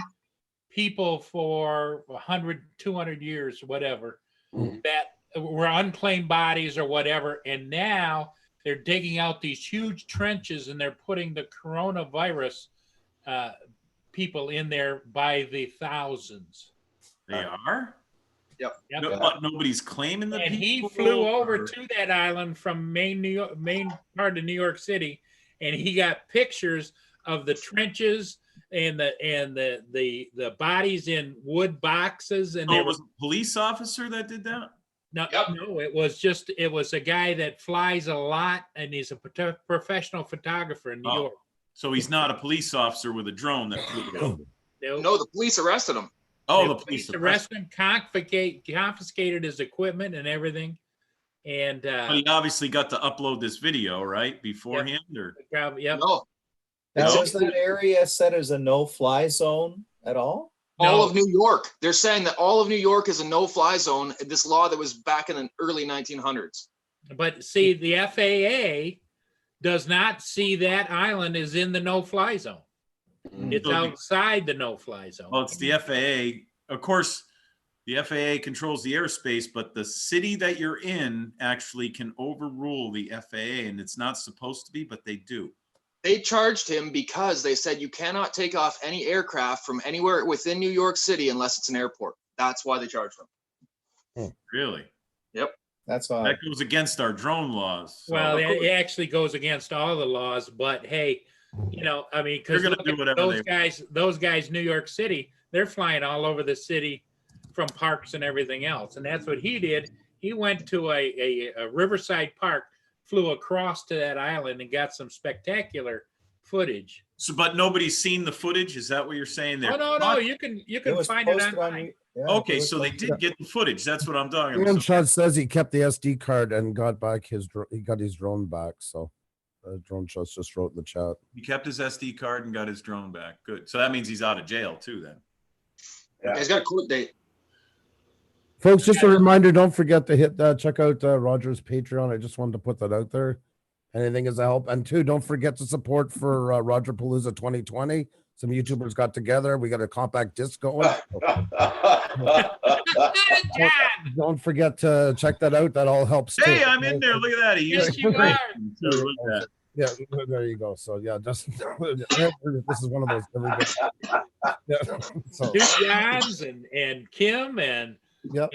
people for 100, 200 years, whatever, Mhm. that were unclaimed bodies or whatever. And now they're digging out these huge trenches and they're putting the coronavirus people in there by the thousands. They are? Yep. But nobody's claiming the And he people, flew over or- to that island from main part of New York City, and he got pictures of the trenches and the bodies in wood boxes. And Oh, they it were was a police officer that did that? no, Yep. no, it was a guy that flies a lot, and he's a professional photographer in New Oh. York. So he's not a police officer with a drone that flew over. No, the police arrested him. Oh, The the police arrested him, confiscated his equipment and everything. And But he obviously got to upload this video, right? Beforehand, or probably, yep. No, Now, No. is that area set as a no-fly zone at all? all No. of New York. They're saying that all of New York is a no-fly zone. This law that was back in the early 1900s. But see, the FAA does not see that island as in the no-fly zone. Mhm. It's So the- outside the no-fly zone. well, it's the FAA. Of course, the FAA controls the airspace, but the city that you're in actually can overrule the FAA, and it's not supposed to be, but they do. They charged him because they said you cannot take off any aircraft from anywhere within New York City unless it's an airport. That's why they charged him. Really? That's odd. That goes against our drone laws. So Well, it actually goes against all the laws, but hey, I mean, They're because gonna do whatever those guys, New York City, they're flying all over the city from parks and everything else, and that's what he did. He went to a Riverside Park, flew across to that island, and got some spectacular footage. So, but nobody's seen the footage. Is that what you're saying? There. Oh no, you can It find was it posted on. online. Yeah, Okay, it was so they posted. did get the footage. That's what I'm talking Ian about. So- Shot says he kept the SD card and got back he got his drone back. So drone shots just wrote in the chat. He kept his SD card and got his drone back. Good. So that means he's out of jail too. Then. Yeah. He's got a court date. Folks, just a reminder, don't forget to hit that, check out Roger's Patreon. I just wanted to put that out there. Anything is a help. And two, don't forget to support for Roger Palooza 2020. Some YouTubers got together. We got a compact disc going. John, Don't forget to check that out. That all helps too. Hey, I'm in there. Look at that. He yes, used you great. are. Look at that. Yeah, there you go. So yeah, just this is one of those every day. Yeah. So Two Johns and Kim and yep.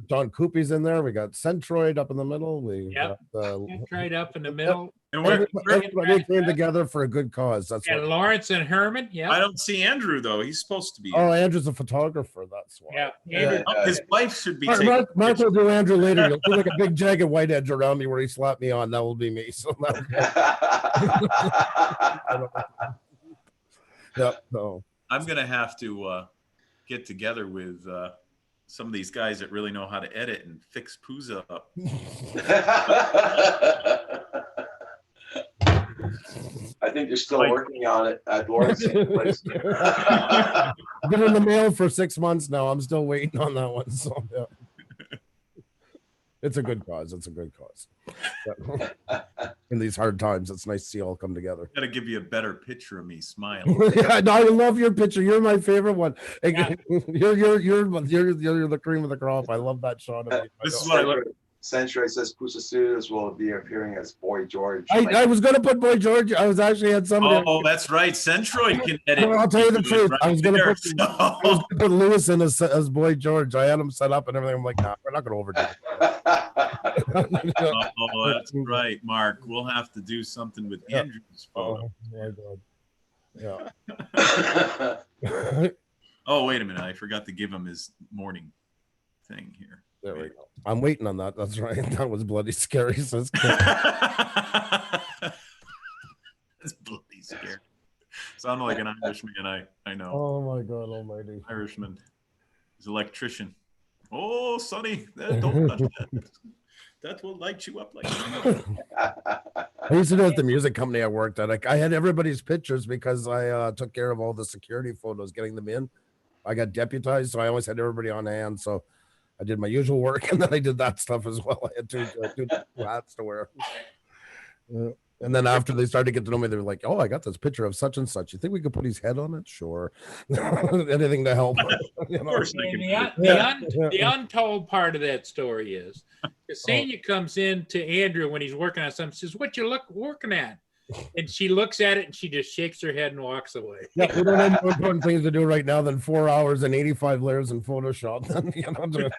John Coopy's in there. We got Centroid up in the middle. We Yep. got right up in the middle. And everybody came together for a good cause. That's And what. Lawrence and Herman. I Yeah. don't see Andrew though. He's supposed to be. Oh, Andrew's a photographer. That's why. Yeah. Yeah. Oh, his wife should be. Mark, taking Mark, Mark will pictures. do Andrew later. You'll see like a big jagged white edge around me where he slapped me on. That will be me. So yeah. So I'm gonna have to get together with some of these guys that really know how to edit and fix Pooza up. I think they're still working on it at Lawrence. place. been in the mail for 6 months now. I'm still waiting on that one. So yeah. It's a good cause. It's a good cause. Yeah. In these hard times, it's nice to see all come together. Gotta give you a better picture of me smiling. Yeah, no, I love your picture. You're my favorite one. Yeah. You're the cream of the crop. I love that shot of you. This is what I look. Century says Pusa Studios will be appearing as Boy George. I was gonna put Boy George. I was actually had somebody. Oh, that's right. Centroid can edit. Well, I'll tell you the videos truth. right I was gonna there. put- I was gonna put Lewis in as Boy George. I had him set up and everything. I'm like, nah, we're not gonna overdo it. Oh, that's right, Mark. We'll have to do something with Yeah. Andrew's photo. Oh my God. Yeah. Oh, wait a minute. I forgot to give him his morning thing here. There we go. I'm waiting on that. That's right. That was bloody scary. Says Kim. That's bloody scary. Sound like an Irishman, I know. Oh my God Almighty. Irishman. He's an electrician. Oh, Sonny, don't touch that. That will light you up like I used to do it at the music company I worked at. I had everybody's pictures because I took care of all the security photos, getting them in. I got deputized, so I always had everybody on hand. So I did my usual work, and then I did that stuff as well. I had two hats to wear. And then after they started to get to know me, they were like, "Oh, I got this picture of such and such. You think we could put his head on it? Sure, anything to help." You Of know? course they And can. the untold part of that story is Ksenia comes in to Andrew when he's working on something, says, "What you working at?" And she looks at it and she just shakes her head and walks away. Yeah, we don't have more important things to do right now than 4 hours and 85 layers in Photoshop. You know,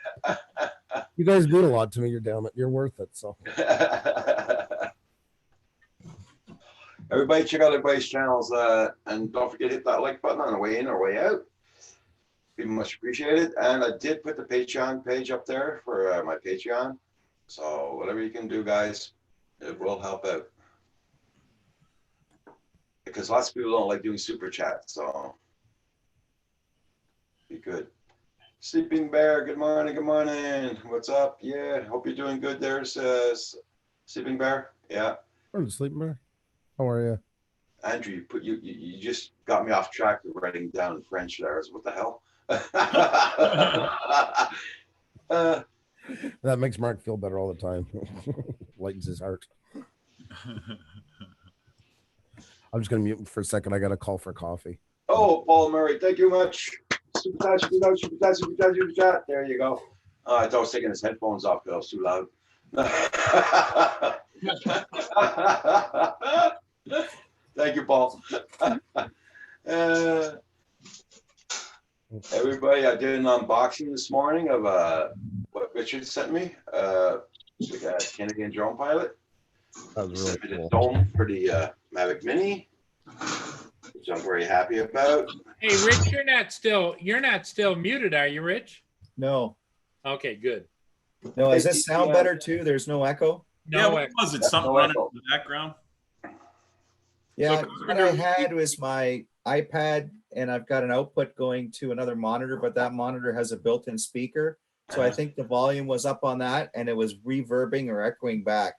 you guys do a lot to me. You're damn it. You're worth it. So Everybody check out everybody's channels, and don't forget to hit that like button on the way in or way out. Be much appreciated. And I did put the Patreon page up there for my Patreon. So whatever you can do, guys, it will help out. Because lots of people don't like doing super chat, so be good. Sleeping Bear, good morning, good morning. What's up? Yeah, hope you're doing good there, Sleeping Bear. Yeah. I'm sleeping there. How are you? Andrew, you just got me off track with writing down French there. What the hell? That makes Mark feel better all the time. Lightens his heart. I'm just gonna mute him for a second. I got a call for coffee. Oh, Paul Murray, thank you much. Super chat, super chat, super chat, super chat, super chat. There you go. I thought I was taking his headphones off because I was too loud. Thank you, Paul. Everybody, I did an unboxing this morning of what Richard sent me. The Canadian drone pilot. That was really Sent me the cool. dome for the Mavic Mini, which I'm very happy about. Hey, Rich, you're not still muted, are you, Rich? No, Okay, good. no. Does this sound better too? There's no echo? Yeah, No, what was it? That's Something no running echo. in the background? Yeah, So- what I had was my iPad, and I've got an output going to another monitor, but that monitor has a built-in speaker. So I think the volume was up on that, and it was reverbing or echoing back.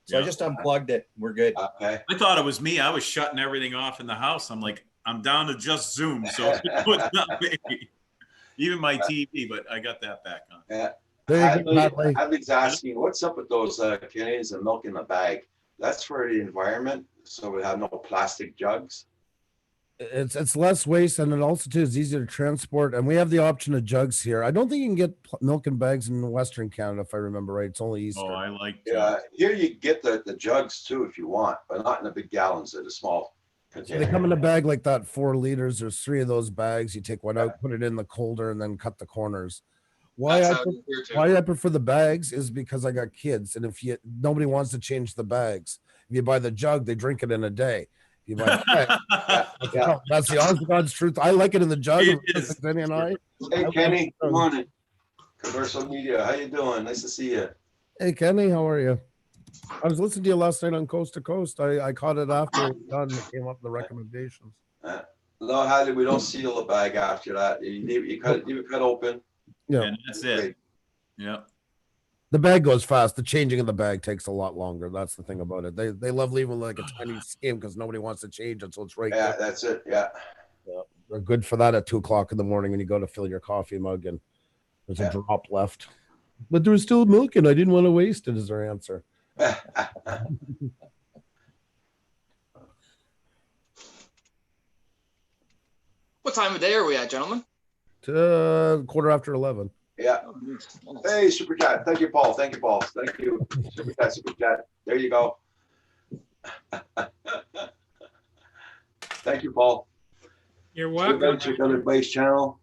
So I Yeah. just unplugged it. We're good. Okay. I thought it was me. I was shutting everything off in the house. I'm like, I'm down to just Zoom, so it's not me. Even my TV, but I got that back on. Yeah. There you go, Hadley. Hadley's asking, what's up with those Canadians and milk in the bag? That's for the environment, so we have no plastic jugs. It's less waste, and it also too is easier to transport. And we have the option of jugs here. I don't think you can get milk in bags in Western Canada, if I remember right. It's only Eastern. Oh, I like Yeah, here you get the jugs too if you want, but not in the big gallons. They're the small So container. they come in a bag like that, 4 liters. There's 3 of those bags. You take one out, put it in the colder, and then cut the corners. Why That's I how pre- it is here too. why I prefer the bags is because I got kids, and if nobody wants to change the bags. If you buy the jug, they drink it in a day. If you buy the bag, Yeah. that's the honest to God's truth. I like it in the jug. It is. Danny and I. Hey Kenny, good morning. Commercial media, how you doing? Nice to see you. Hey Kenny, how are you? I was listening to you last night on Coast to Coast. I caught it after it was done. It came up in the recommendations. No, Hadley, we don't seal the bag after that. You cut it open. Yeah, And that's it. Yeah. the bag goes fast. The changing of the bag takes a lot longer. That's the thing about it. They love leaving like a tiny skim because nobody wants to change it, so it's right Yeah, there. that's it. Yeah. They're good for that at 2 o'clock in the morning when you go to fill your coffee mug and there's Yeah. a drop left. But there was still milk and I didn't want to waste it, is their answer. What time of day are we at, gentlemen? 11:15. Yeah. Hey, super chat. Thank you, Paul. Thank you, Paul. Thank you. Super chat, super chat. There you go. Thank you, Paul. You're Welcome welcome. to another base channel.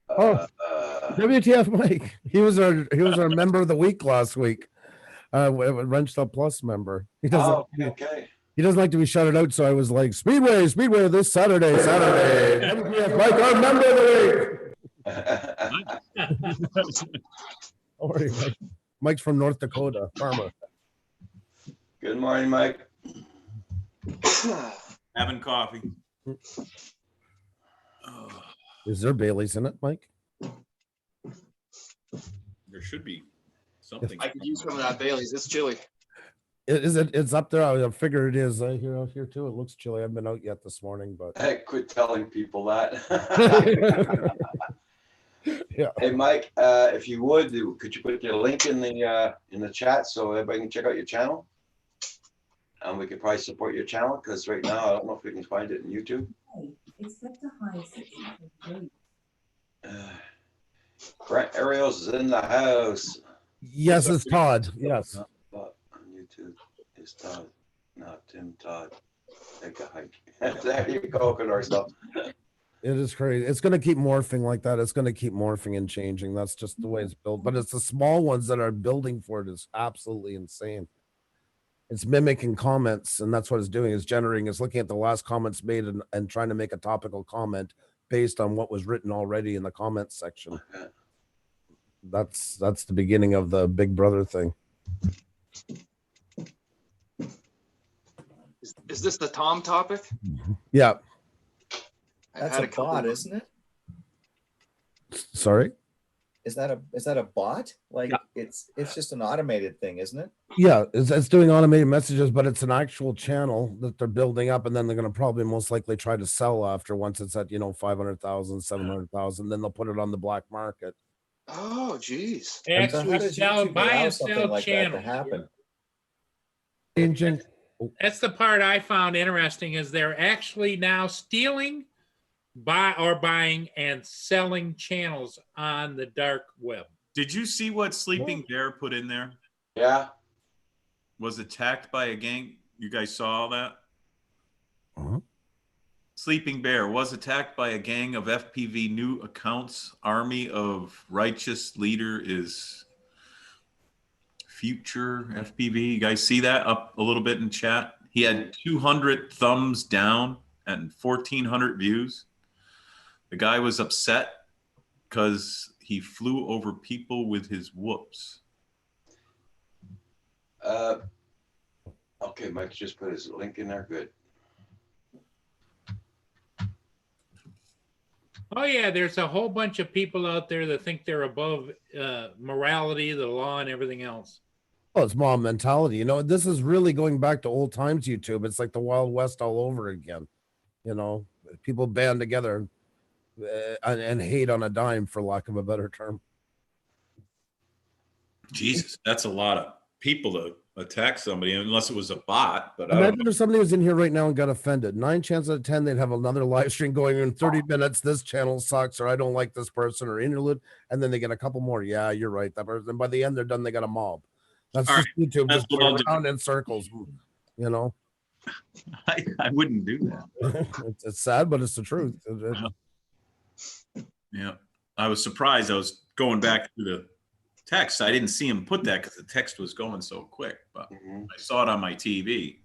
Oh. WTF Mike. He was our member of the week last week. Wrench Up Plus member. He doesn't Oh, okay. he doesn't like to be shouted out, so I was like, Speedway this Saturday. WTF Mike, our member of the week. How are you, Mike? Mike's from North Dakota, farmer. Good morning, Mike. Having coffee. Oh, Is there Bailey's in it, Mike? there should be something. I could use some of that Bailey's. It's chilly. It's up there. I figure it is. I hear out here too. It looks chilly. I haven't been out yet this morning, but Hey, quit telling people that. Yeah. Hey, Mike, if you would, could you put your link in the chat so everybody can check out your channel? And we could probably support your channel because right now I don't know if we can find it in YouTube. Expect a high 60. Brent Ariels is in the house. Yes, it's Todd. Yes. But on YouTube is Todd, not Tim Todd. Take a hike. There you go, Conor. It is crazy. It's going to keep morphing like that. It's going to keep morphing and changing. That's just the way it's built. But it's the small ones that are building for it is absolutely insane. It's mimicking comments, and that's what it's doing. It's generating. It's looking at the last comments made and trying to make a topical comment based on what was written already in the comments section. Okay. That's the beginning of the Big Brother thing. Is this the Tom topic? Yeah. I've That's had a couple- bot, isn't it? Sorry. Is that a bot? Like it's just an automated thing, isn't it? Yeah, it's doing automated messages, but it's an actual channel that they're building up, and then they're going to probably most likely try to sell after once it's at 500,000, 700,000. Then they'll put it on the black market. Oh, geez. So how Actually, does sell, YouTube buy allow and something sell like that to channels. happen? Changing. That's the part I found interesting is they're actually now stealing, buying and selling channels on the dark web. Did you see what Sleeping Bear put in there? Yeah. Was attacked by a gang. You guys saw all that? Uh-huh. Sleeping Bear was attacked by a gang of FPV new accounts. Army of Righteous Leader is future FPV. You guys see that up a little bit in chat? He had 200 thumbs down and 1,400 views. The guy was upset because he flew over people with his whoops. Okay, Mike just put his link in there. Good. Oh yeah, there's a whole bunch of people out there that think they're above morality, the law, and everything else. Oh, it's mob mentality. This is really going back to old times YouTube. It's like the Wild West all over again. People band together and hate on a dime, for lack of a better term. Jesus, that's a lot of people to attack somebody, unless it was a bot. But I don't Imagine know. if somebody was in here right now and got offended. 9 chances out of 10, they'd have another live stream going in 30 minutes. This channel sucks, or I don't like this person, or interlude. And then they get a couple more. Yeah, you're right. That person. And by the end, they're done. They got a mob. That's All just YouTube That's just what I'll going do. around in circles. I wouldn't do that. It's sad, but it's the truth. Yeah, I was surprised. I was going back to the text. I didn't see him put that because the text was going so quick, but Mhm. I saw it on my TV.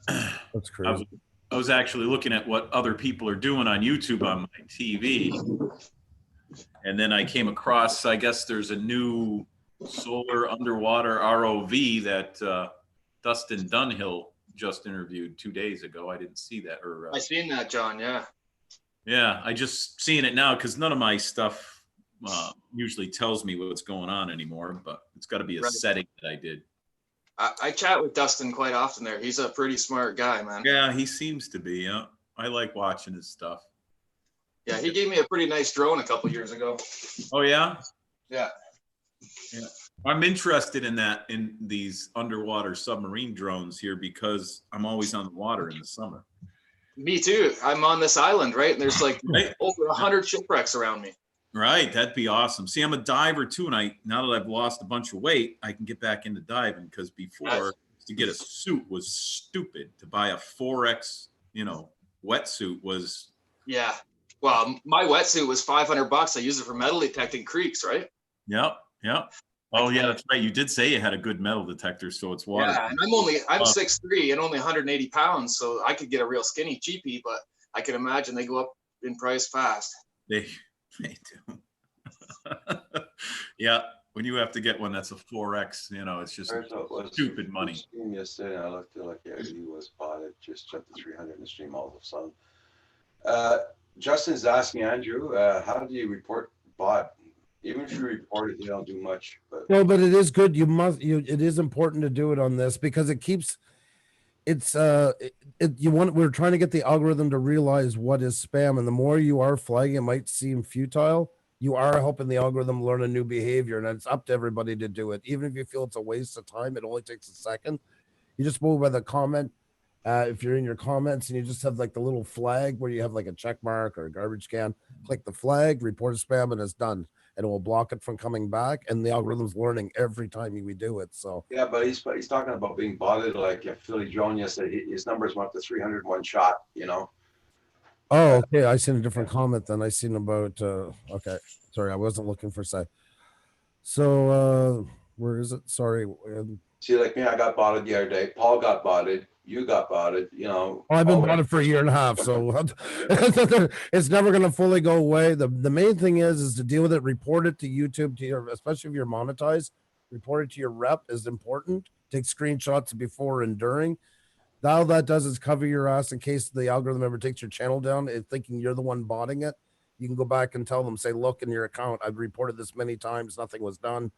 That's crazy. I was actually looking at what other people are doing on YouTube on my TV. And then I came across, I guess there's a new solar underwater ROV that Dustin Dunhill just interviewed 2 days ago. I didn't see that. I seen that, John. Yeah. Yeah, I just seeing it now because none of my stuff usually tells me what's going on anymore, but it's got to be a Right. setting that I did. I chat with Dustin quite often there. He's a pretty smart guy, man. Yeah, he seems to be. Yeah, I like watching his stuff. Yeah, he gave me a pretty nice drone a couple years ago. Oh yeah, Yeah. I'm interested in these underwater submarine drones here because I'm always on the water in the summer. Me too. I'm on this island, right? And there's like Right. over 100 shipwrecks around me. Right, that'd be awesome. See, I'm a diver too, and now that I've lost a bunch of weight, I can get back into diving because before to get a suit was stupid. To buy a 4X, wetsuit was. Yeah. Well, my wetsuit was $500. I use it for metal detecting creeks, right? Yep. Oh yeah, that's right. You did say you had a good metal detector, so it's water. Yeah, and I'm 6'3" and only 180 pounds, so I could get a real skinny cheapie, but I can imagine they go up in price fast. They do. Yeah, when you have to get one that's a 4X, it's just stupid money. Stream yesterday, and I looked at like he was bought it, just jumped to 300 in the stream all of a sudden. Justin's asking Andrew, how do you report bot? Even if you report it, you don't do much. But No, but it is good. It is important to do it on this because it keeps it's we're trying to get the algorithm to realize what is spam, and the more you are flagging, it might seem futile. You are helping the algorithm learn a new behavior, and it's up to everybody to do it. Even if you feel it's a waste of time, it only takes a second. You just move by the comment. If you're in your comments and you just have like the little flag where you have like a check mark or a garbage can, click the flag, report a spam, and it's done. And it will block it from coming back. And the algorithm's learning every time we do it. So Yeah, but he's talking about being botted. Like Philly Jones yesterday, his numbers went up to 301 shot. You know. oh, okay. I seen a different comment than I seen about okay. Sorry, I wasn't looking for say. So where is it? Sorry. See, like me, I got botted the other day. Paul got botted. You got botted. You know. I've been Paul- botted for a year and a half, so it's never going to fully go away. The main thing is to deal with it, report it to YouTube, to your, especially if you're monetized, report it to your rep is important. Take screenshots before and during. All that does is cover your ass in case the algorithm ever takes your channel down, thinking you're the one botting it. You can go back and tell them, say, look, in your account, I've reported this many times, nothing was done.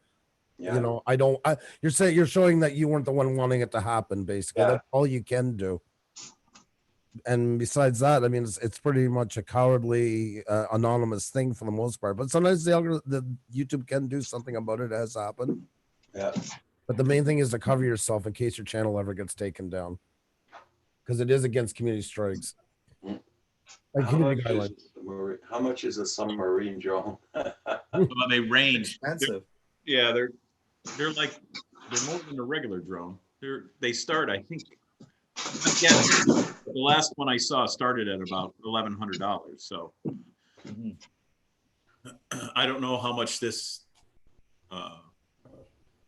Yeah. You know, you're showing that you weren't the one wanting it to happen, basically. Yeah. That's all you can do. And besides that, I mean, it's pretty much a cowardly anonymous thing for the most part, but sometimes the YouTube can do something about it. It has happened. Yeah. But the main thing is to cover yourself in case your channel ever gets taken down, because it is against community strikes. Mm. Like community guidelines. How much is a submarine, Joe? Well, they range. Expensive. Yeah, they're more than a regular drone. They start, I think. Yeah, the last one I saw started at about $1,100. So Mhm. I don't know how much this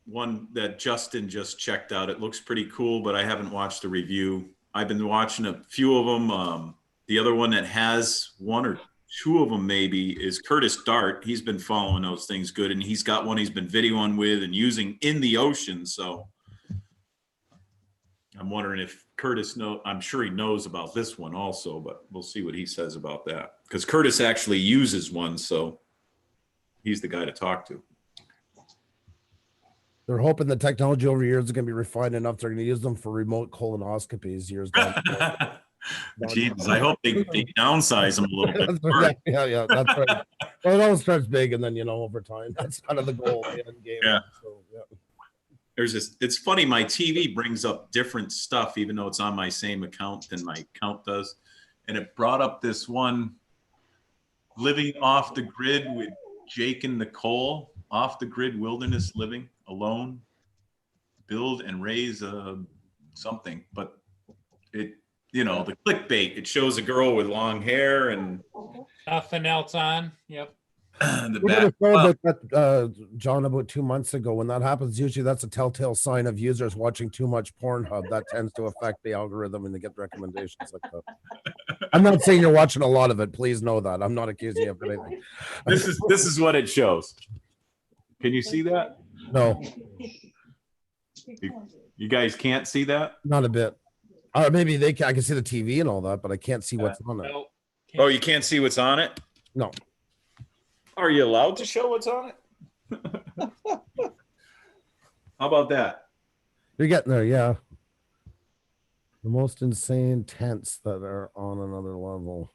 one that Justin just checked out. It looks pretty cool, but I haven't watched a review. I've been watching a few of them. The other one that has one or two of them maybe is Curtis Dart. He's been following those things good, and he's got one he's been videoing with and using in the ocean. So I'm wondering if Curtis I'm sure he knows about this one also, but we'll see what he says about that. Because Curtis actually uses one, so he's the guy to talk to. They're hoping the technology over years is going to be refined enough. They're going to use them for remote colonoscopies years down the road. Jesus, I hope they downsize them a little bit. first. yeah, that's right. Well, it all starts big, and then over time, that's kind of the goal, the end game. Yeah. So, yeah. There's this. It's funny. My TV brings up different stuff, even though it's on my same account than my account does, and it brought up this one, living off the grid with Jake and Nicole, off the grid wilderness living alone, build and raise something, but it. The clickbait, it shows a girl with long hair and Nothing else on. Yep. the We back. did a show about that, John, about 2 months ago. When that happens, usually that's a telltale sign of users watching too much Pornhub. That tends to affect the algorithm and they get recommendations like that. I'm not saying you're watching a lot of it. Please know that. I'm not accusing you of anything. This is what it shows. Can you see that? No, You guys can't see that? not a bit. Or maybe I can see the TV and all that, but I can't see what's on it. Nope. Oh, you can't see what's on it? No. Are you allowed to show what's on it? How about that? You're getting there, yeah. The most insane tents that are on another level.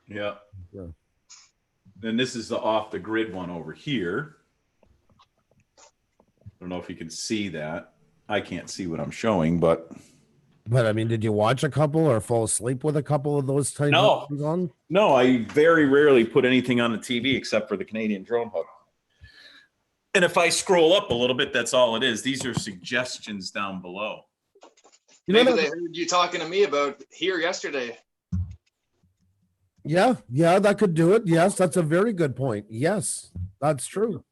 Yeah. Yeah. And this is the off the grid one over here. I don't know if you can see that. I can't see what I'm showing, but But I mean, did you watch a couple or fall asleep with a couple of those type No. of things on? no, I very rarely put anything on the TV except for the Canadian Drone Hub. And if I scroll up a little bit, that's all it is. These are suggestions down below. You know Maybe that- they heard you talking to me about here yesterday. Yeah, that could do it. Yes, that's a very good point. Yes, that's true.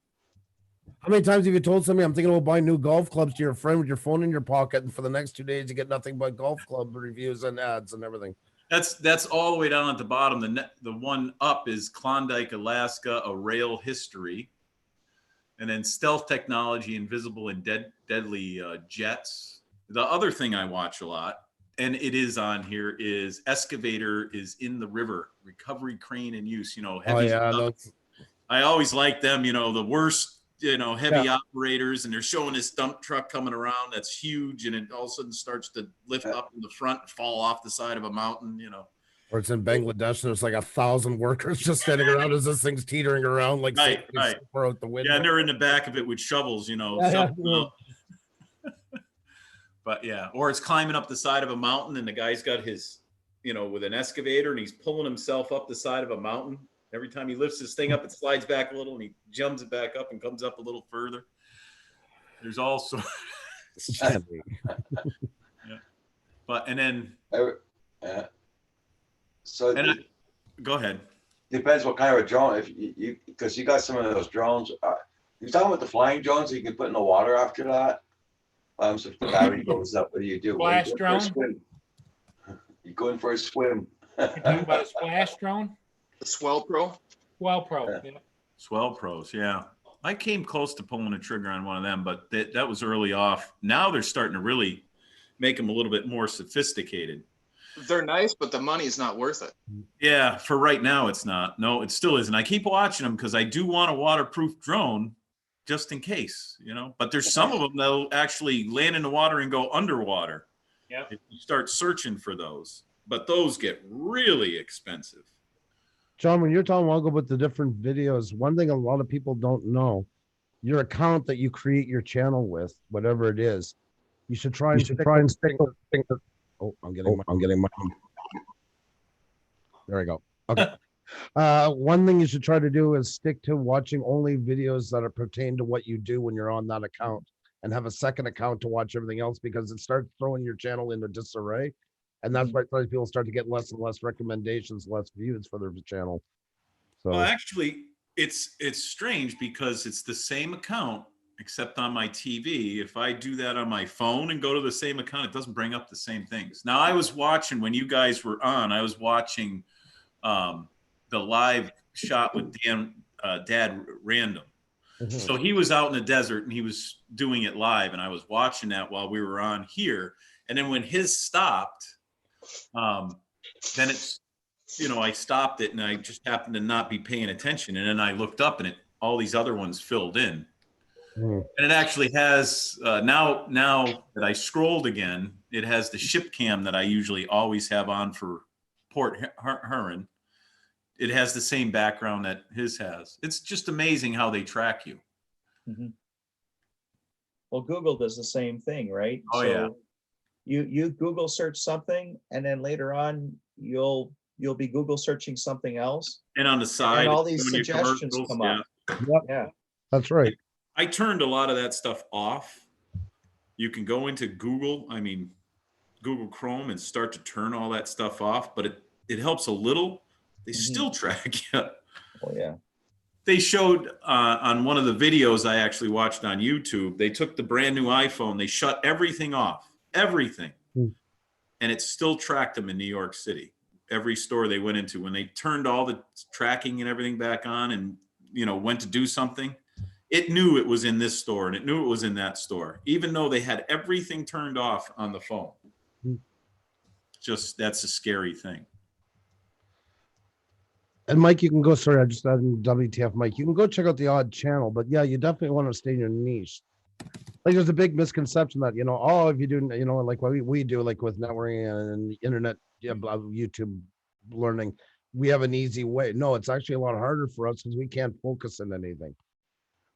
How many times have you told somebody I'm thinking about buying new golf clubs to your friend with your phone in your pocket, and for the next 2 days you get nothing but golf club reviews and ads and everything? That's all the way down at the bottom. The one up is Klondike, Alaska, a rail history. And then stealth technology, invisible and deadly jets. The other thing I watch a lot, and it is on here, is excavator is in the river, recovery crane in use, Oh heavy yeah, stuff. I always like them, the worst heavy operators, and they're showing this dump truck coming around that's huge, and it all of a sudden starts to lift up in the front and fall off the side of a mountain. Or it's in Bangladesh, there's like 1,000 workers just standing around as this thing's teetering around like Right. out the window. Yeah, and they're in the back of it with shovels, But yeah, or it's climbing up the side of a mountain, and the guy's got his, with an excavator, and he's pulling himself up the side of a mountain. Every time he lifts his thing up, it slides back a little, and he jumps it back up and comes up a little further. There's also, but and then so go ahead. Depends what kind of a drone. If you because you got some of those drones. You're talking about the flying drones that you can put in the water after that. So if the battery goes up, what do you do? Splash drone? You go in for a swim. You're talking about a splash drone? The Swell Pro. Swell Pro. Yeah. Swell Pros, yeah. I came close to pulling a trigger on one of them, but that was early off. Now they're starting to really make them a little bit more sophisticated. They're nice, but the money is not worth it. Yeah, for right now, it's not. No, it still isn't. I keep watching them because I do want a waterproof drone just in case, But there's some of them that'll actually land in the water and go underwater. Yeah. If you start searching for those, but those get really expensive. John, when you're talking about the different videos, one thing a lot of people don't know, your account that you create your channel with, whatever it is, you should try and stick. Oh, I'm getting my. There we go. Okay. One thing you should try to do is stick to watching only videos that are pertain to what you do when you're on that account, and have a second account to watch everything else, because it starts throwing your channel into disarray. And that's why people start to get less and less recommendations, less views for their channel. So Well, actually, it's strange because it's the same account, except on my TV. If I do that on my phone and go to the same account, it doesn't bring up the same things. Now, I was watching when you guys were on, I was watching the live shot with Dad Random. So he was out in the desert and he was doing it live, and I was watching that while we were on here. And then when his stopped, then it's, I stopped it and I just happened to not be paying attention. And then I looked up and all these other ones filled in. And it actually has, now that I scrolled again, it has the ship cam that I usually always have on for Port Huron. It has the same background that his has. It's just amazing how they track you. Well, Google does the same thing, right? Oh, yeah. You Google search something, and then later on you'll be Google searching something else, And on the side, and all these when you suggestions commercials, come yeah. up. Yeah. that's right. I turned a lot of that stuff off. You can go into Google Chrome, and start to turn all that stuff off, but it helps a little. They still track you. Oh yeah. They showed on one of the videos I actually watched on YouTube, they took the brand new iPhone, they shut everything off, everything. And it still tracked them in New York City. Every store they went into, when they turned all the tracking and everything back on and, went to do something, it knew it was in this store and it knew it was in that store, even though they had everything turned off on the phone. Just, that's a scary thing. And Mike, you can go, sorry, I just added WTF, Mike. You can go check out the odd channel, but yeah, you definitely want to stay in your niche. Like there's a big misconception that, if you do, like what we do, like with networking and internet, YouTube learning, we have an easy way. No, it's actually a lot harder for us because we can't focus on anything.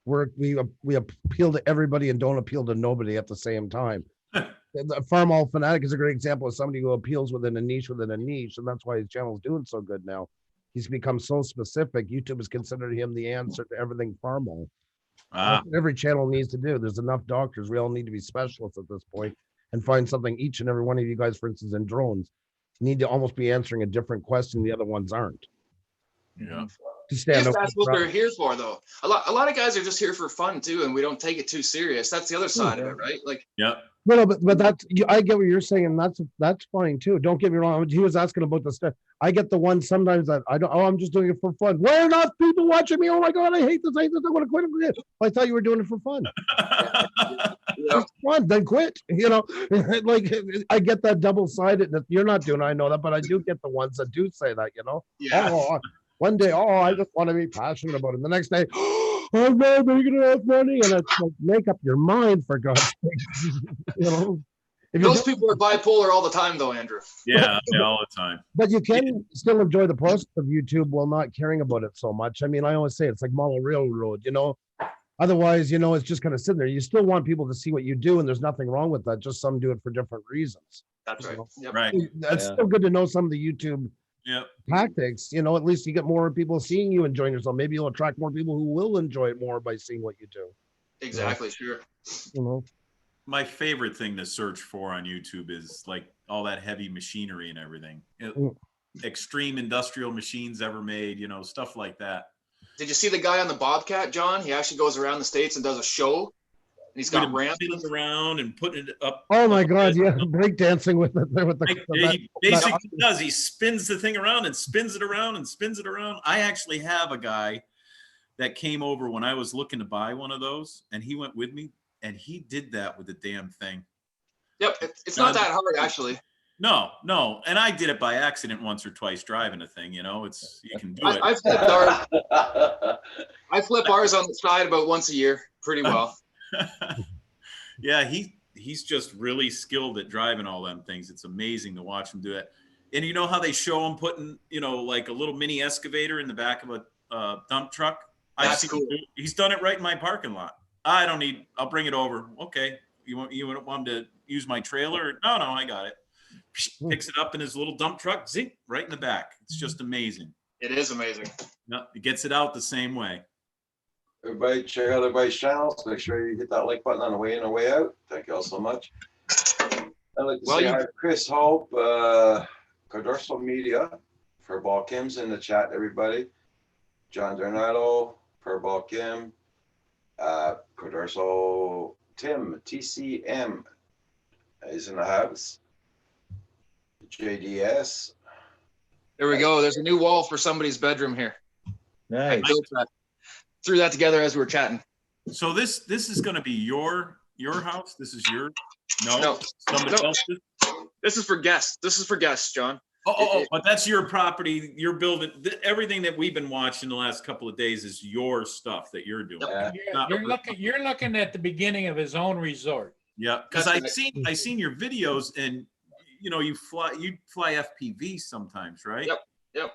We appeal to everybody and don't appeal to nobody at the same time. The Farm All Fanatic is a great example of somebody who appeals within a niche, and that's why his channel is doing so good now. He's become so specific. YouTube has considered him the answer to everything Farmall. That's what every channel needs to do. There's enough doctors. We all need to be specialists at this point and find something. Each and every one of you guys, for instance, in drones, need to almost be answering a different question the other ones aren't. Yeah. To stand up. That's what they're here for, though. A lot of guys are just here for fun too, and we don't take it too serious. That's the other side of it, right? Like, Yeah. No, but that's I get what you're saying, and that's fine too. Don't get me wrong. He was asking about the stuff. I get the one sometimes that I don't. Oh, I'm just doing it for fun. Why are enough people watching me? Oh my God, I hate this. I want to quit. I thought you were doing it for fun. It's fun, then quit. Like I get that double-sided. You're not doing it, I know that, but I do get the ones that do say that. Yeah. Oh, one day, I just want to be passionate about it. The next day, oh no, they're gonna have money, and it's like, make up your mind for God's sake. You know, if you Those don't- people are bipolar all the time, though, Andrew. Yeah, all the time. but you can still enjoy the process of YouTube while not caring about it so much. I mean, I always say it's like model railroad, you know. Otherwise, you know, it's just kind of sitting there. You still want people to see what you do, and there's nothing wrong with that. Just some do it for different reasons. That's right. Yep. Right. That's Yeah. still good to know some of the YouTube Yep. tactics. You know, at least you get more people seeing you enjoying yourself. Maybe you'll attract more people who will enjoy it more by seeing what you do. Exactly. Sure. You know, My favorite thing to search for on YouTube is like all that heavy machinery and everything. Extreme industrial machines ever made, you know, stuff like that. Did you see the guy on the Bobcat, John? He actually goes around the States and does a show. And he's got ramps. Spinning around and putting it up. oh my God, yeah, breakdancing with it there with the. He basically does. He spins the thing around and spins it around and spins it around. I actually have a guy that came over when I was looking to buy one of those, and he went with me, and he did that with the damn thing. Yep. It's not that hard, actually. No, and I did it by accident once or twice driving a thing. You know, it's you can do it. I flipped ours. I flip ours on the side about once a year, pretty well. Yeah, he's just really skilled at driving all them things. It's amazing to watch him do that. And you know how they show him putting, you know, like a little mini excavator in the back of a dump truck? That's seen cool. him do it. He's done it right in my parking lot. I'll bring it over. Okay. You want him to use my trailer? No, I got it. Picks it up in his little dump truck, zing, right in the back. It's just amazing. It is amazing. No, it gets it out the same way. Everybody, check out everybody's channels. Make sure you hit that like button on the way in and way out. Thank you all so much. I'd like to say hi to Chris Hope, Cordorso Media, Furball Kim's in the chat, everybody. John Donato, Furball Kim, Cordorso Tim, TCM is in the house. JDS. There we go. There's a new wall for somebody's bedroom here. I Nice. built that. Threw that together as we were chatting. So this is going to be your house. This is your No. somebody No. else's. This is for guests. This is for guests, John. But that's your property. You're building everything that we've been watching the last couple of days is your stuff that you're doing. Yeah. You're looking at the beginning of his own resort. Yeah, because That's I seen your videos, and you know you fly FPV sometimes, right? Yep.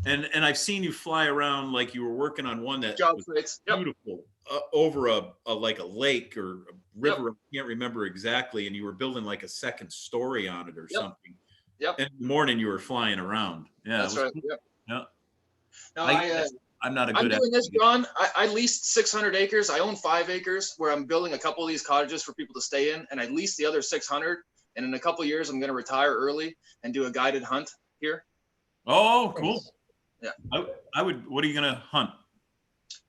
And I've seen you fly around like you were working on one that Job was sites. Yep. beautiful over a like a lake or a river. I can't remember exactly, and you were building like a second story on it or something. Yep. And in the morning you were flying around. Yeah, That's it was right. cool. Yep. Yeah. No, I'm not a I'm good doing this, John. I leased 600 acres. I own 5 acres where I'm building a couple of these cottages for people to stay in, and I leased the other 600. And in a couple of years, I'm going to retire early and do a guided hunt here. Oh, cool. Yeah. I would. What are you gonna hunt?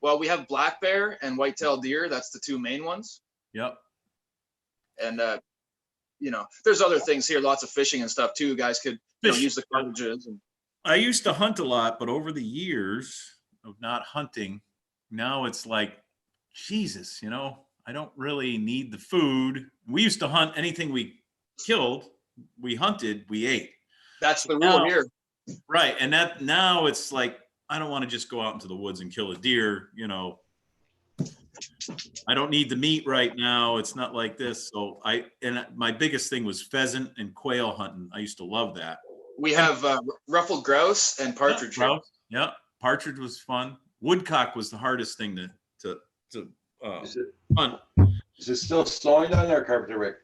Well, we have black bear and white-tailed deer. That's the 2 main ones. Yep. And you know, there's other things here, lots of fishing and stuff too. You guys could Fish. use the cottages. And I used to hunt a lot, but over the years of not hunting, now it's like, Jesus, you know, I don't really need the food. We used to hunt anything we killed, we hunted, we ate. that's the Now- rule here. Right. And that now it's like, I don't want to just go out into the woods and kill a deer, you know. I don't need the meat right now. It's not like this. So my biggest thing was pheasant and quail hunting. I used to love that. We have ruffled grouse and partridge. here. Grouse. Yeah. Partridge was fun. Woodcock was the hardest thing to Is it, hunt. is it still snowing down there, Carpenter Rick?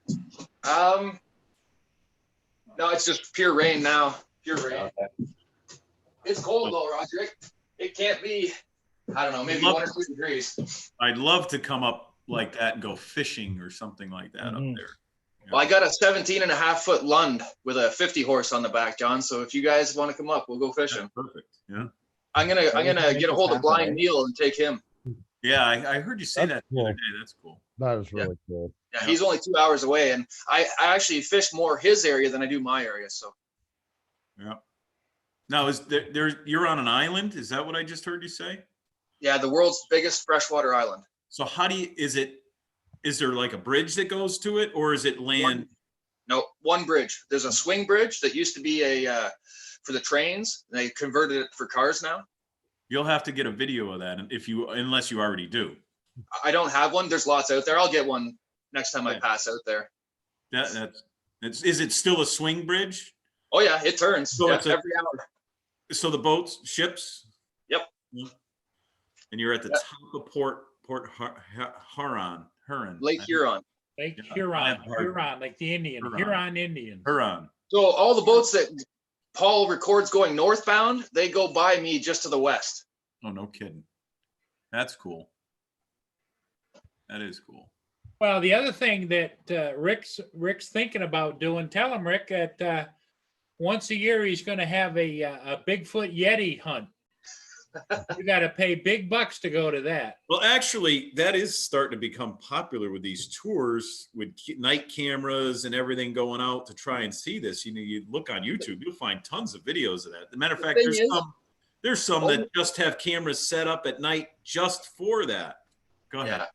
No, it's just pure rain now. Pure rain. Okay. It's cold though, Roger. It can't be, I don't know, maybe 1 or 2 degrees. I'd love to come up like that and go fishing or something like that Mhm. up there. Well, I got a 17.5-foot Lund with a 50 horse on the back, John. So if you guys want to come up, we'll go fishing. Perfect. Yeah. I'm gonna get a hold of Blind Neil and take him. Yeah. I heard you say That's that the other cool. day. That's cool. That is really cool. Yeah, he's only 2 hours away, and I actually fish more his area than I do my area. So Yeah. Now is you're on an island? Is that what I just heard you say? yeah, the world's biggest freshwater island. So how is there like a bridge that goes to it, or is it land? No, one bridge. There's a swing bridge that used to be for the trains. They converted it for cars now. You'll have to get a video of that unless you already do. I don't have one. There's lots out there. I'll get one next time I Yeah. pass out there. Is it still a swing bridge? Oh yeah, it turns. So Yeah, it's every hour. So the boats, ships? Yep. And you're at the Yep. top of Port Huron. Lake Huron. Lake Yeah, Huron, I have heard- Huron, like the Indian, Huron. Huron Indian. Huron. So all the boats that Paul records going northbound, they go by me just to the west. Oh, no kidding. That's cool. That is cool. Well, the other thing that Rick's thinking about doing, tell him, Rick, that once a year he's going to have a Bigfoot Yeti hunt. You got to pay big bucks to go to that. Well, actually, that is starting to become popular with these tours with night cameras and everything going out to try and see this. You look on YouTube, you'll find tons of videos of that. As a matter of fact, there's some that just have cameras set up at night just for that. Go ahead. Yeah.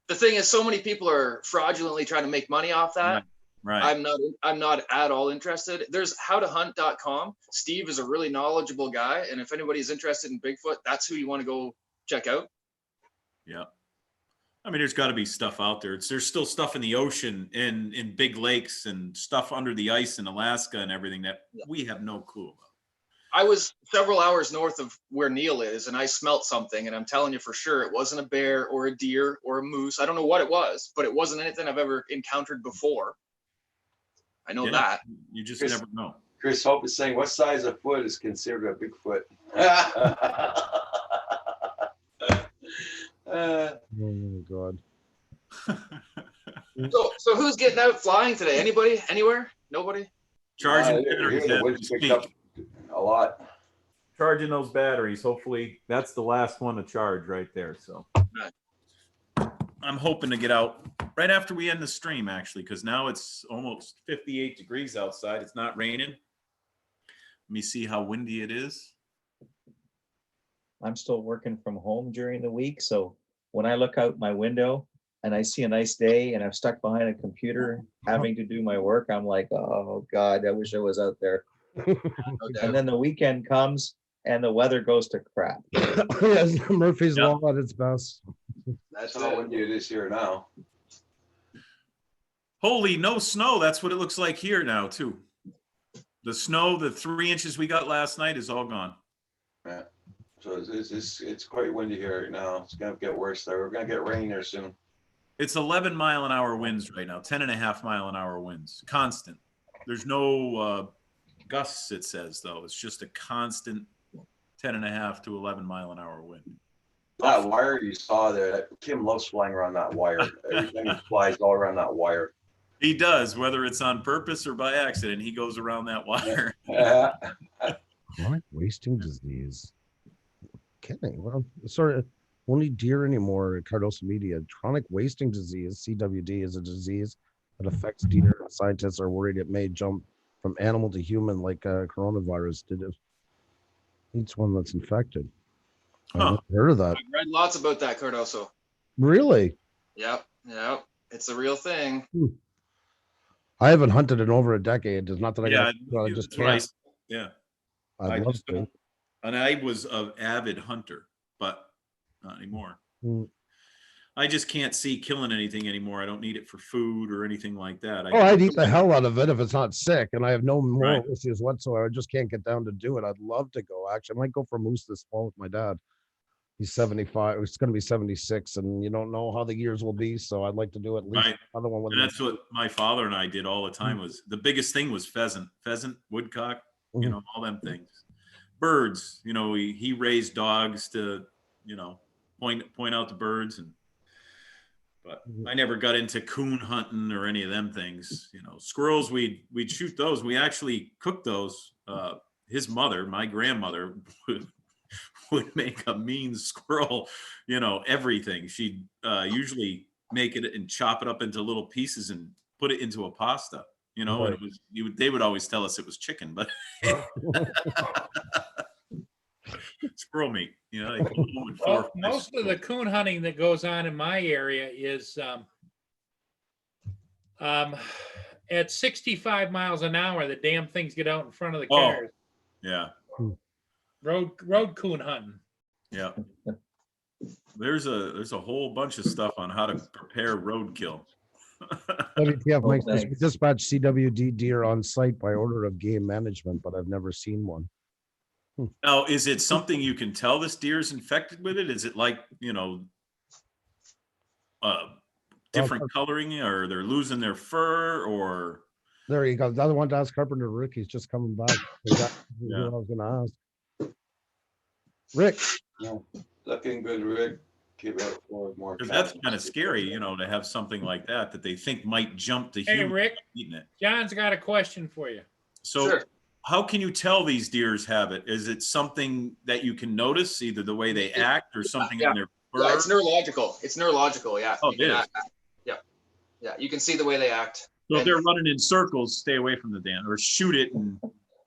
The thing is, so many people are fraudulently trying to make money off that. Right. I'm not at all interested. There's howtohunt.com. Steve is a really knowledgeable guy, and if anybody's interested in Bigfoot, that's who you want to go check out. Yeah. I mean, there's got to be stuff out there. There's still stuff in the ocean and in big lakes and stuff under the ice in Alaska and everything that we have no clue about. I was several hours north of where Neil is, and I smelt something, and I'm telling you for sure it wasn't a bear or a deer or a moose. I don't know what it was, but it wasn't anything I've ever encountered before. I know that. You just Chris- never know. Chris Hope is saying, what size of foot is considered a Bigfoot? Oh my God. So who's getting out flying today? Anybody? Anywhere? Nobody? Charging here batteries the as we wind's picked speak. up a lot. Charging those batteries. Hopefully that's the last one to charge right there. So I'm hoping to get out right after we end the stream, actually, because now it's almost 58 degrees outside. It's not raining. Let me see how windy it is. I'm still working from home during the week, so when I look out my window and I see a nice day and I'm stuck behind a computer having to do my work, I'm like, oh God, I wish I was out there. No And doubt. then the weekend comes and the weather goes to crap. Yes, Murphy's Yep. Law at its best. That's That's how it. windy it is here now. Holy, no snow. That's what it looks like here now, too. The snow, the 3 inches we got last night is all gone. Yeah. So it's quite windy here right now. It's gonna get worse there. We're gonna get rain here soon. It's 11 mile an hour winds right now, 10.5 mile an hour winds, constant. There's no gusts, it says, though. It's just a constant 10.5 to 11 mile an hour wind. That wire you saw there, Kim loves flying around that wire. Everything he flies all around that wire. He does, whether it's on purpose or by accident, he goes around that wire. Chronic wasting disease. Kidding. Well, sorry, only deer anymore. Cardoso Media. Chronic wasting disease (CWD) is a disease that affects deer. Scientists are worried it may jump from animal to human, like coronavirus did. Each one that's infected. I've Huh. never heard of that. I've read lots about that, Cardoso. Really? Yep. It's a real thing. I haven't hunted in over a decade. It's not that I, Yeah, I just that's what I- can't. yeah. I'd I love just to. don't- And I was an avid hunter, but not anymore. Mm. I just can't see killing anything anymore. I don't need it for food or anything like that. Oh, I'd eat the hell out of it if it's not sick, and I have no moral Right. issues whatsoever. I just can't get down to do it. I'd love to go. Actually, I might go for moose this fall with my dad. He's 75. It's going to be 76, and you don't know how the years will be. So I'd like to do at least Right. another one with And my- that's what my father and I did all the time. Was the biggest thing was pheasant, woodcock, Mhm. all them things. Birds, he raised dogs to, point out the birds, but I never got into coon hunting or any of them things. Squirrels, we'd shoot those. We actually cooked those. His mother, my grandmother, would make a mean squirrel, everything. She'd usually make it and chop it up into little pieces and put it into a pasta, and Right. it was, they would always tell us it was chicken, but squirrel meat, they come home with 4 or Well, 5 most of the coon hunting that goes on in my area is at 65 miles an hour. The damn things get out in front of the Oh. cars. Yeah. Road coon hunting. Yeah. There's a whole bunch of stuff on how to prepare roadkill. WTF Oh, makes this thanks. dispatch CWD deer on site by order of game management, but I've never seen one. Now, is it something you can tell this deer's infected with it? Is it like, different coloring, or they're losing their fur, or? There you go. The other one to ask Carpenter Rick. He's just coming back. That's who Yeah. I was gonna ask. Rick, Yeah. Looking good, Rick. Keep it up for more. Because that's kind of scary, to have something like that they think might jump to Hey, human Rick, eating it. John's got a question for you. So Sure. how can you tell these deers have it? Is it something that you can notice, either the way they act or something Yeah. in their Yeah, fur? it's neurological. It's neurological. Yeah. Oh, You can it is. yeah. Yeah. You can see the way they act. So if they're running in circles, stay away from the den, or shoot it and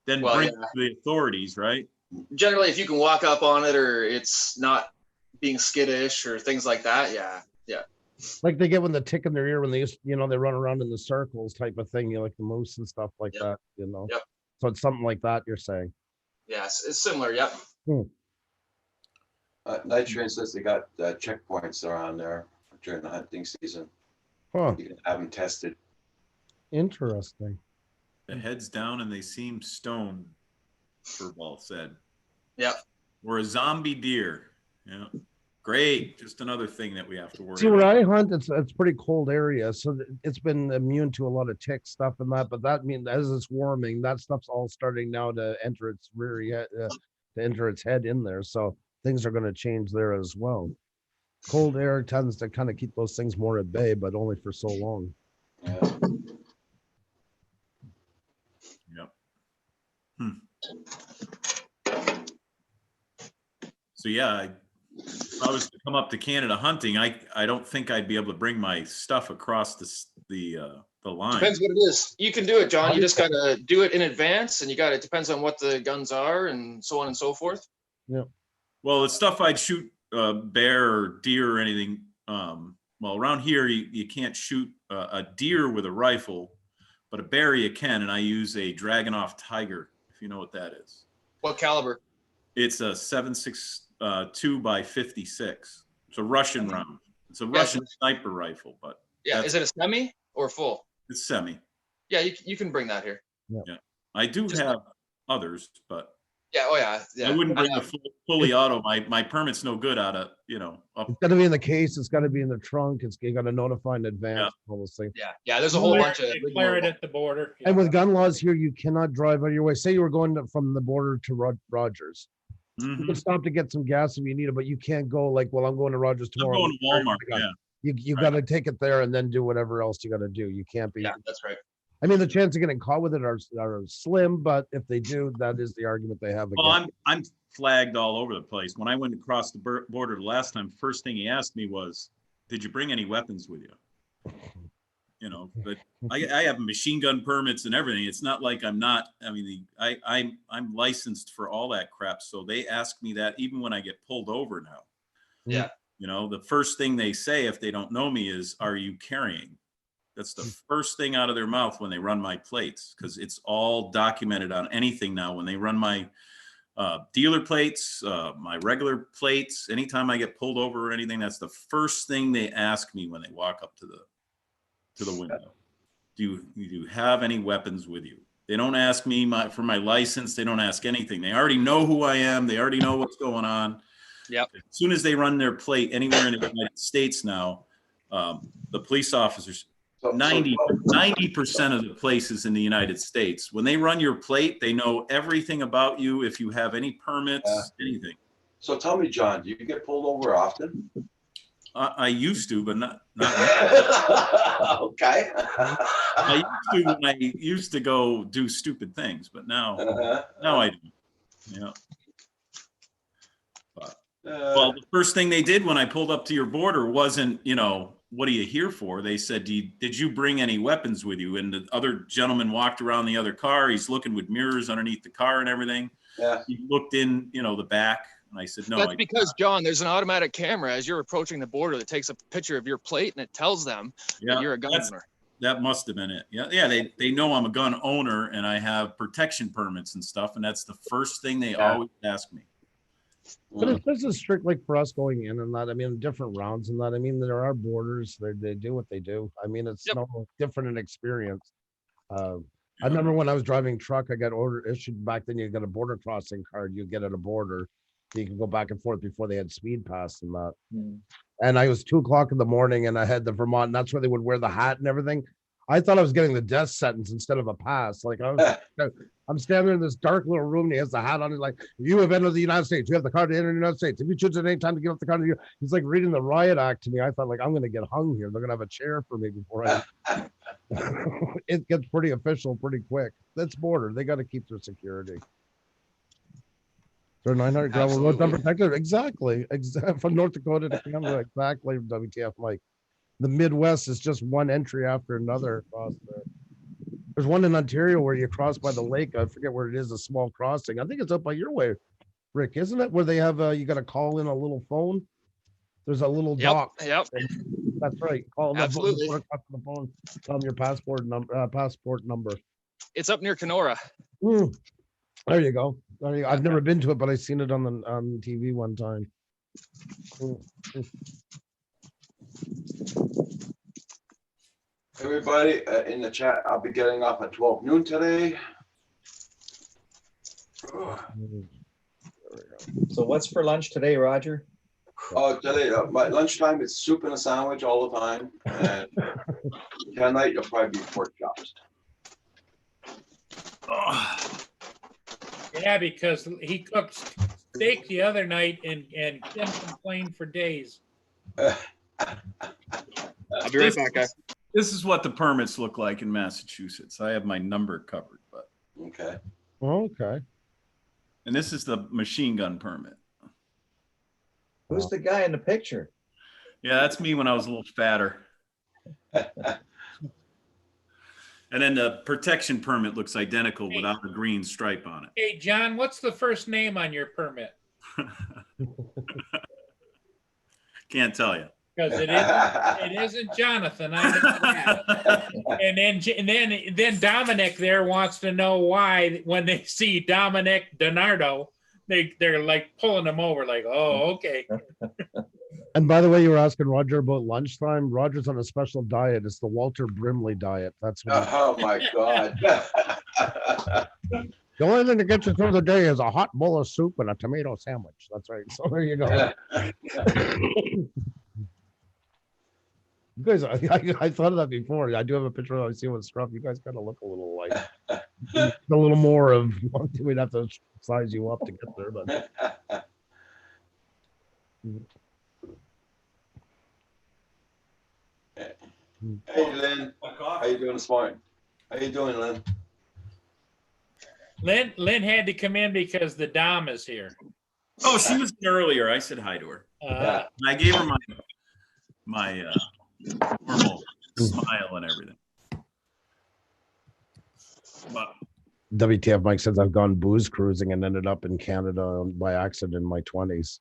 then Well, bring yeah. it to the authorities, right? Generally, if you can walk up on it or it's not being skittish or things like that, yeah. like they get when the tick in their ear when they used, they run around in the circles type of thing, like the moose and stuff like Yep. that, Yep. So it's something like that you're saying. Yeah, it's similar. Yep. Night Train says they got checkpoints around there during the hunting season. Huh, You can have them tested. interesting. The head's down and they seem stoned, Furball said. Yep. We're a zombie deer. Yeah. Great. Just another thing that we have to worry See, where about. I hunt, it's pretty cold area, so it's been immune to a lot of tick stuff and that. But that means as it's warming, that stuff's all starting now to enter its to enter its head in there. So things are going to change there as well. Cold air tends to kind of keep those things more at bay, but only for so long. Yeah. Yep. So yeah, if I was to come up to Canada hunting, I don't think I'd be able to bring my stuff across the line. Depends what it is. You can do it, John. You just gotta do it in advance, and it depends on what the guns are and so on and so forth. Well, the stuff I'd shoot bear or deer or anything. Well, around here you can't shoot a deer with a rifle, but a bear you can, and I use a Dragunov Tiger, if you know what that is. What caliber? It's a 7.62 by 56. It's a Russian round. It's a Russian sniper rifle, but Yeah, is it a semi or full? it's semi. Yeah, you can bring that here. I do have others, but Yeah. Oh yeah. Yeah. I wouldn't bring a fully auto. My permit's no good out of up. It's got to be in the case. It's got to be in the trunk. You got to notify in advance. All those things. Yeah. There's a whole bunch of. Declare it at the border. And with gun laws here, you cannot drive out of your way. Say you were going from the border to Rogers. You Mhm. can stop to get some gas if you need it, but you can't go like, well, I'm going to Rogers I'm tomorrow. going to Walmart. Yeah. You Right. got to take it there and then do whatever else you got to do. You can't be. Yeah, that's right. I mean, the chance of getting caught with it are slim, but if they do, that is the argument they have. Well, Against. I'm flagged all over the place. When I went across the border the last time, first thing he asked me was, "Did you bring any weapons with you?" But I have machine gun permits and everything. It's not like I'm not. I mean, I'm licensed for all that crap. So they ask me that even when I get pulled over now. Yeah. The first thing they say if they don't know me is, "Are you carrying?" That's the first thing out of their mouth when they run my plates, because it's all documented on anything now. When they run my dealer plates, my regular plates, anytime I get pulled over or anything, that's the first thing they ask me when they walk up to the window. Do you have any weapons with you? They don't ask me for my license. They don't ask anything. They already know who I am. They already know what's going on. Yep. As soon as they run their plate anywhere in the United States now, the police officers, 90% of the places in the United States, when they run your plate, they know everything about you. If you have any permits, anything. So tell me, John, do you get pulled over often? I used to, but not now. Okay. I used to when I used to go do stupid things, but now I do. Yeah. Well, the first thing they did when I pulled up to your border wasn't, what are you here for? They said, did you bring any weapons with you? And the other gentleman walked around the other car. He's looking with mirrors underneath the car and everything. Yeah. He looked in, the back, and I said, no. That's because, John, there's an automatic camera as you're approaching the border that takes a picture of your plate and it tells them that you're a gun owner. That must have been it. Yeah. They know I'm a gun owner and I have protection permits and stuff. And that's the first thing they always ask me. But it's just as strict like for us going in and that. I mean, different rounds and that. I mean, there are borders. They do what they do. I mean, it's Yep. no different in experience. I remember when I was driving truck, I got order issued back then. You got a border crossing card. You get at a border, so you can go back and forth before they had speed pass and that. Hmm. And I was 2 o'clock in the morning, and I had the Vermont. And that's where they would wear the hat and everything. I thought I was getting the death sentence instead of a pass. Like I'm standing in this dark little room, and he has the hat on. He's like, "You have entered the United States. You have the card to enter the United States. If you choose at any time to give up the card, he's like reading the riot act to me. I thought like I'm going to get hung here. They're going to have a chair for me before I. It gets pretty official pretty quick. That's border. They got to keep their security. They're 900 gravel roads Absolutely. unprotected. Exactly. From North Dakota to Canada. Exactly. WTF, Mike. The Midwest is just one entry after another across there. There's one in Ontario where you cross by the lake. I forget where it is, a small crossing. I think it's up by your way, Rick, isn't it? Where they have you got to call in a little phone. There's a little dock. Yep. That's right. Call the Absolutely. phone, across the phone. Tell them your passport number. It's up near Kenora. There you go. I've never been to it, but I've seen it on TV one time. Everybody in the chat, I'll be getting off at 12 noon today. So what's for lunch today, Roger? Oh, today, my lunchtime is soup and a sandwich all the time. And tonight it'll probably be pork chops. Yeah, because he cooked steak the other night and Kim complained for days. I'll be right back, guys. This is what the permits look like in Massachusetts. I have my number covered, but Okay. Okay. and this is the machine gun permit. Who's the guy in the picture? Yeah, that's me when I was a little fatter. And then the protection permit looks identical without the green stripe on it. Hey, John, what's the first name on your permit? Can't tell you. Because it isn't Jonathan. I know that. And then Dominic there wants to know why when they see Dominic DiNardo, they're like pulling him over, like, oh, okay. And by the way, you were asking Roger about lunchtime. Roger's on a special diet. It's the Walter Brimley diet. That's what Oh my God. the only thing that gets you through the day is a hot bowl of soup and a tomato sandwich. That's right. So there you go. You guys, I thought of that before. I do have a picture I've seen with Scruff. You guys kind of look a little like a little more of. We'd have to size you up to get there, but Hey, Lynn. How you doing this morning? How you doing, Lynn? Lynn had to come in because the Dom is here. Oh, she was here earlier. I said hi to her. Yeah. And I gave her my normal smile and everything. But WTF Mike says I've gone booze cruising and ended up in Canada by accident in my 20s.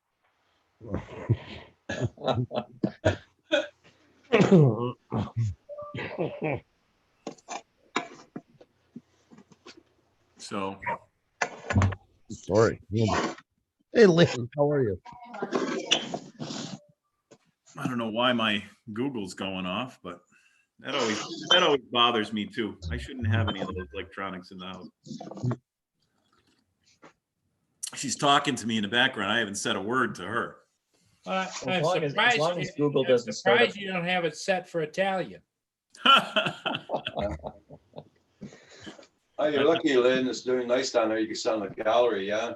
so Sorry. Hey Lynn, how are you? I don't know why my Google's going off, but that always bothers me too. I shouldn't have any of those electronics in the house. She's talking to me in the background. I haven't said a word to her. I'm As long as surprised, Google I'm doesn't start surprised you don't have it set for Italian. Oh, you're lucky, Lynn. It's doing nice down there. You can sit in the gallery, yeah.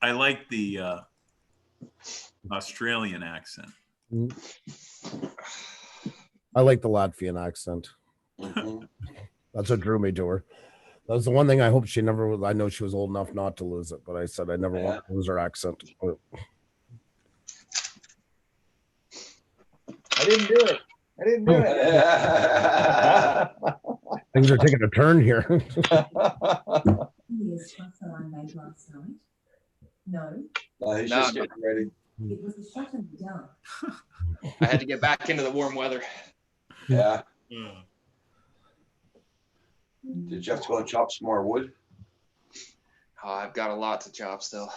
I like the Australian accent. I like the Latvian accent. Mhm. That's what drew me to her. That was the one thing I hope she never was. I know she was old enough not to lose it, but I said I never want to lose her accent. I didn't do it. I didn't do it. Things are taking a turn here. Yes, shot that I made last night. No, He's No, just getting ready. it was a shot in the dark. I had to get back into the warm weather. Yeah. Did you have to go and chop some more wood? Oh, I've got a lot to chop still.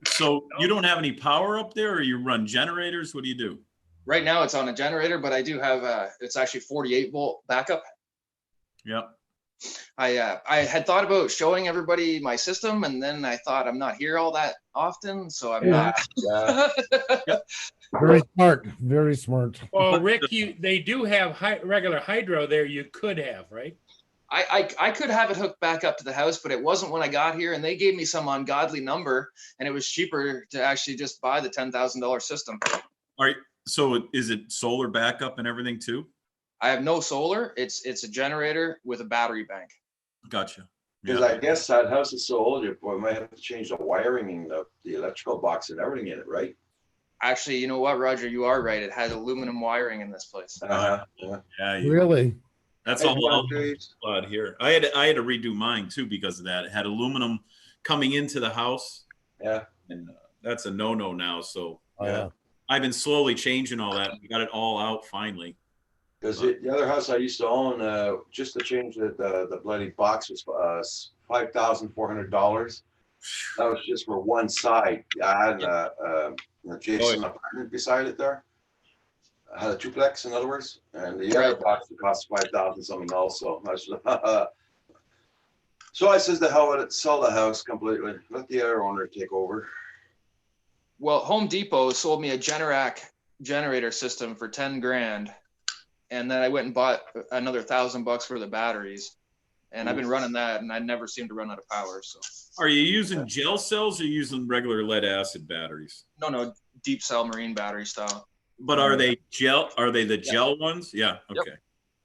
So you don't have any power up there, or you run generators? What do you do? Right now it's on a generator, but I do have it's actually 48-volt backup. Yep. I had thought about showing everybody my system, and then I thought I'm not here all that often, so I'm Yeah. not. Very smart. Very smart. Well, Rick, they do have regular hydro there. You could have, right? I could have it hooked back up to the house, but it wasn't when I got here, and they gave me some ungodly number, and it was cheaper to actually just buy the $10,000 system. All right. So is it solar backup and everything too? I have no solar. It's a generator with a battery bank. Gotcha. Because I guess that house is so old, you might have to change the wiring and the electrical box and everything in it, right? Actually, you know what, Roger? You are right. It has aluminum wiring in this place. Yeah. Yeah. Really? That's all out here. I had to redo mine too because of that. It had aluminum coming into the house. Yeah. And that's a no-no now. So Oh, yeah. I've been slowly changing all that. We got it all out finally. Because the other house I used to own, just to change the bloody box was $5,400. That was just for one side. I had a Jason apartment beside it there. I had a duplex, in other words, and the other box would cost 5,000 something also. So I says the hell with it, sell the house completely, let the other owner take over. Well, Home Depot sold me a Generac generator system for 10 grand. And then I went and bought another $1,000 for the batteries. And I've been running that, and I never seem to run out of power. So Are you using gel cells or using regular lead acid batteries? no, deep cell marine battery style. But are they gel? Are they the gel ones? Yeah. Okay.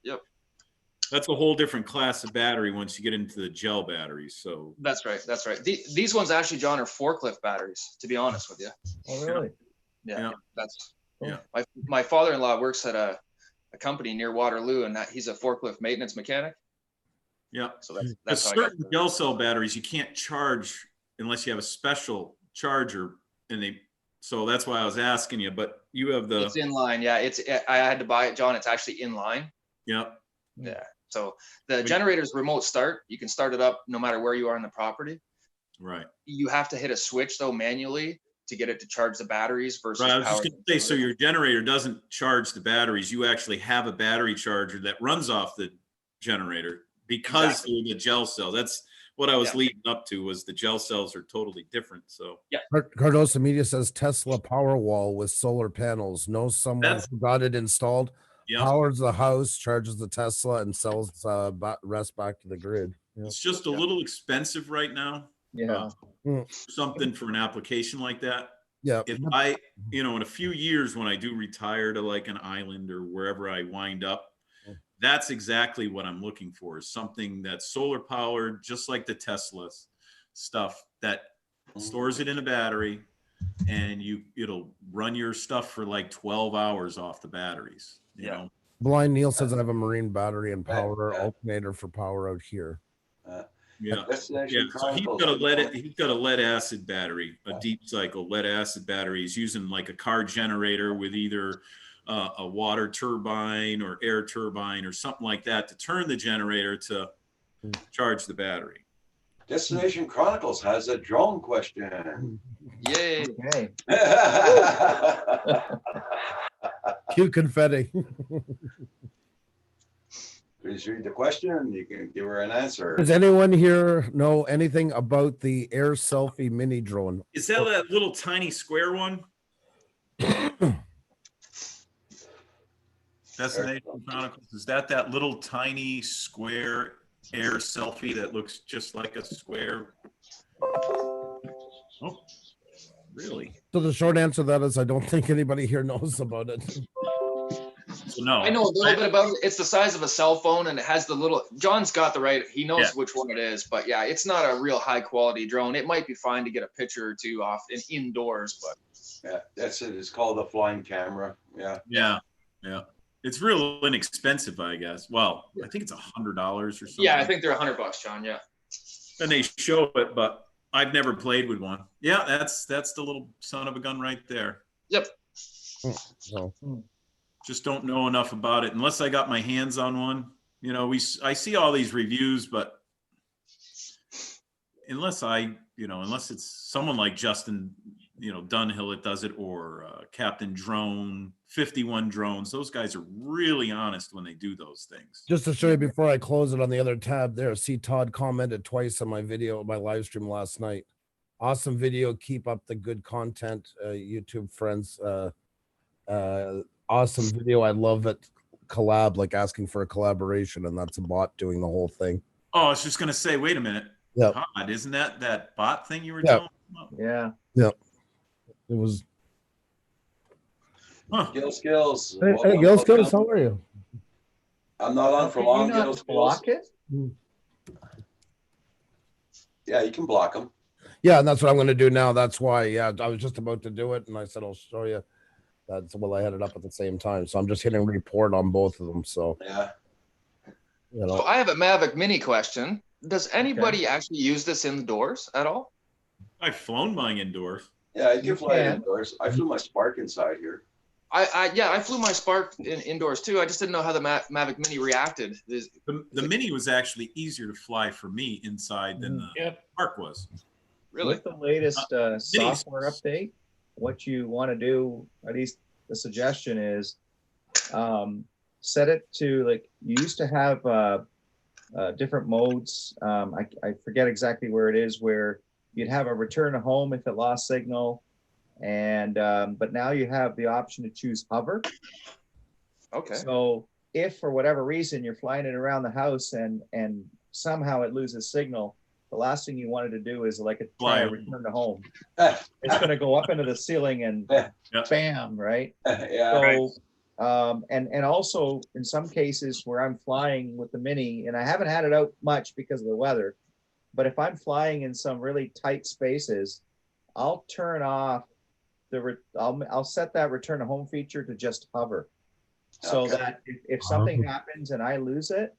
Yep. That's a whole different class of battery once you get into the gel batteries. So That's right. These ones actually, John, are forklift batteries, to be honest with you. Oh, really? Yeah. That's Yeah. My father-in-law works at a company near Waterloo, and he's a forklift maintenance mechanic. yeah. So that's There's how I got certain the- gel cell batteries you can't charge unless you have a special charger, so that's why I was asking you. But you have It's in line. Yeah, I had to buy it, John. It's actually in line. yeah. Yeah. So the generator's remote start. You can start it up no matter where you are in the property. Right. You have to hit a switch though manually to get it to charge the batteries versus Right. I was power. just going to say, so your generator doesn't charge the batteries. You actually have a battery charger that runs off the generator because they're the gel cell. That's what I was leading up to, was the gel cells are totally different. So Cardosa Media says Tesla Powerwall with solar panels. Know someone who got it installed. yeah, Powers the house, charges the Tesla, and sells rest back to the grid. Yeah. it's just a little expensive right now. Yeah. Something for an application like that. Yeah. If I, in a few years when I do retire to like an island or wherever I wind up, that's exactly what I'm looking for, is something that's solar powered, just like the Tesla stuff that stores it in a battery, and it'll run your stuff for like 12 hours off the batteries. You know? Blind Neil says I have a marine battery and power alternator for power out here. Yeah. Destination So he's Chronicles. got a lead acid battery, a deep cycle lead acid battery. He's using like a car generator with either a water turbine or air turbine or something like that to turn the generator to charge the battery. Destination Chronicles has a drone question. Yay. Okay. Cue confetti. Please read the question. You can give her an answer. Does anyone here know anything about the Air Selfie mini drone? Is that little tiny square one? Destination Chronicles, is that little tiny square Air Selfie that looks just like a square? Oh, really? So the short answer to that is I don't think anybody here knows about it. So no. I know a little bit about it. It's the size of a cell phone, and it has the little. John's got the right. He knows which one it is, but yeah, it's not a real high quality drone. It might be fine to get a picture or two off indoors, but yeah, that's it. It's called a flying camera. Yeah. It's real inexpensive, I guess. Well, I think it's $100 or something. yeah, I think they're $100, John. Yeah. And they show it, but I've never played with one. Yeah, that's the little son of a gun right there. Yep. So, Just don't know enough about it unless I got my hands on one. I see all these reviews, but unless unless it's someone like Justin, Dunhill that does it, or Captain Drone, 51 Drones. Those guys are really honest when they do those things. Just to show you before I close it on the other tab there, see Todd commented twice on my video, my live stream last night. Awesome video. Keep up the good content, YouTube friends. Awesome video. I love it. Collab, like asking for a collaboration, and that's a bot doing the whole thing. Oh, I was just gonna say, wait a minute. Yeah. Todd, isn't that bot thing you were Yeah. talking about? Yeah. Yeah. It was. Huh. Gil Skills. Hey, welcome, Gil Skills, welcome. how are you? I'm not on for Can you long, not Gil Skills. block it? Yeah, you can block them. Yeah, and that's what I'm going to do now. That's why. Yeah, I was just about to do it, and I said I'll show you. That's I had it up at the same time, so I'm just hitting report on both of them. So Yeah. So I have a Mavic Mini question. Does anybody actually use this indoors at all? I've flown mine indoors. Yeah, you can You fly it can. indoors. I flew my Spark inside here. I flew my Spark indoors too. I just didn't know how the Mavic Mini reacted. The Mini was actually easier to fly for me inside than the Yep. Spark was. Really? With the latest software update, what you want to do, at least the suggestion is, set it to, like, you used to have different modes. I forget exactly where it is, where you'd have a return to home if it lost signal, and but now you have the option to choose hover. Okay. So if for whatever reason you're flying it around the house and somehow it loses signal, the last thing you wanted to do is like try a return to home. It's going to go up into the ceiling and bam, right? Yeah. So, and also in some cases where I'm flying with the Mini, and I haven't had it out much because of the weather, but if I'm flying in some really tight spaces, I'll turn off I'll set that return to home feature to just hover, so that if something happens and I lose it,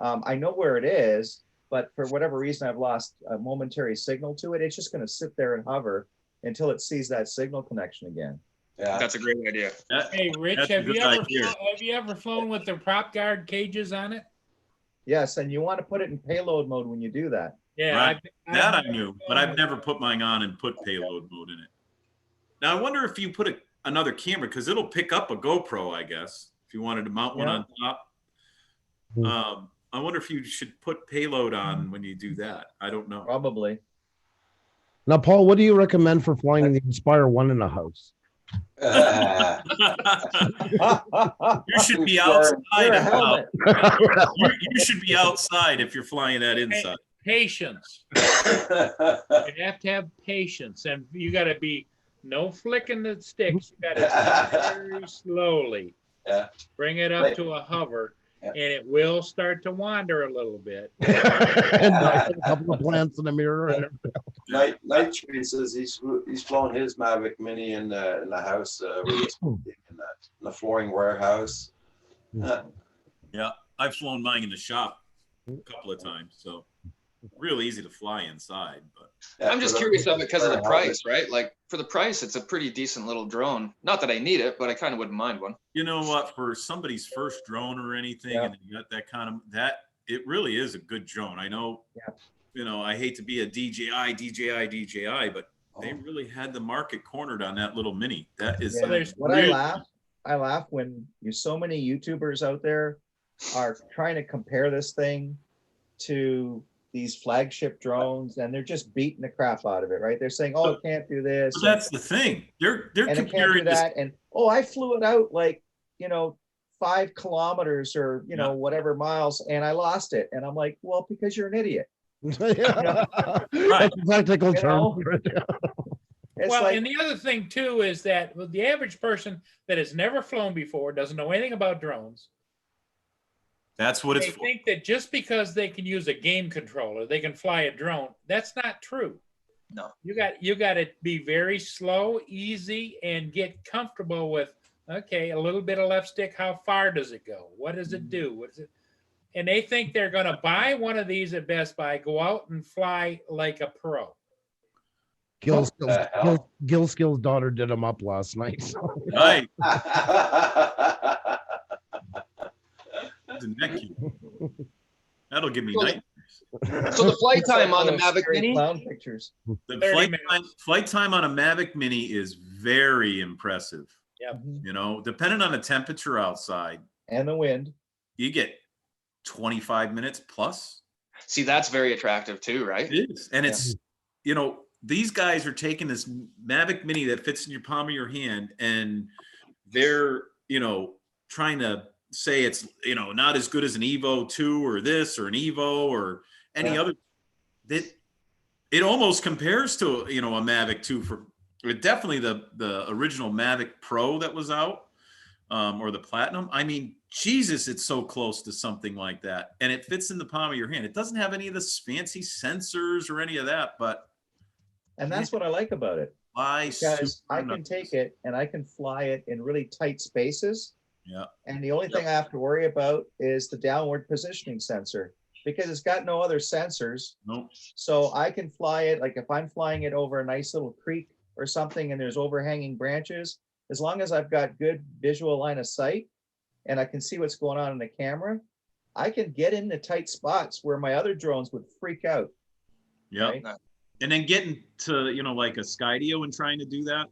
I know where it is. But for whatever reason, I've lost a momentary signal to it. It's just going to sit there and hover until it sees that signal connection again. Yeah. That's a great idea. Hey, Rich, That's a have good you ever idea. flown with the prop guard cages on it? Yes, and you want to put it in payload mode when you do that. Yeah, Right. That I never knew, but flown I've with- never put mine on and put payload mode in it. Now I wonder if you put another camera, because it'll pick up a GoPro, I guess, if you wanted to mount one on top. I wonder if you should put payload on when you do that. I don't know. Probably. Now, Paul, what do you recommend for flying the Inspire 1 in a house? You should be outside. Wear a and out. helmet. You should be outside if you're flying that inside. Patience. You have to have patience, and you got to be no flicking the sticks. You got to very slowly bring it up to a hover, and it will start to wander a little bit. And I put a couple of plants in the mirror. And Night Train says he's flown his Mavic Mini in the house, in the flooring warehouse. Yeah, I've flown mine in the shop a couple of times, so real easy to fly inside. But I'm just curious of it because of the price, right? Like for the price, it's a pretty decent little drone. Not that I need it, but I kind of wouldn't mind one. you know what? For somebody's first drone or anything, and you got that kind of it really is a good drone. I know. Yeah. I hate to be a DJI, but they really had the market cornered on that little Mini. That is What I laugh when so many YouTubers out there are trying to compare this thing to these flagship drones, and they're just beating the crap out of it, right? They're saying, "Oh, it can't do this." But that's the thing. They're and it can't do comparing this. that, and I flew it out like 5 kilometers or whatever miles, and I lost it, and I'm like, well, because you're an idiot. yeah. Right. That's a technical term. It's Well, like, and the other thing too is that the average person that has never flown before, doesn't know anything about drones, That's what it's they for. think that just because they can use a game controller, they can fly a drone. That's not true. No. You got to be very slow, easy, and get comfortable with, okay, a little bit of left stick. How far does it go? What does it do? What is it? And they think they're going to buy one of these at Best Buy, go out and fly like a pro. Gil Skill's daughter did them up last night. So. Right. Isn't that cute? That'll give me nightmares. So the flight It's like time on the those Mavic scary Mini, clown pictures. The 30 flight time on a Mavic Mini is very impressive. Mhm. You know, depending on the temperature outside, And the wind. you get 25 minutes plus. see, that's very attractive too, right? It is. And it's, you know, these guys are taking this Mavic Mini that fits in your palm of your hand and they're, you know, trying to say it's, you know, not as good as an Evo 2 or this or an Evo or any other. That it almost compares to, you know, a Mavic 2 for definitely the original Mavic Pro that was out, or the Platinum. I mean, Jesus, it's so close to something like that. And it fits in the palm of your hand. It doesn't have any of this fancy sensors or any of that, but And that's what I like about it. fly Because I super can nice. take it and I can fly it in really tight spaces. Yeah. And the only thing I have to worry about is the downward positioning sensor because it's got no other sensors. Nope. So I can fly it, like if I'm flying it over a nice little creek or something and there's overhanging branches, as long as I've got good visual line of sight and I can see what's going on in the camera, I can get into tight spots where my other drones would freak out. Yeah. Right? And then getting to, you know, like a Skydio and trying to do that.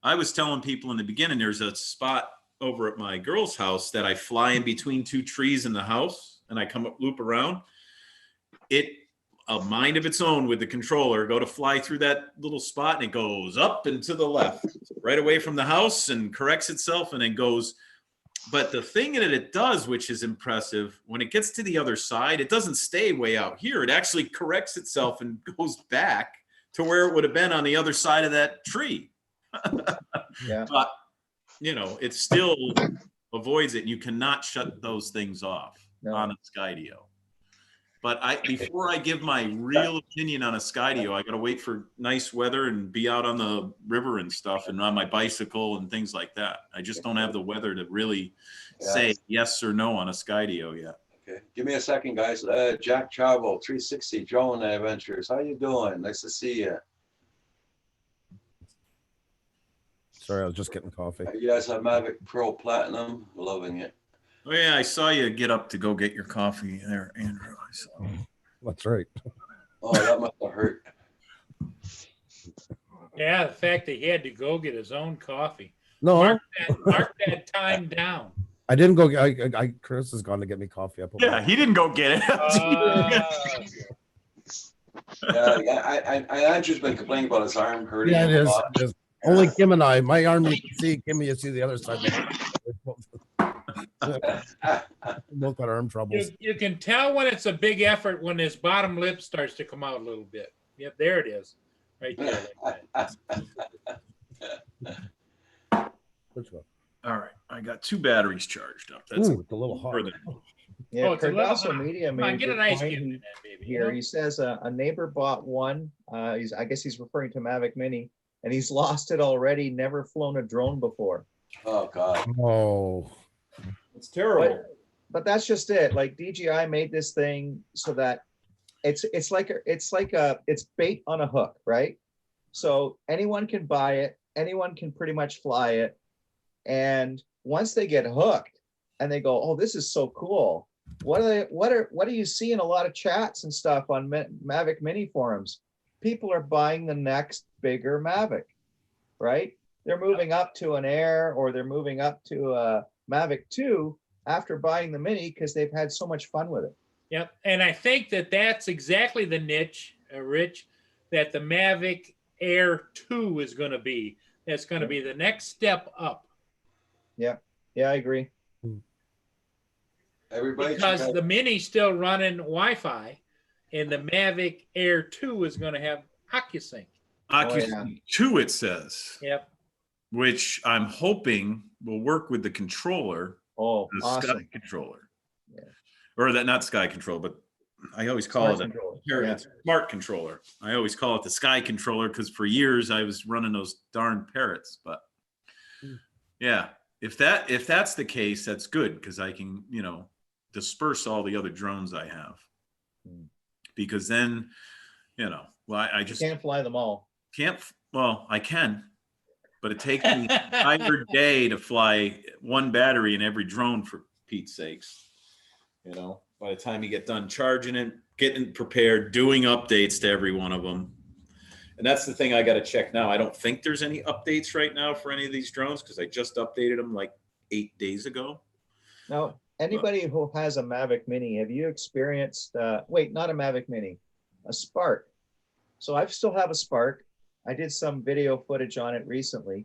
I was telling people in the beginning, there's a spot over at my girl's house that I fly in between two trees in the house and I come up, loop around. It, a mind of its own with the controller, go to fly through that little spot and it goes up and to the left, right away from the house and corrects itself and then goes. But the thing that it does, which is impressive, when it gets to the other side, it doesn't stay way out here. It actually corrects itself and goes back to where it would have been on the other side of that tree. Yeah. But, you know, it still avoids it. You cannot shut those things off No. on a Skydio. But before I give my real opinion on a Skydio, I got to wait for nice weather and be out on the river and stuff and on my bicycle and things like that. I just don't have the weather to really say yes or no on a Skydio yet. Okay, give me a second, guys. Jack Travel, 360 Drone Adventures. How you doing? Nice to see you. Sorry, I was just getting coffee. You guys have Mavic Pro Platinum. Loving it. Oh yeah, I saw you get up to go get your coffee there, Andrew. I saw. That's right. Oh, that must have hurt. Yeah, the fact that he had to go get his own coffee. No, Mark that time down. I didn't go. Chris has gone to get me coffee. Yeah, he didn't go get it. Andrew's been complaining about his arm hurting. Yeah, it him a is. lot. It is. Only Kim and I. My arm you can see. Kim, you see the other side. Both got arm troubles. You can tell when it's a big effort when his bottom lip starts to come out a little bit. Yep, there it is. Right there. Which one? All right, I got 2 batteries charged up. That's Ooh, it's a little hot. further. Yeah, Oh, it's a little Cardoso hot. Media Come on, made get a an good ice point cube in that baby. you here. know? He says a neighbor bought one. I guess he's referring to Mavic Mini, and he's lost it already. Never flown a drone before. Oh God. Oh, It's terrible. But that's just it. Like DJI made this thing so that it's bait on a hook, right? So anyone can buy it. Anyone can pretty much fly it. And once they get hooked and they go, oh, this is so cool. What do you see in a lot of chats and stuff on Mavic Mini forums? People are buying the next bigger Mavic, right? They're moving up to an Air or they're moving up to a Mavic 2 after buying the Mini because they've had so much fun with it. Yep. And I think that that's exactly the niche, Rich, that the Mavic Air 2 is going to be. That's going to be the next step up. Yeah, I agree. Everybody. Because the Mini's still running Wi-Fi and the Mavic Air 2 is going to have OcuSync. OcuSync 2, it says. Yep. Which I'm hoping will work with the controller, Oh, the awesome. Sky controller. Yeah. Or that, not Sky control, but I always call Smart it controller. a smart controller. I always call it the Sky controller because for years I was running those darn parrots. But yeah, if that's the case, that's good because I can, disperse all the other drones I have. Because then, I just Can't fly them all. I can, but it takes me an entire day to fly one battery in every drone for Pete's sakes, by the time you get done charging it, getting prepared, doing updates to every one of them. And that's the thing I got to check now. I don't think there's any updates right now for any of these drones because I just updated them like 8 days ago. Now, anybody who has a Mavic Mini, have you experienced, wait, not a Mavic Mini, a Spark? So I still have a Spark. I did some video footage on it recently,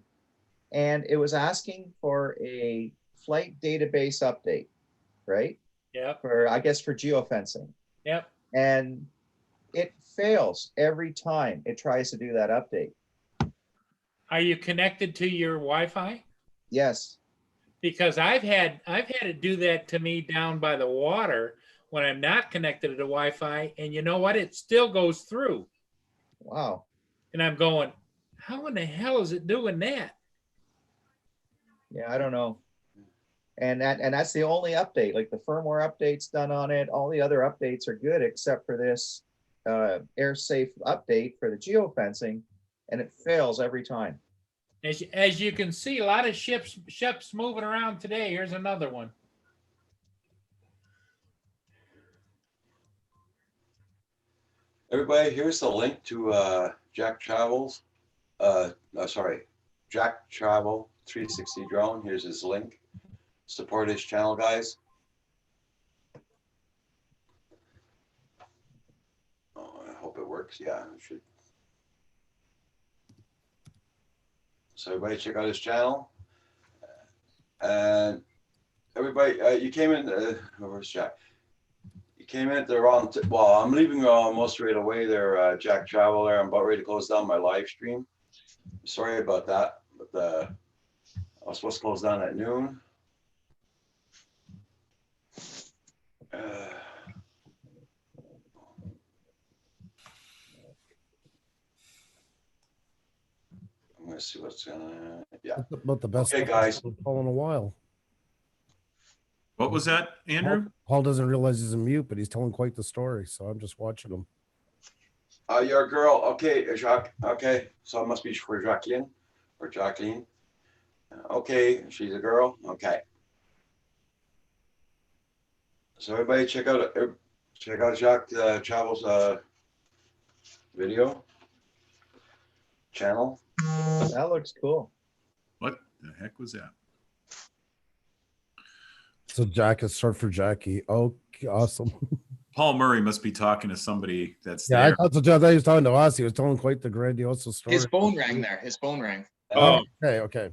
and it was asking for a flight database update, right? Yep. For, I guess, for geofencing. Yep. And it fails every time it tries to do that update. Are you connected to your Wi-Fi? Yes. Because I've had it do that to me down by the water when I'm not connected to the Wi-Fi, and you know what? It still goes through. Wow. And I'm going, how in the hell is it doing that? Yeah, I don't know. And that's the only update. Like the firmware updates done on it, all the other updates are good except for this AirSafe update for the geofencing, and it fails every time. As you can see, a lot of ships moving around today. Here's another one. Everybody, here's the link to Jack Travel 360 drone. Here's his link. Support his channel, guys. Oh, I hope it works. Yeah, it should. So everybody check out his channel. And everybody, you came in, where's Jack? You came in at the wrong, well, I'm leaving almost right away there, Jack Travel there. I'm about ready to close down my live stream. Sorry about that, but I was supposed to close down at noon. I'm gonna see what's gonna, yeah. That's about the best. Okay, guys. Paul in a while. What was that, Andrew? Paul doesn't realize he's in mute, but he's telling quite the story. So I'm just watching him. You're a girl. Okay, Jacques. Okay, so it must be for Jacqueline or Jacqueline. Okay, she's a girl. Okay. So everybody check out Jacques Travel's video channel. That looks cool. What the heck was that? So Jack is short for Jackie. Okay, awesome. Paul Murray must be talking to somebody that's Yeah, I there. thought he was talking to us. He was telling quite the grandiose story. His phone rang there. His phone rang. Oh, Okay.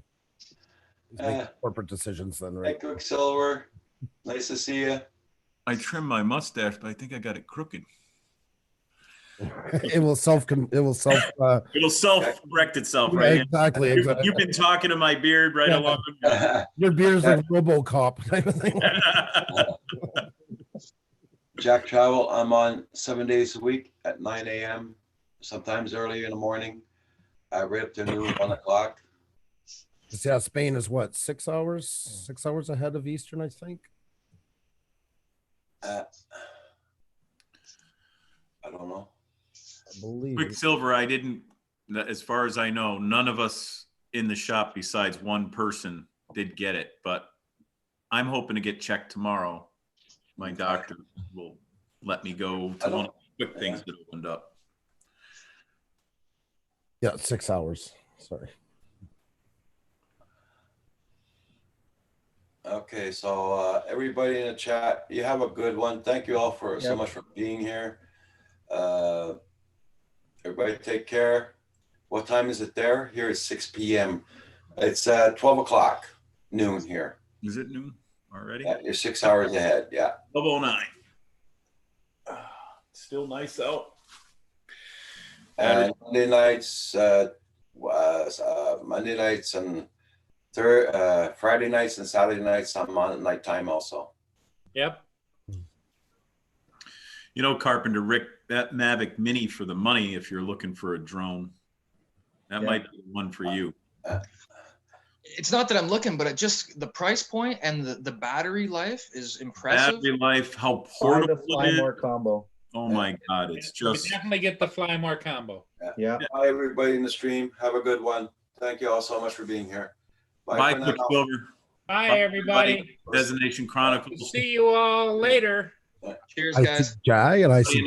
He's making corporate decisions then, Hey, right? Quicksilver. Nice to see you. I trimmed my mustache, but I think I got it crooked. It'll self It'll self-correct itself, right? exactly. You've been talking to my beard right Yeah. along. Your beard's like RoboCop type of thing. Jack Travel, I'm on 7 days a week at 9 a.m., sometimes early in the morning, right up to noon, 1 o'clock. Yeah, Spain is what, 6 hours? 6 hours ahead of Eastern, I think. I don't know. I believe. Quicksilver, I didn't, as far as I know, none of us in the shop besides one person did get it, but I'm hoping to get checked tomorrow. My doctor will let me go to one of the quick things that opened up. Yeah, 6 hours. Sorry. Okay, so everybody in the chat, you have a good one. Thank you all for so much for being here. Everybody take care. What time is it there? Here it's 6 p.m. It's 12 o'clock, noon here. Is it noon already? Yeah, you're 6 hours ahead, yeah. 12:09. Still nice out. And Monday nights and Friday nights and Saturday nights, I'm on at nighttime also. Yep. You know, Carpenter, Rick, that Mavic Mini for the money, if you're looking for a drone, that might be one for you. It's not that I'm looking, but it just the price point and the battery life is impressive. Battery life, how Buy the portable Fly it is. More combo. Oh my God, it's You just. definitely get the Fly More combo. Yeah. Bye, everybody in the stream. Have a good one. Thank you all so much for being here. Bye, for now. Quicksilver. Bye, everybody. Destination Chronicles. See you all later. Cheers, I guys. see Jai and I see